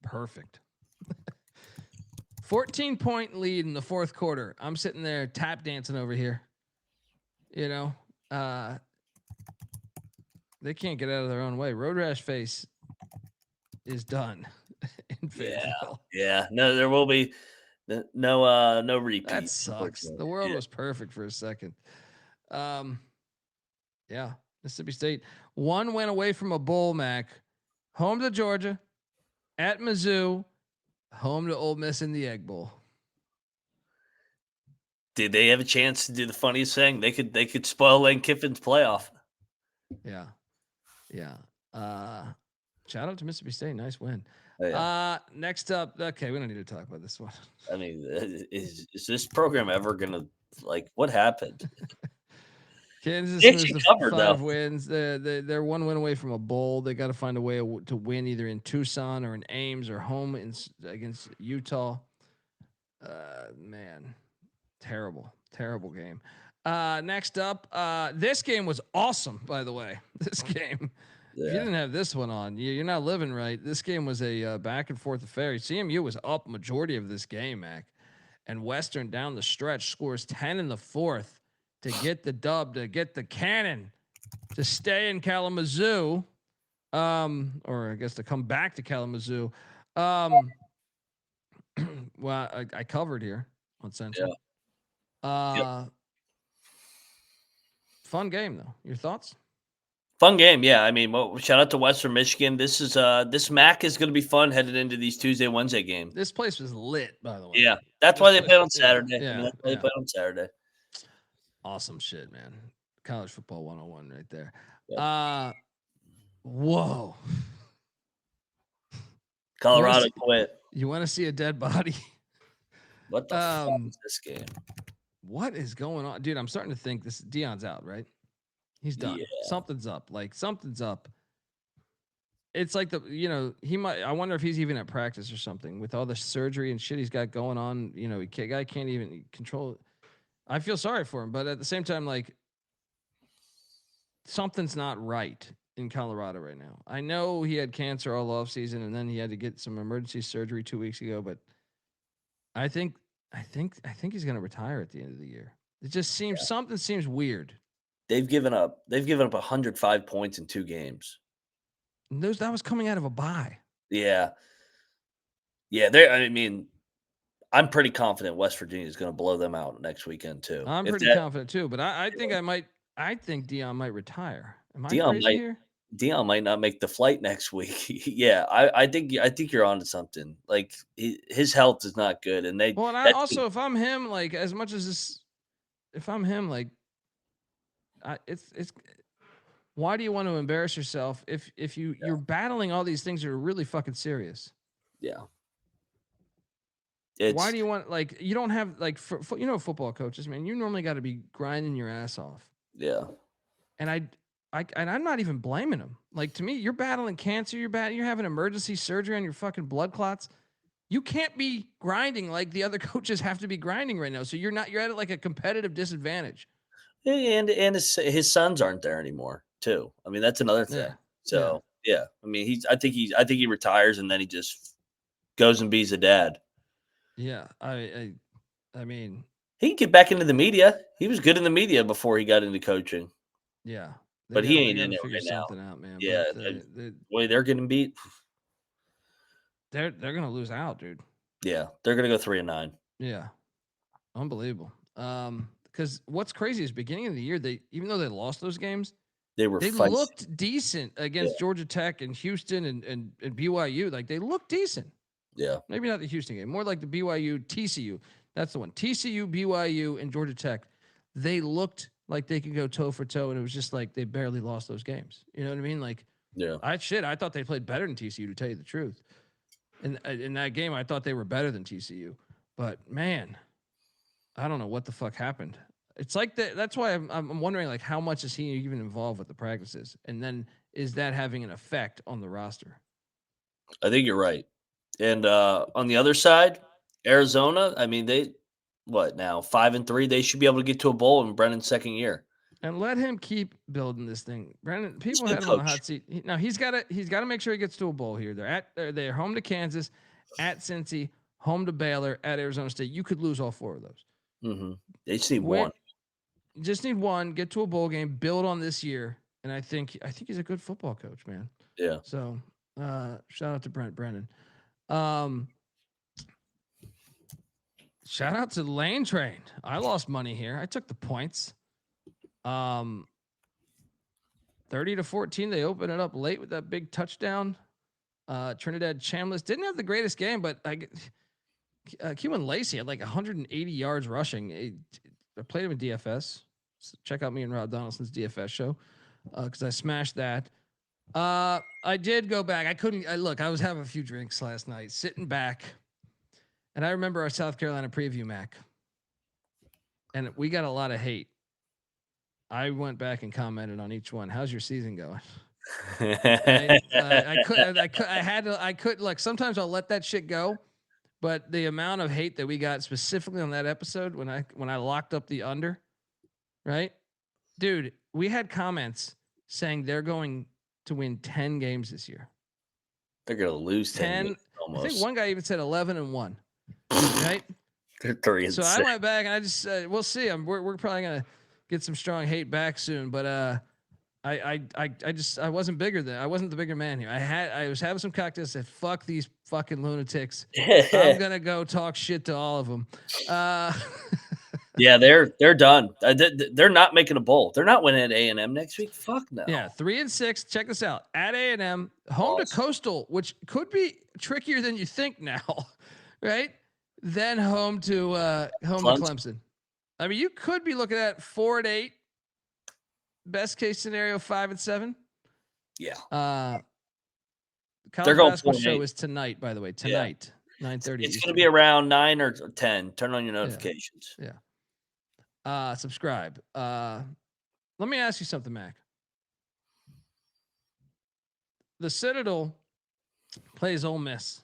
Perfect. 14-point lead in the fourth quarter. I'm sitting there tap dancing over here. You know, they can't get out of their own way. Road Rash Face is done. in Fayetteville. Yeah. No, there will be no repeat. That sucks. The world was perfect for a second. Yeah, Mississippi State 1 win away from a bowl, Mac. Home to Georgia, at Mizzou, home to Ole Miss in the Egg Bowl. Did they have a chance to do the funniest thing? They could spoil Lane Kiffin's playoff. Yeah. Shout out to Mississippi State. Nice win. Oh, yeah. Next up, okay, we don't need to talk about this one. I mean, is this program ever gonna what happened? Kansas actually moves covered, to 5 though. wins. They're 1 win away from a bowl. They got to find a way to win either in Tucson or in Ames or home against Utah. Man, terrible game. Next up, this game was awesome, by the way. This game, if you didn't have this one on, you're not living right. This game was a back and forth affair. CMU was up majority of this game, Mac, and Western down the stretch scores 10 in the fourth to get the dub, to get the cannon, to stay in Kalamazoo, or I guess to come back to Kalamazoo. Well, I covered here on Central. Fun game though. Your thoughts? Fun game, yeah. I mean, shout out to Western Michigan. This is this MAC is going to be fun headed into these Tuesday, Wednesday games. This place was lit, by the way. Yeah, that's why they play on Saturday. Yeah, that's why they play on Saturday. Awesome shit, man. College football 101 right there. Yep. Whoa. Colorado quit. You want to see a dead body? What the fuck is this game? What is going on? Dude, I'm starting to think this Deion's out, right? He's done. Yeah. Something's up. Something's up. It's like he might. I wonder if he's even at practice or something with all the surgery and shit he's got going on. Guy can't even control it. I feel sorry for him, but at the same time, something's not right in Colorado right now. I know he had cancer all off season, and then he had to get some emergency surgery 2 weeks ago. But I think he's going to retire at the end of the year. It just seems something seems weird. They've given up 105 points in 2 games. And that was coming out of a bye. Yeah. I'm pretty confident West Virginia is going to blow them out next weekend too. I'm pretty confident too, but I think Deion might retire. Am I crazy here? Deion might not make the flight next week. Yeah, I think you're onto something. His health is not good, and they. Well, and if I'm him, as much as this, if I'm him, it's. Why do you want to embarrass yourself if you're battling all these things that are really fucking serious? Yeah. Why do you want you don't have football coaches, man? You normally got to be grinding your ass off. Yeah. And I'm not even blaming them. To me, you're battling cancer. You're having emergency surgery on your fucking blood clots. You can't be grinding like the other coaches have to be grinding right now. So you're at a competitive disadvantage. And his sons aren't there anymore too. I mean, that's another thing. So yeah. I mean, I think he retires and then he just goes and be's a dad. Yeah. I mean, he can get back into the media. He was good in the media before he got into coaching. Yeah. But he ain't in it right now. Out, man. Yeah. The way they're getting beat. They're going to lose out, dude. Yeah. They're going to go 3-9. Yeah. Unbelievable. Because what's crazy is beginning of the year, even though they lost those games, they looked decent against Georgia Tech and Houston and BYU. They looked decent. Yeah. Maybe not the Houston game, more like the BYU TCU. That's the one. TCU, BYU, and Georgia Tech. They looked like they could go toe for toe, and it was just they barely lost those games. You know what I mean? Yeah. I thought they played better than TCU, to tell you the truth. And in that game, I thought they were better than TCU. But man, I don't know what the fuck happened. It's that's why I'm wondering how much is he even involved with the practices, and then is that having an effect on the roster? I think you're right. And on the other side, Arizona, I mean, 5-3? They should be able to get to a bowl in Brennan's second year. And let him keep building this thing. Brennan, people had him on the hot seat. Now he's got to make sure he gets to a bowl here. They're home to Kansas, at Cincy, home to Baylor, at Arizona State. You could lose all 4 of those. Mm-hmm. They just need one. Just need one. Get to a bowl game. Build on this year. And I think he's a good football coach, man. Yeah. So shout out to Brent Brennan. Shout out to Lane Train. I lost money here. I took the points. 30-14. They opened it up late with that big touchdown. Trinidad Chambliss didn't have the greatest game, but Keelan Lacey had like 180 yards rushing. I played him in DFS. So check out me and Rob Donaldson's DFS show because I smashed that. I did go back. I was having a few drinks last night, sitting back. And I remember our South Carolina preview, Mac. And we got a lot of hate. I went back and commented on each one. How's your season going? I could look, sometimes I'll let that shit go. But the amount of hate that we got specifically on that episode when I locked up the under, right? Dude, we had comments saying they're going to win 10 games this year. They're going to lose 10 almost. I think one guy even said 11-1. Right? They're 3-6. So I went back and I just we'll see. We're probably gonna get some strong hate back soon. But I wasn't the bigger man here. I was having some cocktails. Said fuck these fucking lunatics. I'm gonna go talk shit to all of them. Yeah, they're done. They're not making a bowl. They're not winning at A&M next week. Fuck no. Yeah, 3-6. Check this out. At A&M, home to Coastal, which could be trickier than you think now, right? Then home to Clemson. I mean, you could be looking at 4-8. Best case scenario, 5-7. Yeah. College basketball show is tonight, by the way. Tonight, 9:30. It's going to be around 9 or 10. Turn on your notifications. Yeah. Subscribe. Let me ask you something, Mac. The Citadel plays Ole Miss.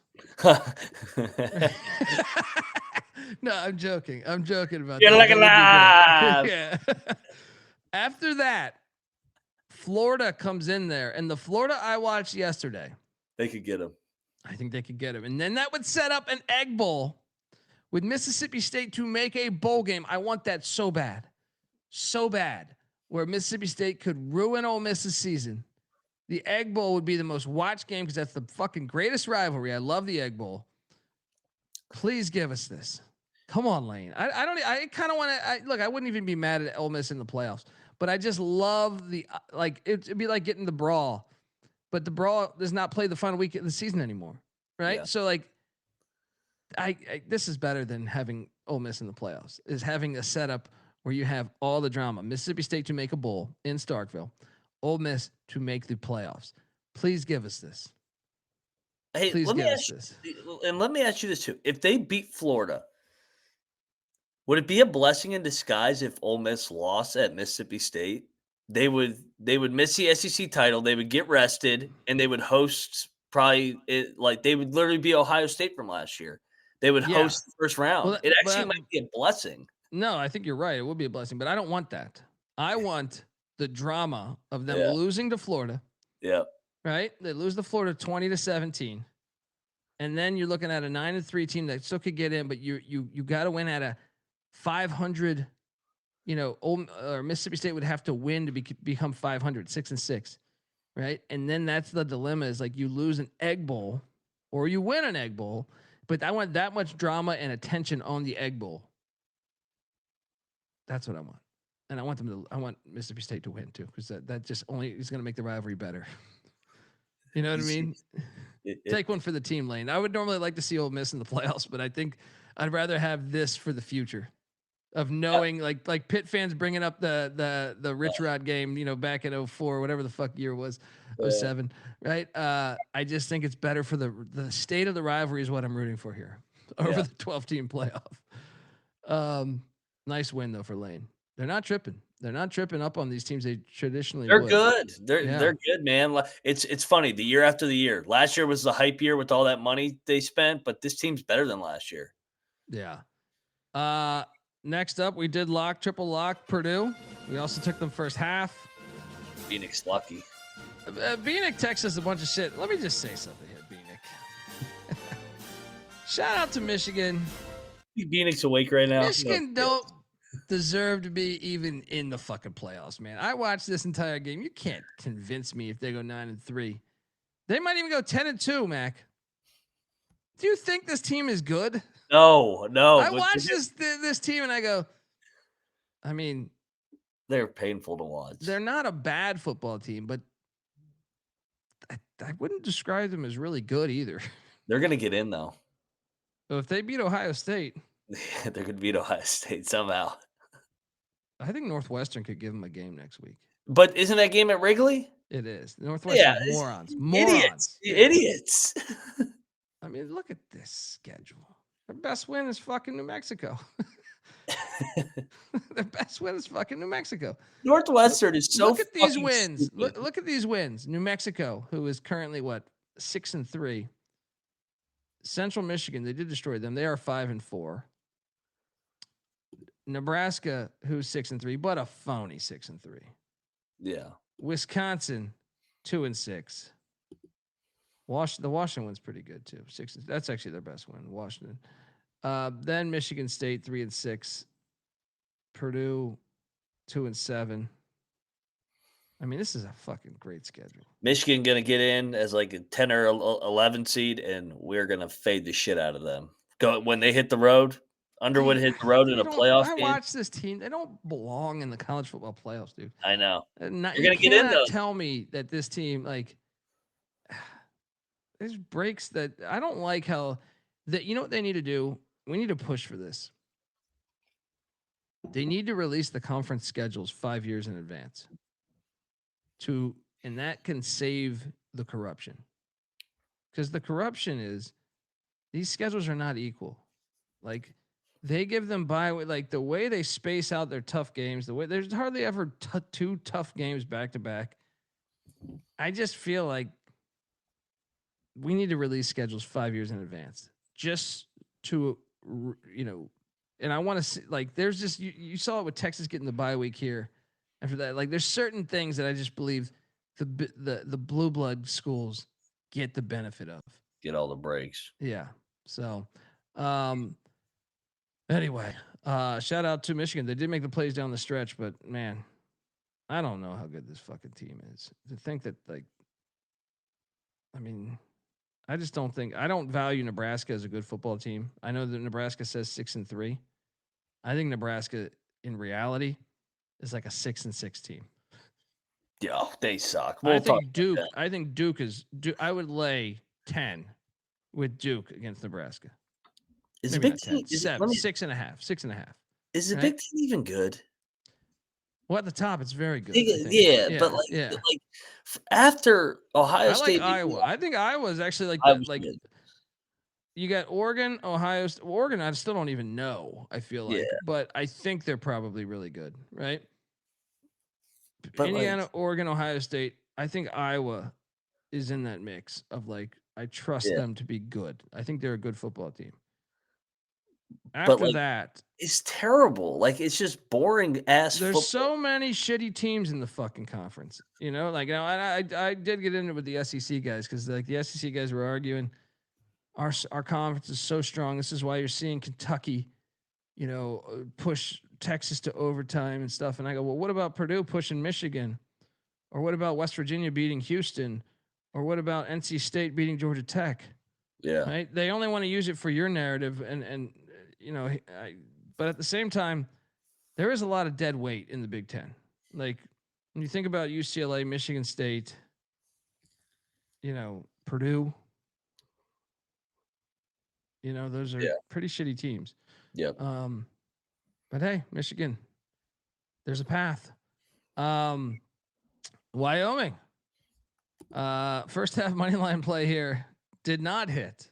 No, I'm joking. I'm joking about You're that. looking live. Yeah. After that, Florida comes in there, and the Florida I watched yesterday, they could get him. I think they could get him, and then that would set up an Egg Bowl with Mississippi State to make a bowl game. I want that so bad, where Mississippi State could ruin Ole Miss's season. The Egg Bowl would be the most watched game because that's the fucking greatest rivalry. I love the Egg Bowl. Please give us this. Come on, Lane. I kind of want to look. I wouldn't even be mad at Ole Miss in the playoffs, but I just love the it'd be like getting the brawl, but the brawl does not play the final week of the season anymore, right? Yeah. So this is better than having Ole Miss in the playoffs. Is having a setup where you have all the drama. Mississippi State to make a bowl in Starkville, Ole Miss to make the playoffs. Please give us this. Hey, Please let me give ask us this. And let me ask you this too: if they beat Florida, would it be a blessing in disguise if Ole Miss lost at Mississippi State? They would miss the SEC title. They would get rested, and they would host they would literally be Ohio State from last year. They would host the first round. Well, it actually might be a blessing. No, I think you're right. It would be a blessing, but I don't want that. I want the drama of them losing to Florida. Yeah. Right? They lose to Florida 20-17. And then you're looking at a 9-3 team that still could get in, but you got to win at a 500, or Mississippi State would have to win to become 500, 6-6. Right? And then that's the dilemma is like you lose an Egg Bowl or you win an Egg Bowl, but I want that much drama and attention on the Egg Bowl. That's what I want. And I want Mississippi State to win too, because that just only is going to make the rivalry better. You know what I mean? Take one for the team, Lane. I would normally like to see Ole Miss in the playoffs, but I think I'd rather have this for the future of knowing like Pitt fans bringing up the Rich Rod game, back in 04, whatever the fuck year it was, 07, right? I just think it's better for the state of the rivalry is what I'm rooting for here over the 12-team playoff. Nice win though for Lane. They're not tripping. They're not tripping up on these teams they traditionally They're would. good. They're good, man. It's funny. The year after the year. Last year was the hype year with all that money they spent, but this team's better than last year. Yeah. Next up, we did triple lock Purdue. We also took them first half. Phoenix lucky. Phoenix texts us a bunch of shit. Let me just say something here, Phoenix. Shout out to Michigan. Phoenix awake right now. Michigan don't deserve to be even in the fucking playoffs, man. I watched this entire game. You can't convince me if they go 9-3. They might even go 10-2, Mac. Do you think this team is good? No. I watch this team and I go, I mean, they're painful to watch. They're not a bad football team, but I wouldn't describe them as really good either. They're going to get in, though. So if they beat Ohio State, they're going to beat Ohio State somehow. I think Northwestern could give them a game next week. But isn't that game at Wrigley? It is. Northwestern morons. Idiots. I mean, look at this schedule. Their best win is fucking New Mexico. Their best win is fucking New Mexico. Northwestern is so. Look at these wins. Look at these wins. New Mexico, who is currently 6-3. Central Michigan, they did destroy them. They are 5-4. Nebraska, who's 6-3, but a phony 6-3. Yeah. Wisconsin, 2-6. The Washington one's pretty good too. That's actually their best win. Washington. Then Michigan State 3-6. Purdue 2-7. I mean, this is a fucking great schedule. Michigan gonna get in as like a 10 or 11 seed, and we're gonna fade the shit out of them. Go when they hit the road. Underwood hit the road in a playoff game. I watch this team. They don't belong in the college football playoffs, dude. I know. You're gonna get in though. Tell me that this team there's breaks that I don't like. How that you know what they need to do. We need to push for this. They need to release the conference schedules 5 years in advance. And that can save the corruption. Because the corruption is these schedules are not equal. Like they give them the way they space out their tough games, the way there's hardly ever two tough games back to back. I just feel like we need to release schedules 5 years in advance just to, and I want to see, there's just, you saw it with Texas getting the bye week here. After that, there's certain things that I just believe the blue blood schools get the benefit of. Get all the breaks. Yeah. So, anyway, shout out to Michigan. They did make the plays down the stretch, but man, I don't know how good this fucking team is. To think that I just don't think I don't value Nebraska as a good football team. I know that Nebraska says 6-3. I think Nebraska in reality is like a 6-6 team. Yeah, they suck. I think Duke is. I would lay 10 with Duke against Nebraska. Is Big Ten 7, 6.5, 6.5? Is the Big Ten even good? Well, at the top, it's very good. But after Ohio State, Iowa. I think Iowa is actually good. You got Oregon, Ohio State. Oregon, I still don't even know. I feel like, but I think they're probably really good, right? But Indiana, Oregon, Ohio State. I think Iowa is in that mix of I trust them to be good. I think they're a good football team. After that, it's terrible. It's just boring ass. There's football. So many shitty teams in the fucking conference. I did get into it with the SEC guys because the SEC guys were arguing our conference is so strong. This is why you're seeing Kentucky, push Texas to overtime and stuff. And I go, well, what about Purdue pushing Michigan, or what about West Virginia beating Houston, or what about NC State beating Georgia Tech? Yeah, right. They only want to use it for your narrative, but at the same time, there is a lot of dead weight in the Big Ten. When you think about UCLA, Michigan State, Purdue, those are pretty shitty teams. Yep. But hey, Michigan, there's a path. Wyoming, first half money line play here did not hit.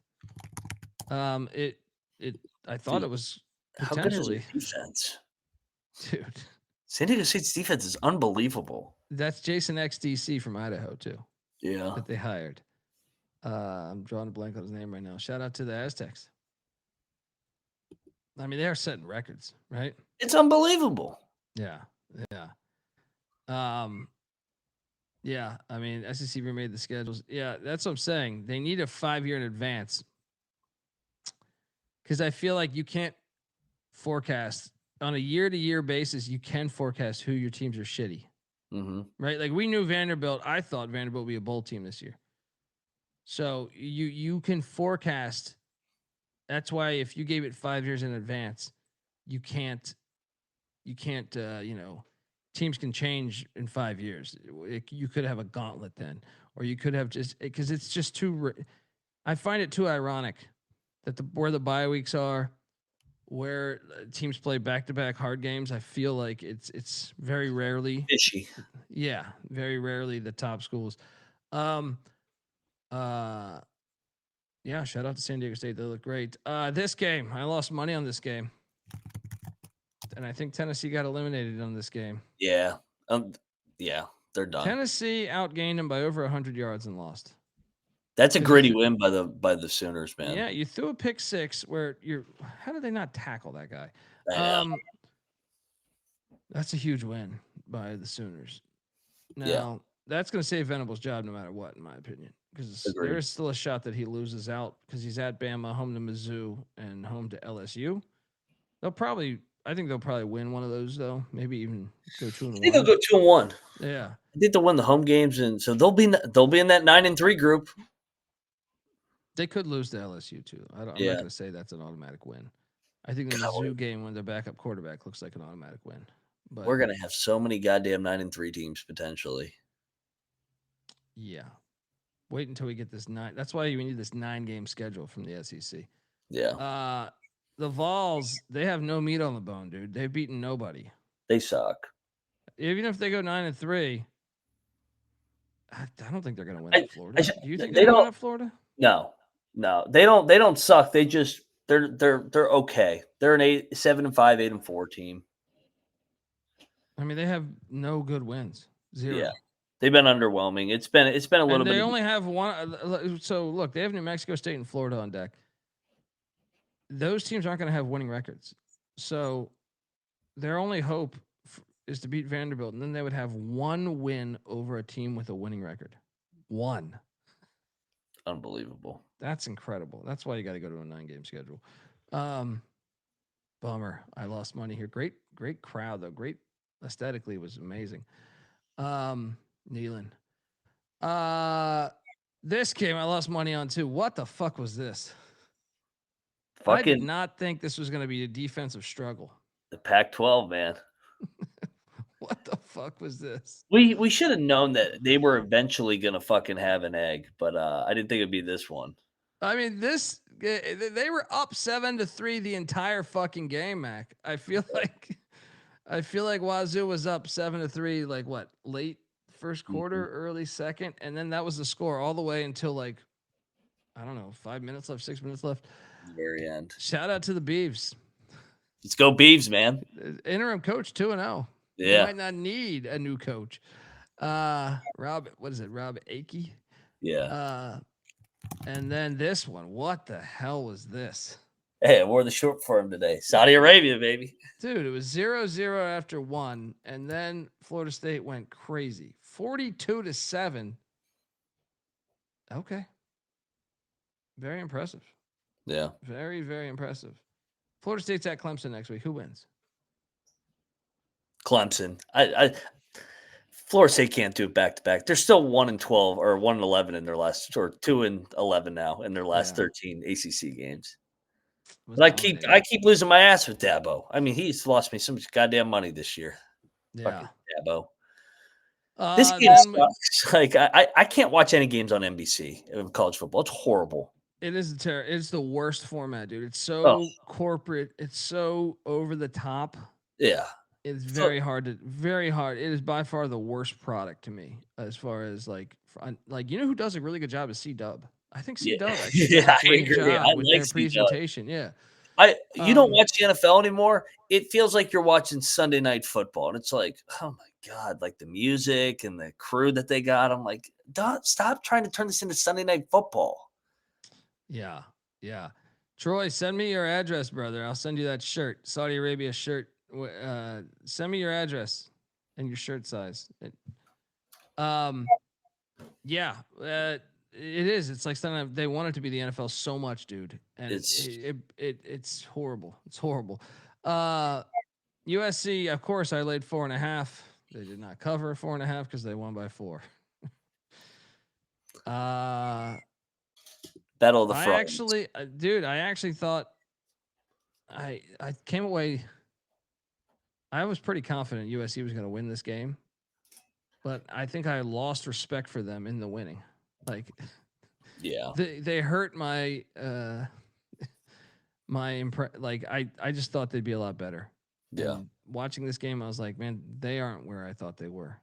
I thought it was potentially. How good is their defense? Dude. San Diego State's defense is unbelievable. That's Jason XDC from Idaho too. Yeah. That they hired. I'm drawing a blank on his name right now. Shout out to the Aztecs. I mean, they are setting records, right? It's unbelievable. Yeah. I mean, SEC remade the schedules. Yeah, that's what I'm saying. They need a 5 year in advance. Because I feel like you can't forecast on a year-to-year basis. You can forecast who your teams are shitty, right? We knew Vanderbilt. I thought Vanderbilt would be a bowl team this year. So you can forecast That's why if you gave it 5 years in advance, you can't. Teams can change in 5 years. You could have a gauntlet then, or you could have because it's just too. I find it too ironic that where the bye weeks are, where teams play back-to-back hard games. I feel like it's very rarely Fishy. Yeah, very rarely the top schools. Yeah, shout out to San Diego State. They look great. This game, I lost money on this game. And I think Tennessee got eliminated on this game. Yeah. Yeah, they're done. Tennessee outgained them by over 100 yards and lost. That's a gritty win by the Sooners, man. Yeah, you threw a pick six where how did they not tackle that guy? That's a huge win by the Sooners. Now, that's going to save Venables' job no matter what, in my opinion, because there is still a shot that he loses out because he's at Bama, home to Mizzou, and home to LSU. I think they'll probably win one of those, though. Maybe even go 2-1. I think they'll go 2-1. Yeah, I think they'll win the home games, and so they'll be in that 9-3 group. They could lose to LSU too. I'm not going to say that's an automatic win. I think the Mizzou game when their backup quarterback looks like an automatic win. But we're going to have so many goddamn 9-3 teams potentially. Yeah, wait until we get this 9. That's why we need this 9-game schedule from the SEC. Yeah. The Vols, they have no meat on the bone, dude. They've beaten nobody. They suck. Even if they go 9-3, I don't think they're going to win at Florida. Do you think they they're don't win at Florida? No, they don't suck. They just they're okay. They're an 7-5, 8-4 team. I mean, they have no good wins. 0. Yeah, they've been underwhelming. It's been a little and bit. They only have one. So look, they have New Mexico State and Florida on deck. Those teams aren't going to have winning records. So their only hope is to beat Vanderbilt, and then they would have one win over a team with a winning record. One. Unbelievable. That's incredible. That's why you got to go to a 9-game schedule. Bummer. I lost money here. Great crowd though. Great aesthetically was amazing. Nealon. This game I lost money on too. What the fuck was this? I did not think this was going to be a defensive struggle. The Pac-12, man. What the fuck was this? We should have known that they were eventually going to fucking have an egg, but I didn't think it'd be this one. I mean, they were up 7-3 the entire fucking game, Mac. I feel like Wazoo was up 7-3, like what, late first quarter, early second, and then that was the score all the way until like, I don't know, 5 minutes left, 6 minutes left. Very end. Shout out to the Beavs. Let's go Beavs, man. Interim coach 2-0. Yeah. You might not need a new coach. Rob Akey? Yeah. And then this one. What the hell was this? Hey, I wore the short for him today. Saudi Arabia, baby. Dude, it was 0-0 after 1, and then Florida State went crazy. 42-7. Okay. Very impressive. Yeah. Very, very impressive. Florida State's at Clemson next week. Who wins? Clemson. Florida State can't do it back to back. They're still 1-12 or 1-11 in their last, or 2-11 now in their last 13 ACC games. But I keep losing my ass with Dabo. I mean, he's lost me so much goddamn money this year. Yeah. Fucking Dabo. This game sucks. Like I can't watch any games on NBC of college football. It's horrible. It is it's the worst format, dude. It's so corporate. It's so over the top. Yeah. It's very hard. It is by far the worst product to me as far as like you know who does a really good job is C-Dub. I think C-Dub actually does a great job with their presentation. Yeah. You don't watch the NFL anymore. It feels like you're watching Sunday Night Football, and it's like, oh my god, like the music and the crew that they got. I'm like, stop trying to turn this into Sunday Night Football. Yeah, yeah. Troy, send me your address, brother. I'll send you that shirt, Saudi Arabia shirt. Send me your address and your shirt size. Yeah. It is. It's like something they want it to be the NFL so much, dude, and it's horrible. It's horrible. USC, of course, I laid 4.5. They did not cover 4.5 because they won by 4. Battle of the I Fronts. actually, dude, I actually thought I came away. I was pretty confident USC was going to win this game, but I think I lost respect for them in the winning. Like, Yeah. they hurt my like I just thought they'd be a lot better. Yeah. And watching this game, I was like, man, they aren't where I thought they were.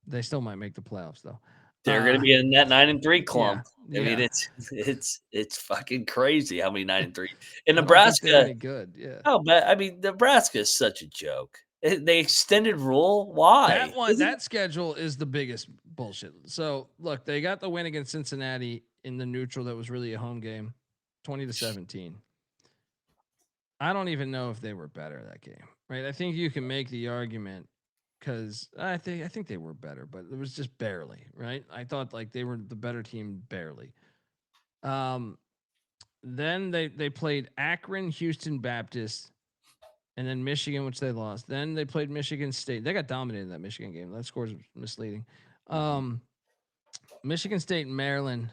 They still might make the playoffs though. They're going to be in that 9-3 clump. Yeah, I mean, yeah. it's fucking crazy how many 9-3 in I don't think they're Nebraska. any good. Yeah. Oh, but I mean, Nebraska is such a joke. They extended rule. Why? That schedule is the biggest bullshit. So look, they got the win against Cincinnati in the neutral. That was really a home game, 20-17. I don't even know if they were better that game, right? I think you can make the argument because I think they were better, but it was just barely, right? I thought like they were the better team barely. Then they played Akron, Houston Baptist, and then Michigan, which they lost. Then they played Michigan State. They got dominated in that Michigan game. That score is misleading. Michigan State and Maryland.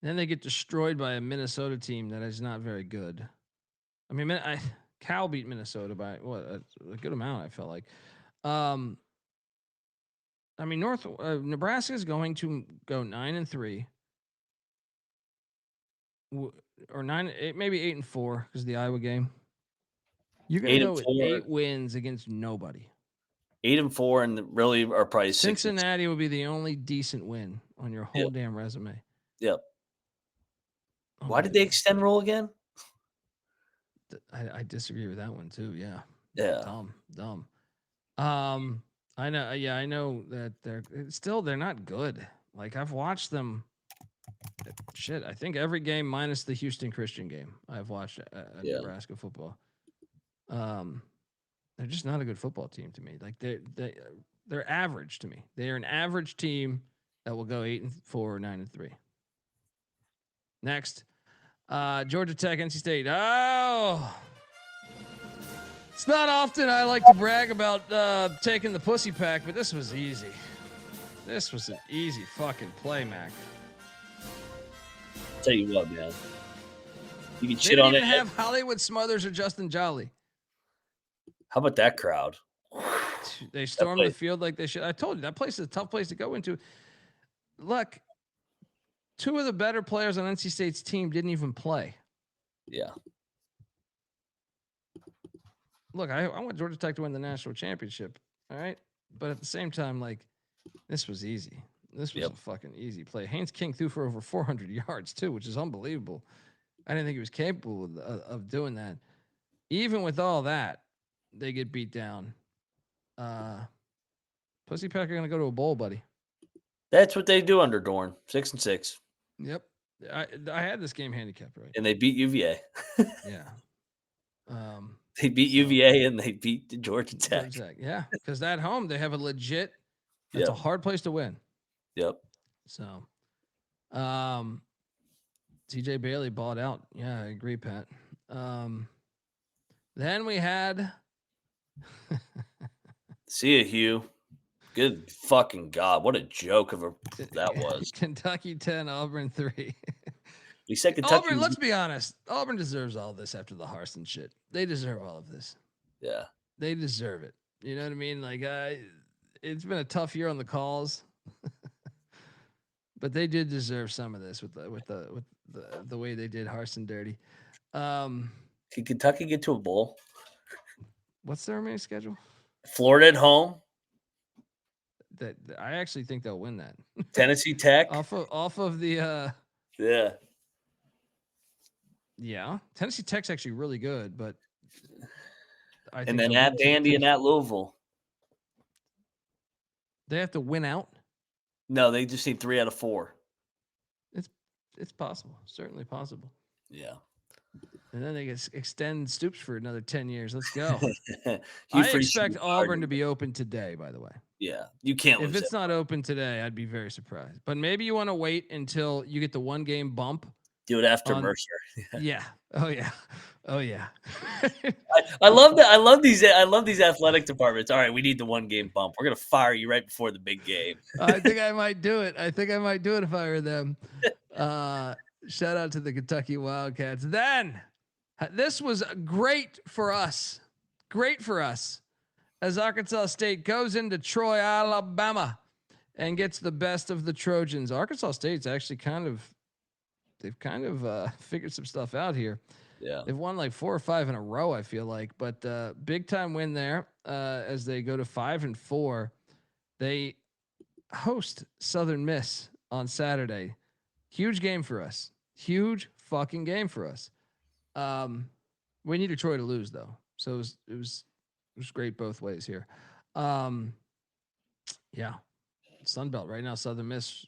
Then they get destroyed by a Minnesota team that is not very good. I mean, Cal beat Minnesota by what a good amount. I felt like. I mean, Nebraska is going to go 9-3, or 9, maybe 8-4 because of the Iowa game. You're going to go with 8 wins against nobody. 8-4, and really are probably Cincinnati will be the only decent win on your whole damn resume. Yep. Why did they extend rule again? I disagree with that one too. Yeah. Yeah. Dumb. I know. Yeah, I know that they're not good. Like I've watched them. Shit, I think every game minus the Houston Christian game I've watched Nebraska football. They're just not a good football team to me. Like they're average to me. They are an average team that will go 8-4 or 9-3. Next, Georgia Tech, NC State. Oh, it's not often I like to brag about taking the pussy pack, but this was easy. This was an easy fucking play, Mac. Tell you what, man. You can They shit on it. didn't have Hollywood Smothers or Justin Jolly. How about that crowd? They stormed the field like they should. I told you that place is a tough place to go into. Look, 2 of the better players on NC State's team didn't even play. Yeah. Look, I want Georgia Tech to win the national championship. All right. But at the same time, like, this was easy. This was a fucking easy play. Haynes King threw for over 400 yards, too, which is unbelievable. I didn't think he was capable of doing that. Even with all that, they get beat down. Pussy Pack are going to go to a bowl, buddy. That's what they do under Dorn. 6-6. Yep. I had this game handicapped, right? And they beat UVA. Yeah. They beat UVA and they beat the Georgia Tech. Yeah, because at home they have a legit. It's a hard place to win. Yep. So, TJ Bailey balled out. Yeah, I agree, Pat. Then we had. See you, Hugh. Good fucking God. What a joke of that was. Kentucky 10, Auburn 3. We said Kentucky. Auburn, let's be honest. Auburn deserves all this after the Harsin shit. They deserve all of this. Yeah. They deserve it. You know what I mean? Like, it's been a tough year on the calls. But they did deserve some of this with the way they did Harsin dirty. Can Kentucky get to a bowl? What's their remaining schedule? Florida at home. That I actually think they'll win that. Tennessee Tech off of the yeah. Tennessee Tech's actually really good, but I think then at Vandy and at Louisville. They have to win out. No, they just need 3 out of 4. It's possible, certainly possible. Yeah. And then they extend Stoops for another 10 years. Let's go. I expect Auburn to be open today, by the way. Yeah, you can't. If it's not open today, I'd be very surprised. But maybe you want to wait until you get the 1-game bump. Do it after Mercer. Yeah. Oh yeah. Oh yeah. I love that. I love these athletic departments. All right, we need the 1-game bump. We're gonna fire you right before the big game. I think I might do it. If I were them. Shout out to the Kentucky Wildcats. Then this was great for us. Great for us as Arkansas State goes into Troy, Alabama and gets the best of the Trojans. Arkansas State's actually they've kind of figured some stuff out here. Yeah. They've won like 4 or 5 in a row, I feel like, but big time win there as they go to 5-4. They host Southern Miss on Saturday. Huge game for us. Huge fucking game for us. We needed Troy to lose though. So it was great both ways here. Yeah. Sunbelt right now, Southern Miss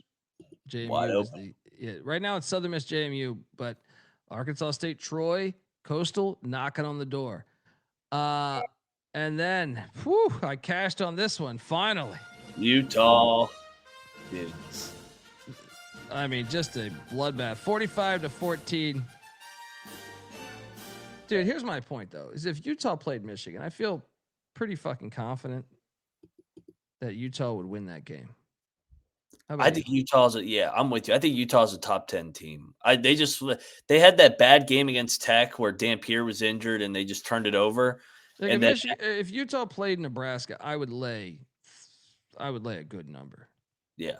JMU is right now it's Southern Miss JMU, but Arkansas State, Troy, Coastal knocking on the door. And then I cashed on this one finally. Utah. I mean, just a bloodbath. 45-14. Dude, here's my point though: is if Utah played Michigan, I feel pretty fucking confident that Utah would win that game. I think Utah's I'm with you. I think Utah's a top 10 team. They had that bad game against Tech where Dampier was injured and they just turned it over. Like and if Utah played Nebraska, I would lay a good number. Yeah.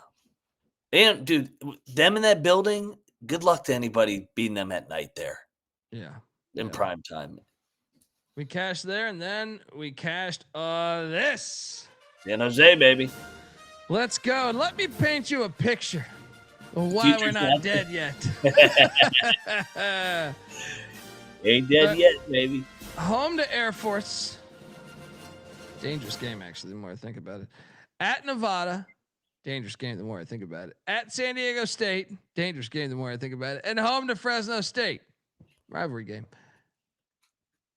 And dude, them in that building, good luck to anybody beating them at night there. Yeah. In prime time. We cashed there and then we cashed this. San Jose, baby. Let's go. And let me paint you a picture of why we're not dead yet. Ain't dead yet, baby. Home to Air Force. Dangerous game, actually, the more I think about it. At Nevada. Dangerous game, the more I think about it. At San Diego State. Dangerous game, the more I think about it. And home to Fresno State. Rivalry game.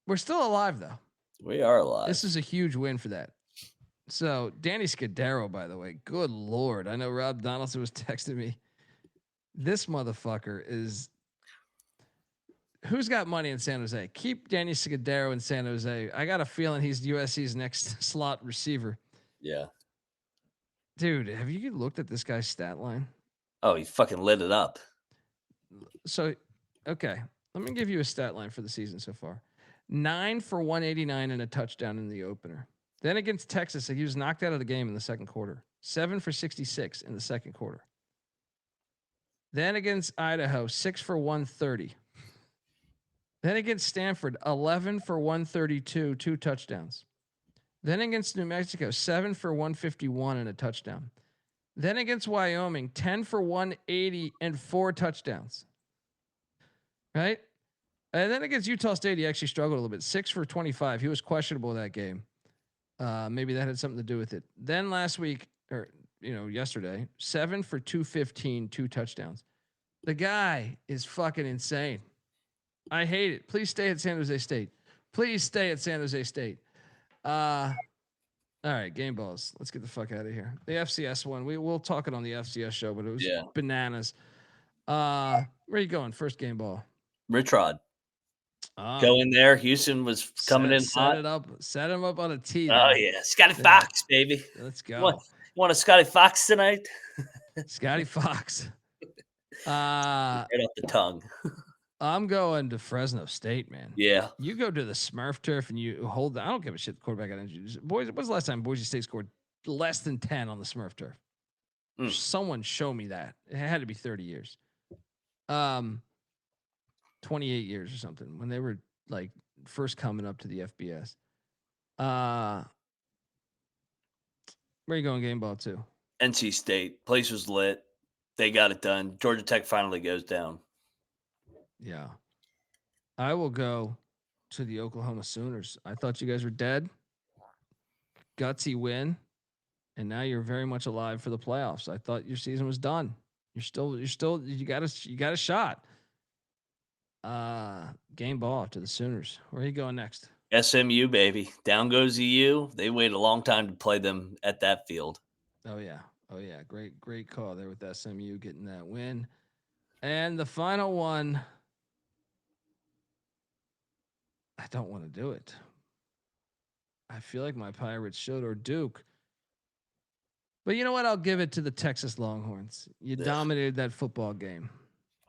We're still alive, though. We are alive. This is a huge win for that. So, Danny Scudero, by the way, good Lord. I know Rob Donaldson was texting me. This motherfucker is... Who's got money in San Jose? Keep Danny Scudero in San Jose. I got a feeling he's USC's next slot receiver. Yeah. Dude, have you looked at this guy's stat line? Oh, he fucking lit it up. So, okay. Let me give you a stat line for the season so far. 9 for 189 and a touchdown in the opener. Then against Texas, he was knocked out of the game in the second quarter. 7 for 66 in the second quarter. Then against Idaho, 6 for 130. Then against Stanford, 11 for 132, 2 touchdowns. Then against New Mexico, 7 for 151 and a touchdown. Then against Wyoming, 10 for 180 and 4 touchdowns. Right? And then against Utah State, he actually struggled a little bit. 6 for 25. He was questionable in that game. Maybe that had something to do with it. Then last week, or yesterday, 7 for 215, 2 touchdowns. The guy is fucking insane. I hate it. Please stay at San Jose State. Please stay at San Jose State. All right, game balls. Let's get the fuck out of here. The FCS one. We'll talk it on the FCS show, but it was bananas. Where are you going? First game ball. Rich Rod. Go in there. Houston was coming in hot. Set him up on a tee. Oh yeah, Scotty Fox, baby. Let's go. You want a Scotty Fox tonight? Scotty Fox. Right off the tongue. I'm going to Fresno State, man. Yeah. You go to the Smurf turf and you hold that. I don't give a shit. The quarterback got injured. Boys, when's the last time Boise State scored less than 10 on the Smurf turf? Someone show me that. It had to be 30 years. 28 years or something when they were like first coming up to the FBS. Where are you going game ball to? NC State. Place was lit. They got it done. Georgia Tech finally goes down. Yeah. I will go to the Oklahoma Sooners. I thought you guys were dead. Gutsy win. And now you're very much alive for the playoffs. I thought your season was done. You got a shot. Game ball to the Sooners. Where are you going next? SMU, baby. Down goes EU. They waited a long time to play them at that field. Oh yeah. Great call there with SMU getting that win. And the final one, I don't want to do it. I feel like my Pirates should, or Duke. But you know what? I'll give it to the Texas Longhorns. You dominated that football game.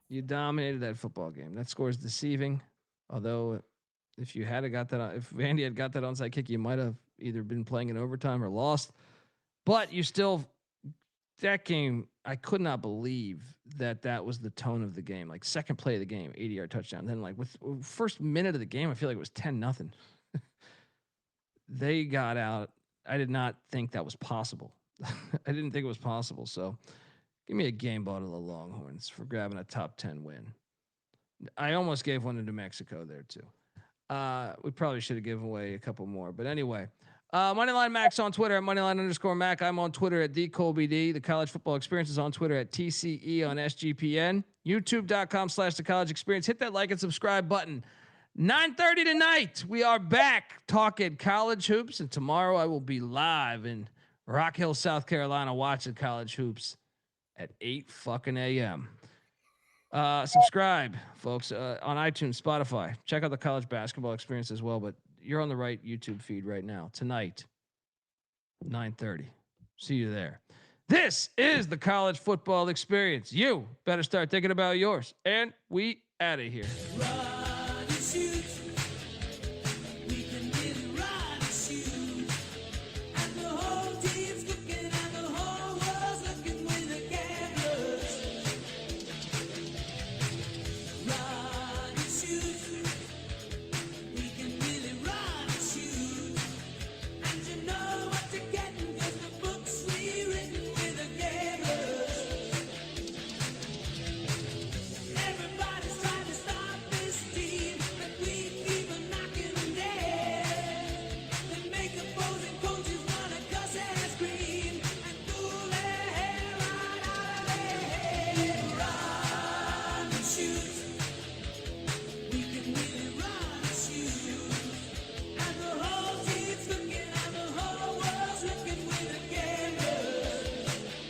You dominated that football game. That score is deceiving. Although, if you had got that, if Vandy had got that onside kick, you might have either been playing in overtime or lost. But you still, that game, I could not believe that was the tone of the game. Like second play of the game, 80-yard touchdown. Then like with first minute of the game, I feel like it was 10-0. They got out. I did not think that was possible. I didn't think it was possible. So give me a game ball to the Longhorns for grabbing a top 10 win. I almost gave one to New Mexico there too. We probably should have given away a couple more, but anyway. Moneyline Max on Twitter at Moneyline_Mac. I'm on Twitter at TheColbyD. The College Football Experience is on Twitter at TCE on SGPN. YouTube.com/The College Experience. Hit that like and subscribe button. 9:30 tonight. We are back talking college hoops, and tomorrow I will be live in Rock Hill, South Carolina, watching college hoops at 8 fucking a.m. Subscribe, folks, on iTunes, Spotify. Check out the College Basketball Experience as well, but you're on the right YouTube feed right now. Tonight, 9:30. See you there. This is the College Football Experience. You better start thinking about yours. And we out of here.